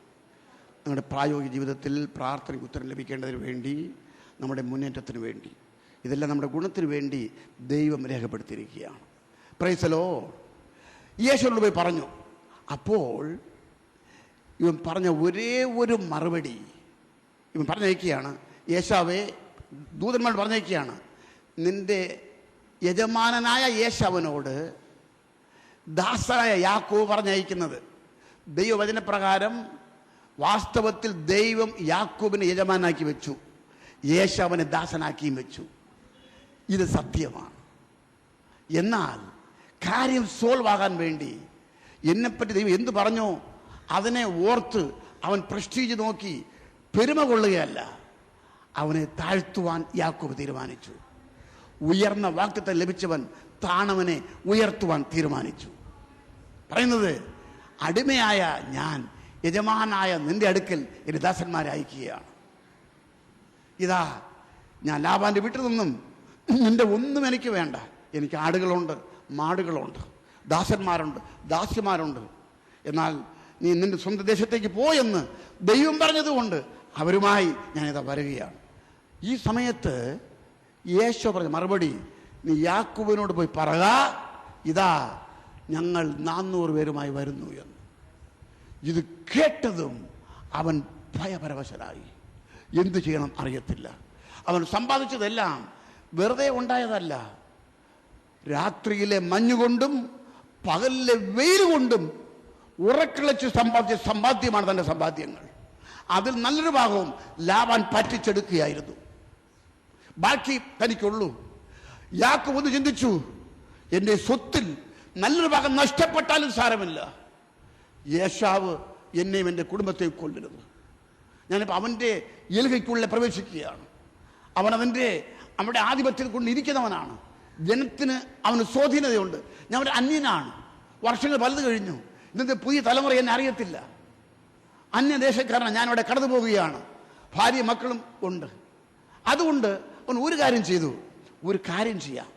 നമ്മുടെ പ്രായോഗിക ജീവിതത്തിൽ പ്രാർത്ഥനയ്ക്ക് ഉത്തരം ലഭിക്കേണ്ടതിന് വേണ്ടി, നമ്മുടെ മുന്നേറ്റത്തിന് വേണ്ടി, ഇതെല്ലാം നമ്മുടെ ഗുണത്തിന് വേണ്ടി ദൈവം രേഖപ്പെടുത്തിയിരിക്കുകയാണ്. Price the Lord. യേശുവിനോട് പോയി പറഞ്ഞു. അപ്പോൾ ഇവൻ പറഞ്ഞ ഒരേ ഒരു മറുപടി ഇവൻ പറഞ്ഞയക്കുകയാണ്. യേശാവേ, ദൂതന്മാർ പറഞ്ഞയക്കുകയാണ്, നിന്റെ യജമാനനായ യേശാവിനോട് ദാസനായ യാക്കോബ് പറഞ്ഞയക്കുന്നത്. ദൈവവചനപ്രകാരം വാസ്തവത്തിൽ ദൈവം യാക്കോബിനെ യജമാനാക്കി വെച്ചു, യേശാവിനെ ദാസനാക്കിയും വെച്ചു. ഇത് സത്യമാണ്. എന്നാൽ കാര്യം സോൾവ് ആകാൻ വേണ്ടി എന്നെപ്പറ്റി ദൈവം എന്തു പറഞ്ഞോ അതിനെ ഓർത്ത് അവൻ പ്രസ്റ്റീജ് നോക്കി പെരുമ കൊള്ളുകയല്ല, അവനെ താഴ്ത്തുവാൻ യാക്കോബ് തീരുമാനിച്ചു. ഉയർന്ന വാഗ്ദത്തം ലഭിച്ചവൻ താണവനെ ഉയർത്തുവാൻ തീരുമാനിച്ചു. പറയുന്നത്, അടിമയായ ഞാൻ യജമാനായ നിന്റെ അടുക്കൽ എൻ്റെ ദാസന്മാരെ അയക്കുകയാണ്. ഇതാ, ഞാൻ ലാബാൻ്റെ വീട്ടിൽ നിന്നും നിന്റെ ഒന്നും എനിക്ക് വേണ്ട. എനിക്ക് ആടുകളുണ്ട്, മാടുകളുണ്ട്, ദാസന്മാരുണ്ട്, ദാസ്യമാരുണ്ട്. എന്നാൽ നീ നിന്റെ സ്വന്തം ദേശത്തേക്ക് പോയെന്ന് ദൈവം പറഞ്ഞതുകൊണ്ട് അവരുമായി ഞാനിതാ വരികയാണ്. ഈ സമയത്ത് യേശു പറഞ്ഞ മറുപടി, നീ യാക്കോബിനോട് പോയി പറക, ഇതാ ഞങ്ങൾ 400 പേരുമായി വരുന്നു എന്ന്. ഇത് കേട്ടതും അവൻ ഭയപരവശനായി. എന്തു ചെയ്യണം അറിയത്തില്ല. അവൻ സമ്പാദിച്ചതെല്ലാം വെറുതെ ഉണ്ടായതല്ല. രാത്രിയിലെ മഞ്ഞുകൊണ്ടും പകലിലെ വെയിൽ കൊണ്ടും ഉറക്കിളച്ച് സമ്പാദിച്ച സമ്പാദ്യമാണ് തൻ്റെ സമ്പാദ്യങ്ങൾ. അതിൽ നല്ലൊരു ഭാഗവും ലാബാൻ പറ്റിച്ചെടുക്കുകയായിരുന്നു. ബാക്കി തനിക്കുള്ളൂ. യാക്കോബ് ഒന്ന് ചിന്തിച്ചു, എൻ്റെ സ്വത്തിൽ നല്ലൊരു ഭാഗം നഷ്ടപ്പെട്ടാലും സാരമില്ല, ഏശാവ് എന്നെയും എൻ്റെ കുടുംബത്തെയും കൊല്ലരുത്. ഞാനിപ്പോൾ അവൻ്റെ എൽഹയ്ക്കുള്ളിൽ പ്രവേശിക്കുകയാണ്. അവൻ്റെ ആധിപത്യത്തിൽ കൊണ്ടിരിക്കുന്നവനാണ്. ജനത്തിന് അവന് സ്വാധീനതയുണ്ട്. ഞാൻ ഒരു അന്യനാണ്. വർഷങ്ങൾ പലത് കഴിഞ്ഞു. ഇന്നത്തെ പുതിയ തലമുറ എന്നെ അറിയത്തില്ല. അന്യദേശക്കാരനാണ്. ഞാനിവിടെ കടന്നു പോവുകയാണ്. ഭാര്യ മക്കളും ഉണ്ട്. അതുകൊണ്ട് അവൻ ഒരു കാര്യം ചെയ്തു. ഒരു കാര്യം ചെയ്യാം,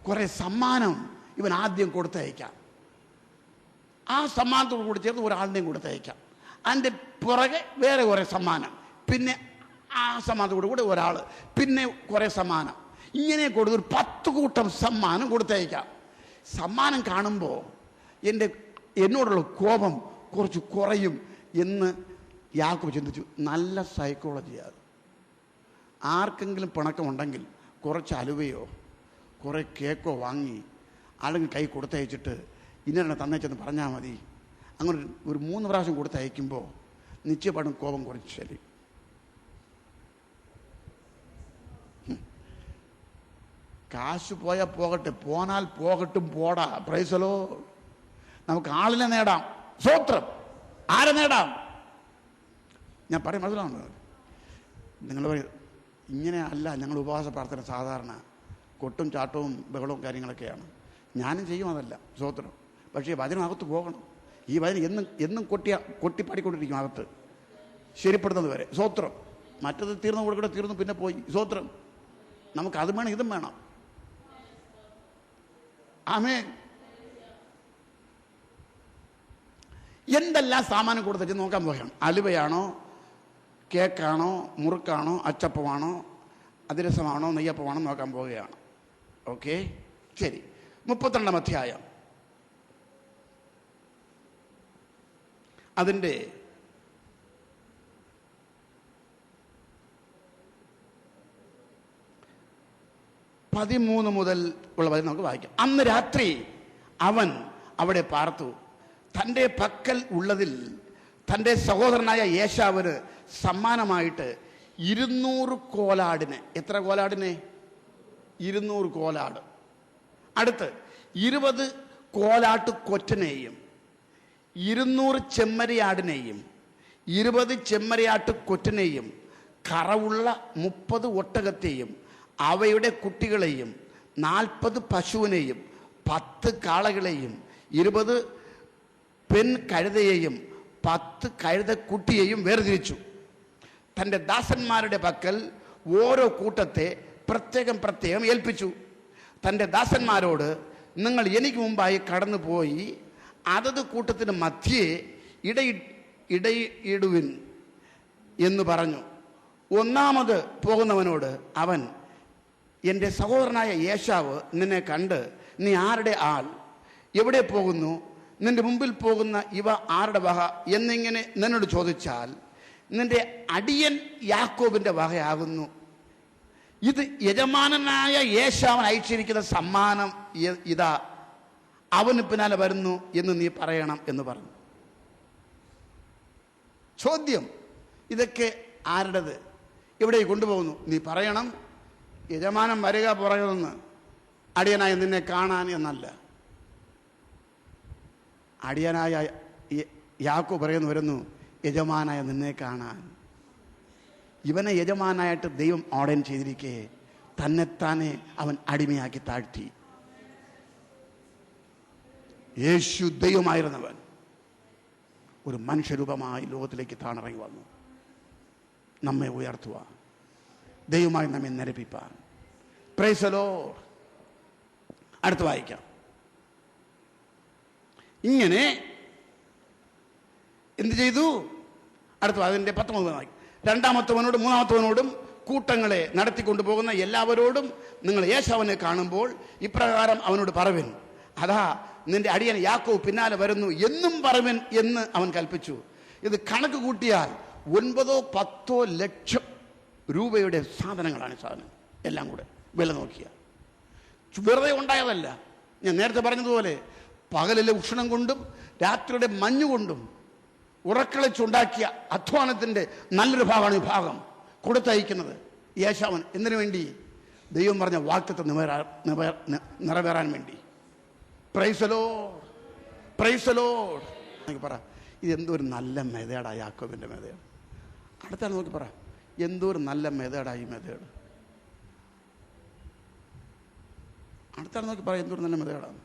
കുറെ സമ്മാനം ഇവൻ ആദ്യം കൊടുത്തയക്കാം. ആ സമ്മാനത്തോട് കൂടി ചേർത്ത് ഒരാളിനെയും കൊടുത്തയക്കാം. അതിൻ്റെ പുറകെ വേറെ കുറെ സമ്മാനം, പിന്നെ ആ സമ്മാനത്തോടു കൂടെ ഒരാൾ, പിന്നെ കുറെ സമ്മാനം, ഇങ്ങനെ കൊടുത്ത് ഒരു 10 കൂട്ടം സമ്മാനം കൊടുത്തയക്കാം. സമ്മാനം കാണുമ്പോൾ എന്നോടുള്ള കോപം കുറച്ച് കുറയും എന്ന് യാക്കോബ് ചിന്തിച്ചു. നല്ല സൈക്കോളജിയാണ്. ആർക്കെങ്കിലും പിണക്കമുണ്ടെങ്കിൽ കുറച്ച് അലുവയോ കുറേ കേക്കോ വാങ്ങി അല്ലെങ്കിൽ കൈ കൊടുത്തയച്ചിട്ട് ഇന്നെ തന്നേച്ചെന്ന് പറഞ്ഞാൽ മതി. അങ്ങനെ ഒരു 3 പ്രാവശ്യം കൊടുത്തയക്കുമ്പോൾ നിശ്ചയപാടും കോപം കുറച്ച് ശരി. കാശ് പോയാൽ പോകട്ടെ, പോന്നാൽ പോകട്ടും, പോടാ. പ്രൈസലോ. നമുക്ക് ആളിനെ നേടാം. സ്വോത്രം. ആരെ നേടാം? ഞാൻ പറയും മനസ്സിലാവുന്നത്. നിങ്ങൾ ഇങ്ങനെ അല്ല ഞങ്ങൾ ഉപവാസ പ്രാർത്ഥന സാധാരണ കൊട്ടും ചാട്ടവും ബഹളവും കാര്യങ്ങളൊക്കെയാണ്. ഞാനും ചെയ്യും അതല്ല, സ്വോത്രം. പക്ഷേ വചനകത്ത് പോകണം. ഈ വചനം എന്നും കൊട്ടിപ്പാടിക്കൊണ്ടിരിക്കും അകത്ത്, ശരിപ്പെടുന്നത് വരെ. സ്വോത്രം. മറ്റത് തീർന്നു കൊടുക്കട്ടെ, തീർന്നു, പിന്നെ പോയി. സ്വോത്രം. നമുക്ക് അതും വേണം ഇതും വേണം. ആമേൻ. എന്തെല്ലാം സാമാനം കൊടുത്തിട്ട് നോക്കാൻ പോവുകയാണ്. അലുവയാണോ, കേക്കാണോ, മുറുക്കാണോ, അച്ചപ്പമാണോ, അതിരസമാണോ, നെയ്യപ്പമാണോ നോക്കാൻ പോവുകയാണ്. ഓക്കെ, ശരി. 32-ാം അധ്യായം അതിൻ്റെ 13 മുതൽ ഉള്ള വചനം നമുക്ക് വായിക്കാം. അന്ന് രാത്രി അവൻ അവിടെ പാർത്തു. തൻ്റെ പക്കൽ ഉള്ളതിൽ തൻ്റെ സഹോദരനായ ഏശാവിന് സമ്മാനമായിട്ട് 200 കോലാടിനെ. എത്ര കോലാടിനെ? 200 കോലാട്. അടുത്ത് 20 കോലാട്ട് കൊറ്റനെയും 200 ചെമ്മരിയാടിനെയും 20 ചെമ്മരിയാട്ട് കൊറ്റനെയും കറവുള്ള 30 ഒട്ടകത്തെയും അവയുടെ കുട്ടികളെയും 40 പശുവിനെയും 10 കാളകളെയും 20 പെൺ കഴുതയെയും 10 കഴുതക്കുട്ടിയെയും വേർതിരിച്ചു. തൻ്റെ ദാസന്മാരുടെ പക്കൽ ഓരോ കൂട്ടത്തെ പ്രത്യേകം ഏൽപ്പിച്ചു. തൻ്റെ ദാസന്മാരോട്, നിങ്ങൾ എനിക്ക് മുമ്പായി കടന്നു പോയി അതത് കൂട്ടത്തിന് മധ്യേ ഇടയിടുവിൻ എന്ന് പറഞ്ഞു. ഒന്നാമത് പോകുന്നവനോട് അവൻ, എൻ്റെ സഹോദരനായ ഏശാവ് നിന്നെ കണ്ട്, നീ ആരുടെ ആൾ? എവിടെ പോകുന്നു? നിന്റെ മുമ്പിൽ പോകുന്ന ഇവ ആരുടെ വക എന്നിങ്ങനെ നിന്നോട് ചോദിച്ചാൽ, നിന്റെ അടിയൻ യാക്കോബിന്റെ വകയാകുന്നു. ഇത് യജമാനനായ ഏശാവൻ അയച്ചിരിക്കുന്ന സമ്മാനം ഇതാ, അവന് പിന്നാലെ വരുന്നു എന്ന് നീ പറയണം എന്ന് പറഞ്ഞു. ചോദ്യം, ഇതൊക്കെ ആരുടേത്? എവിടെ കൊണ്ടുപോകുന്നു? നീ പറയണം, യജമാനൻ വരിക പുറകുനിന്ന് അടിയനായ നിന്നെ കാണാൻ എന്നല്ല. അടിയനായ യാക്കോബ് പറയുന്നു വരുന്നു, യജമാനായ നിന്നെ കാണാൻ. ഇവനെ യജമാനായിട്ട് ദൈവം ഓർഡർ ചെയ്തിരിക്കെ തന്നെത്താനെ അവൻ അടിമയാക്കി താഴ്ത്തി. യേശു ദൈവമായിരുന്നവൻ ഒരു മനുഷ്യരൂപമായി ലോകത്തിലേക്ക് താണിറങ്ങി വന്നു, നമ്മെ ഉയർത്തുവാൻ, ദൈവമായി നമ്മെ നരപ്പിപ്പാൻ. Price the Lord. അടുത്ത് വായിക്കാം. ഇങ്ങനെ എന്ത് ചെയ്തു? അടുത്ത അതിൻ്റെ 19 വായിക്കും. രണ്ടാമത്തവനോടും മൂന്നാമത്തവനോടും കൂട്ടങ്ങളെ നടത്തിക്കൊണ്ടു പോകുന്ന എല്ലാവരോടും നിങ്ങൾ ഏശാവിനെ കാണുമ്പോൾ ഇപ്രകാരം അവനോട് പറവിൻ, അതാ നിന്റെ അടിയൻ യാക്കോബ് പിന്നാലെ വരുന്നു എന്നും പറവിൻ എന്ന് അവൻ കൽപ്പിച്ചു. ഇത് കണക്ക് കൂട്ടിയാൽ 9-10 ലക്ഷം രൂപയുടെ സാധനങ്ങളാണ്. സാധനം എല്ലാം കൂടെ വില നോക്കിയ വെറുതെ ഉണ്ടായതല്ല. ഞാൻ നേരത്തെ പറഞ്ഞതുപോലെ പകലിലെ ഉഷ്ണം കൊണ്ടും രാത്രിയുടെ മഞ്ഞുകൊണ്ടും ഉറക്കളിച്ചുണ്ടാക്കിയ അധ്വാനത്തിൻ്റെ നല്ലൊരു ഭാഗമാണ് ഈ ഭാഗം കൊടുത്തയക്കുന്നത് യേശാവൻ. എന്തിനു വേണ്ടി? ദൈവം പറഞ്ഞ വാഗ്ദത്തം നിറവേറാൻ വേണ്ടി. Price the lord, praise the Lord. പറ, ഇതെന്തോരു നല്ല മെതേഡാ യാക്കോബിൻ്റെ മെതേഡ്. അടുത്താണ് നോക്കി പറ, എന്തോരു നല്ല മെതേഡായി മെതേഡ്. അടുത്താൾ നോക്കി പറ, എന്തൊരു നല്ല മെതേഡാണ്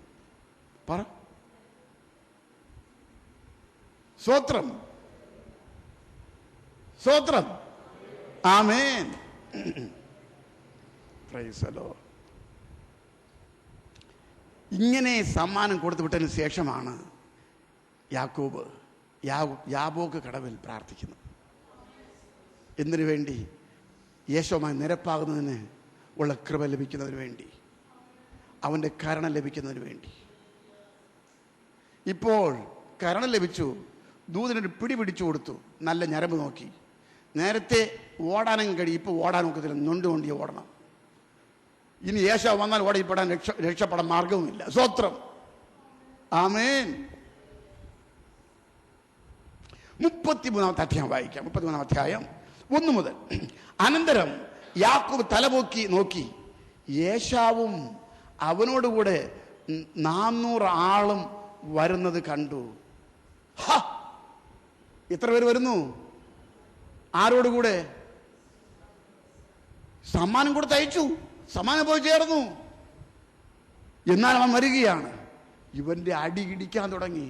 പറ. സ്തോത്രം, സ്തോത്രം, ആമേൻ. Praise the Lord. ഇങ്ങനെ സമ്മാനം കൊടുത്തു വിട്ടതിന് ശേഷമാണ് യാക്കോബ് യാബോക്ക് കടവിൽ പ്രാർത്ഥിക്കുന്നത്. എന്തിനു വേണ്ടി? യേശുവുമായി നിരപ്പാകുന്നതിന് ഉള്ള കൃപ ലഭിക്കുന്നതിന് വേണ്ടി, അവൻ്റെ കരുണ ലഭിക്കുന്നതിന് വേണ്ടി. ഇപ്പോൾ കരുണ ലഭിച്ചു, ദൂതനൊരു പിടി പിടിച്ചു കൊടുത്തു, നല്ല ഞരമ്പ് നോക്കി. നേരത്തെ ഓടാനും കഴിയും, ഇപ്പോൾ ഓടാൻ നോക്കത്തില്ല, നൊണ്ടുകൊണ്ടി ഓടണം. ഇനി യേശു വന്നാൽ ഓടിപ്പെടാൻ രക്ഷപ്പെടാൻ മാർഗവുമില്ല. സ്തോത്രം, ആമേൻ. 33-ാമത്തെ അധ്യായം വായിക്കാം. 33-ാം അധ്യായം 1 മുതൽ. അനന്തരം യാക്കോബ് തലപൊക്കി നോക്കി, യേശാവും അവനോടുകൂടെ 400 ആളും വരുന്നത് കണ്ടു. എത്ര പേര് വരുന്നു? ആരോടുകൂടെ? സമ്മാനം കൊടുത്ത് അയച്ചു, സമ്മാനം പോയി ചേർന്നു. എന്നാൽ അവൻ വരികയാണ്. ഇവന്റെ അടി ഇടിക്കാൻ തുടങ്ങി.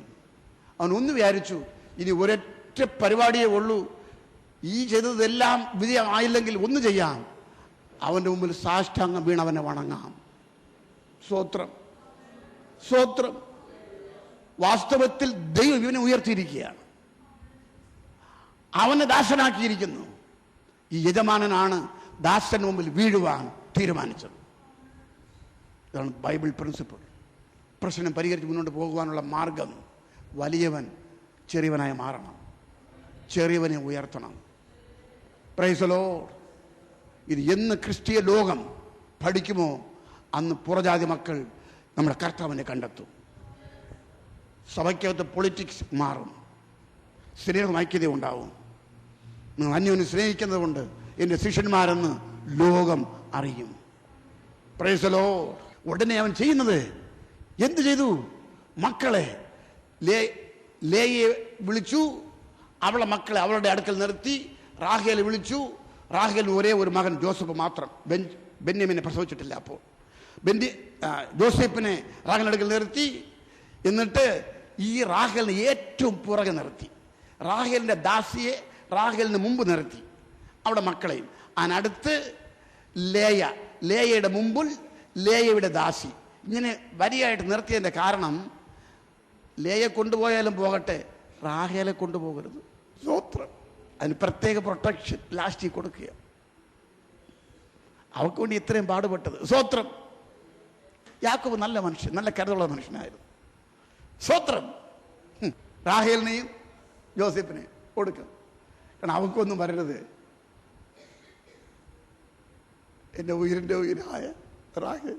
അവൻ ഒന്ന് വിചാരിച്ചു, ഇനി ഒരൊറ്റ പരിപാടിയേ ഉള്ളൂ, ഈ ചെയ്തതെല്ലാം വിജയമായില്ലെങ്കിൽ ഒന്ന് ചെയ്യാം, അവന്റെ മുമ്പിൽ സാഷ്ടാംഗം വീണ് അവനെ വണങ്ങാം. സ്തോത്രം, സ്തോത്രം. വാസ്തവത്തിൽ ദൈവം ഇവനെ ഉയർത്തിയിരിക്കുകയാണ്, അവനെ ദാസനാക്കിയിരിക്കുന്നു. ഈ യജമാനനാണ് ദാസന് മുമ്പിൽ വീഴുവാൻ തീരുമാനിച്ചത്. ഇതാണ് ബൈബിൾ പ്രിൻസിപ്പിൾ. പ്രശ്നം പരിഹരിച്ച് മുന്നോട്ട് പോകുവാനുള്ള മാർഗം, വലിയവൻ ചെറിയവനായി മാറണം, ചെറിയവനെ ഉയർത്തണം. Price the Lord. ഇത് എന്ന് ക്രിസ്തീയ ലോകം പഠിക്കുമോ അന്ന് പുറജാതി മക്കൾ നമ്മുടെ കർത്താവിനെ കണ്ടെത്തും. സഭയ്ക്കകത്ത് പൊളിറ്റിക്സ് മാറും, സ്നേഹം ഐക്യത ഉണ്ടാവും. നിങ്ങൾ അന്യോന്യം സ്നേഹിക്കുന്നത് കൊണ്ട് എൻ്റെ ശിഷ്യന്മാരെന്ന് ലോകം അറിയും. Price the Lord. ഉടനെ അവൻ ചെയ്യുന്നത് എന്ത് ചെയ്തു? മക്കളെ ലേയെ വിളിച്ചു, അവളെ മക്കളെ അവളുടെ അടുക്കൽ നിർത്തി. റാഹേൽ വിളിച്ചു. റാഹേലിന് ഒരേ ഒരു മകൻ ജോസഫ് മാത്രം, ബെന്യാമീനെ പ്രസവിച്ചിട്ടില്ല. അപ്പോൾ ജോസഫിനെ റാഹേലിന്റെ അടുക്കൽ നിർത്തി. എന്നിട്ട് ഈ റാഹേലിനെ ഏറ്റവും പുറകെ നിർത്തി. റാഹേലിന്റെ ദാസിയെ റാഹേലിന് മുമ്പ് നിർത്തി, അവിടെ മക്കളെയും. അതിനടുത്ത് ലേയയുടെ മുമ്പിൽ ലേയയുടെ ദാസി. ഇങ്ങനെ വരിയായിട്ട് നിർത്തിയതിൻ്റെ കാരണം, ലേയെ കൊണ്ടുപോയാലും പോകട്ടെ, റാഹേലെ കൊണ്ടുപോകരുത്. സ്തോത്രം. അതിന് പ്രത്യേക പ്രൊട്ടക്ഷൻ ലാസ്റ്റിൽ കൊടുക്കുക. അവർക്ക് വേണ്ടി ഇത്രയും പാടുപെട്ടത്. സ്തോത്രം. യാക്കോബ് നല്ല മനുഷ്യൻ, നല്ല കരുതുള്ള മനുഷ്യനായിരുന്നു. സ്തോത്രം. റാഹേലിനെയും ജോസഫിനെയും കൊടുക്കും. കാരണം അവക്കൊന്നും വരരുത്. എൻ്റെ ഉയിരിൻ്റെ ഉയിരായ റാഹേൽ.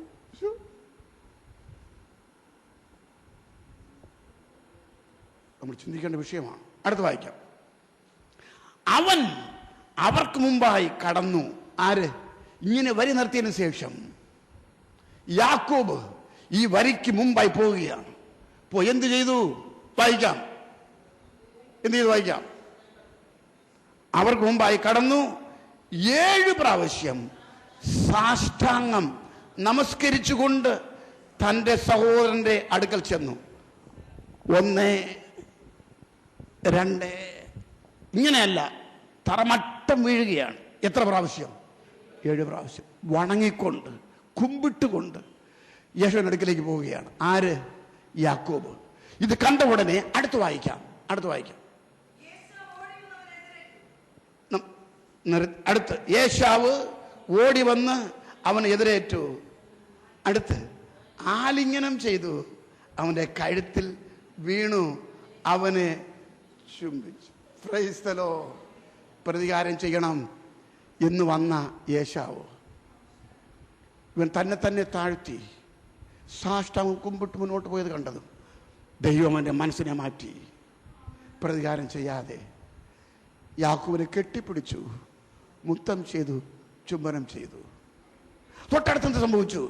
നമ്മൾ ചിന്തിക്കേണ്ട വിഷയമാണ്. അടുത്ത് വായിക്കാം. അവൻ അവർക്ക് മുമ്പായി കടന്നു. ആര്? ഇങ്ങനെ വരി നിർത്തിയതിനു ശേഷം യാക്കോബ് ഈ വരിക്ക് മുമ്പായി പോവുകയാണ്. എന്ത് ചെയ്തു? വായിക്കാം. എന്ത് ചെയ്തു? വായിക്കാം. അവർക്ക് മുമ്പായി കടന്നു, 7 പ്രാവശ്യം സാഷ്ടാംഗം നമസ്കരിച്ചുകൊണ്ട് തൻ്റെ സഹോദരന്റെ അടുക്കൽ ചെന്നു. 1, 2, ഇങ്ങനെയല്ല, തറമട്ടം വീഴുകയാണ്. എത്ര പ്രാവശ്യം? 7 പ്രാവശ്യം വണങ്ങിക്കൊണ്ട്, കുമ്പിട്ടുകൊണ്ട് യേശുവിന്റെ അടുക്കിലേക്ക് പോവുകയാണ്. ആര്? യാക്കോബ്. ഇത് കണ്ട ഉടനെ അടുത്ത് വായിക്കാം. അടുത്ത് യേശാവ് ഓടി വന്ന് അവന് എതിരേറ്റു. അടുത്ത് ആലിംഗനം ചെയ്തു, അവന്റെ കഴുത്തിൽ വീണു, അവനെ ചുംബിച്ചു. Price the Lord. പ്രതികാരം ചെയ്യണം എന്ന് വന്ന യേശാവ് ഇവൻ തന്നെ താഴ്ത്തി സാഷ്ടാംഗം കുമ്പിട്ട് മുന്നോട്ട് പോയത് കണ്ടതും ദൈവം അവൻ്റെ മനസ്സിനെ മാറ്റി. പ്രതികാരം ചെയ്യാതെ യാക്കോബിനെ കെട്ടിപ്പിടിച്ചു, മുത്തം ചെയ്തു, ചുംബനം ചെയ്തു. തൊട്ടടുത്ത് സംഭവിച്ചു?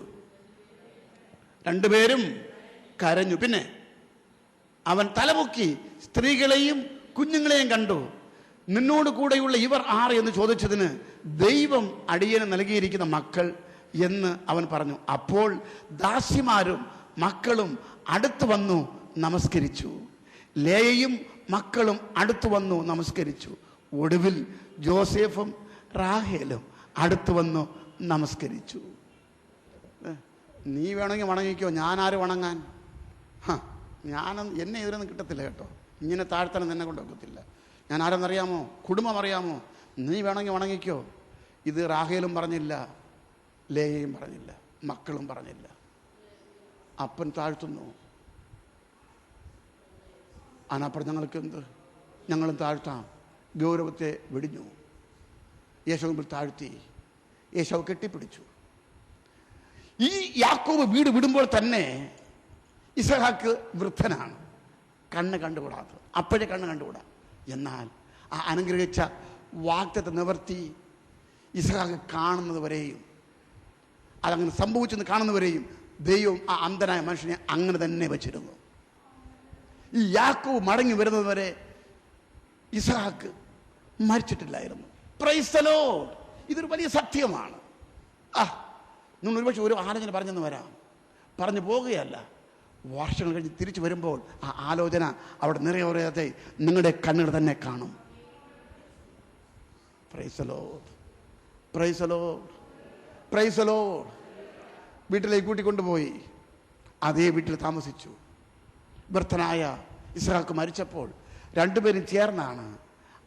2 പേരും കരഞ്ഞു. പിന്നെ അവൻ തലപൊക്കി സ്ത്രീകളെയും കുഞ്ഞുങ്ങളെയും കണ്ടു. നിന്നോട് കൂടെയുള്ള ഇവർ ആർ എന്ന് ചോദിച്ചതിന് ദൈവം അടിയന് നൽകിയിരിക്കുന്ന മക്കൾ എന്ന് അവൻ പറഞ്ഞു. അപ്പോൾ ദാസിമാരും മക്കളും അടുത്തു വന്നു നമസ്കരിച്ചു. ലേയയും മക്കളും അടുത്തു വന്നു നമസ്കരിച്ചു. ഒടുവിൽ ജോസേഫും റാഹേലും അടുത്തു വന്നു നമസ്കരിച്ചു. നീ വേണമെങ്കിൽ വണങ്ങിക്കോ, ഞാനാര് വണങ്ങാൻ? എന്നെ ഇതിലൊന്നും കിട്ടത്തില്ല കേട്ടോ. ഇങ്ങനെ താഴ്ത്താൻ എന്നെ കൊണ്ടൊക്കത്തില്ല. ഞാൻ ആരെന്നറിയാമോ? കുടുംബം അറിയാമോ? നീ വേണമെങ്കിൽ വണങ്ങിക്കോ. ഇത് റാഹേലും പറഞ്ഞില്ല, ലേയയും പറഞ്ഞില്ല, മക്കളും പറഞ്ഞില്ല. അപ്പൻ താഴ്ത്തുന്നു. അതിനപ്പുറം ഞങ്ങൾക്ക് എന്ത്? ഞങ്ങളും താഴ്ത്താം. ഗൗരവത്തെ വെടിഞ്ഞു. യേശുവിൽ താഴ്ത്തി. യേശു കെട്ടിപ്പിടിച്ചു. ഈ യാക്കോബ് വീട് വിടുമ്പോൾ തന്നെ ഇസഹാക്ക് വൃദ്ധനാണ്, കണ്ണ് കണ്ടുകൂടാത്തത്. അപ്പോഴേ കണ്ണ് കണ്ടുകൂടാ. എന്നാൽ ആ അനുഗ്രഹിച്ച വാഗ്ദത്ത നിവർത്തി ഇസഹാക്ക് കാണുന്നത് വരെയും, അതങ്ങനെ സംഭവിച്ചെന്ന് കാണുന്നവരെയും ദൈവം ആ അന്ധനായ മനുഷ്യനെ അങ്ങനെ തന്നെ വെച്ചിരുന്നു. ഈ യാക്കോബ് മടങ്ങി വരുന്നത് വരെ ഇസഹാക്ക് മരിച്ചിട്ടില്ലായിരുന്നു. Praise the lord. ഇതൊരു വലിയ സത്യമാണ്. നിങ്ങൾ ഒരുപക്ഷെ ഒരു ആലോചന പറഞ്ഞെന്ന് വരാം, പറഞ്ഞു പോകുകയല്ല. വർഷങ്ങൾ കഴിഞ്ഞ് തിരിച്ചു വരുമ്പോൾ ആ ആലോചന അവിടെ നിറയോറിയാതെ നിങ്ങളുടെ കണ്ണുകൾ തന്നെ കാണും. Price the lord, praise the lord, praise the Lord. വീട്ടിലേക്ക് കൂട്ടിക്കൊണ്ടുപോയി. അതേ വീട്ടിൽ താമസിച്ചു. വൃദ്ധനായ ഇസ്ഹാക്ക് മരിച്ചപ്പോൾ രണ്ടുപേരും ചേർന്നാണ്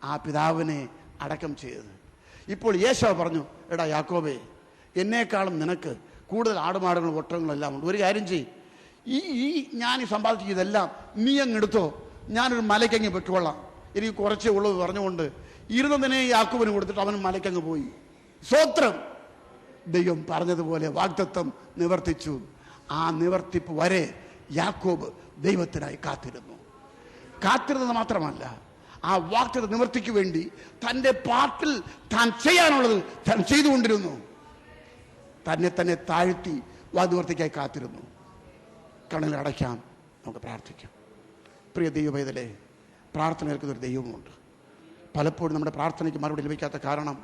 ആ പിതാവിനെ അടക്കം ചെയ്തത്. ഇപ്പോൾ യേശോ പറഞ്ഞു, എടാ യാക്കോബേ, എന്നേക്കാളും നിനക്ക് കൂടുതൽ ആടുമാടുകളും ഒട്ടകങ്ങളും എല്ലാം ഉണ്ട്. ഒരു കാര്യം ചെയ്യ്, ഈ ഞാൻ ഈ സമ്പാദിച്ചതെല്ലാം നീ അങ്ങ് എടുത്തോ, ഞാനൊരു മലയ്ക്കങ്ങ് വെക്കുകൊള്ളാം, എനിക്ക് കുറച്ചേ ഉള്ളത് പറഞ്ഞുകൊണ്ട് ഇരുന്നതിനെ യാക്കോബിന് കൊടുത്തിട്ട് അവൻ മലയ്ക്കങ്ങ് പോയി. സ്വത്രം ദൈവം പറഞ്ഞതുപോലെ വാഗ്ദത്തം നിവർത്തിച്ചു. ആ നിവർത്തിപ്പ് വരെ യാക്കോബ് ദൈവത്തിനായി കാത്തിരുന്നു. കാത്തിരുന്നത് മാത്രമല്ല, ആ വാഗ്ദത്ത നിവർത്തിക്ക് വേണ്ടി തൻ്റെ പാട്ടിൽ താൻ ചെയ്യാനുള്ളത് താൻ ചെയ്തുകൊണ്ടിരുന്നു. തന്നെ താഴ്ത്തി വാഗ്ദത്തത്തിനായി കാത്തിരുന്നു. കണ്ണിൽ അടയ്ക്കാം, നമുക്ക് പ്രാർത്ഥിക്കാം. പ്രിയ ദൈവവേദലേ, പ്രാർത്ഥന കേൾക്കുന്നൊരു ദൈവമുണ്ട്. പലപ്പോഴും നമ്മുടെ പ്രാർത്ഥനയ്ക്ക് മറുപടി ലഭിക്കാത്ത കാരണം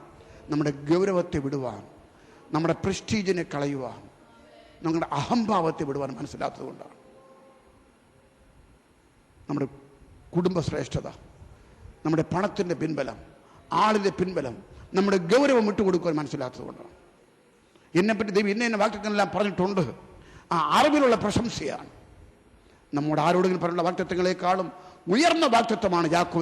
നമ്മുടെ ഗൗരവത്തെ വിടുവാൻ, നമ്മുടെ പ്രസ്റ്റീജിനെ കളയുവാൻ, നമ്മുടെ അഹംഭാവത്തെ വിടുവാൻ മനസ്സിലാത്തത് കൊണ്ടാണ്. നമ്മുടെ കുടുംബശ്രേഷ്ഠത, നമ്മുടെ പണത്തിൻ്റെ പിൻബലം, ആളിൻ്റെ പിൻബലം, നമ്മുടെ ഗൗരവം വിട്ടുകൊടുക്കുവാൻ മനസ്സിലാത്തത് കൊണ്ടാണ്. എന്നെപ്പറ്റി ദൈവം എന്നെ വാക്തത്വങ്ങളെല്ലാം പറഞ്ഞിട്ടുണ്ട്. ആ അറിവിലുള്ള പ്രശംസയാണ്. നമ്മോട് ആരോടെങ്കിലും പറഞ്ഞുള്ള വാക്തത്വങ്ങളെക്കാളും ഉയർന്ന വാക്തത്വമാണ് യാക്കോബിന്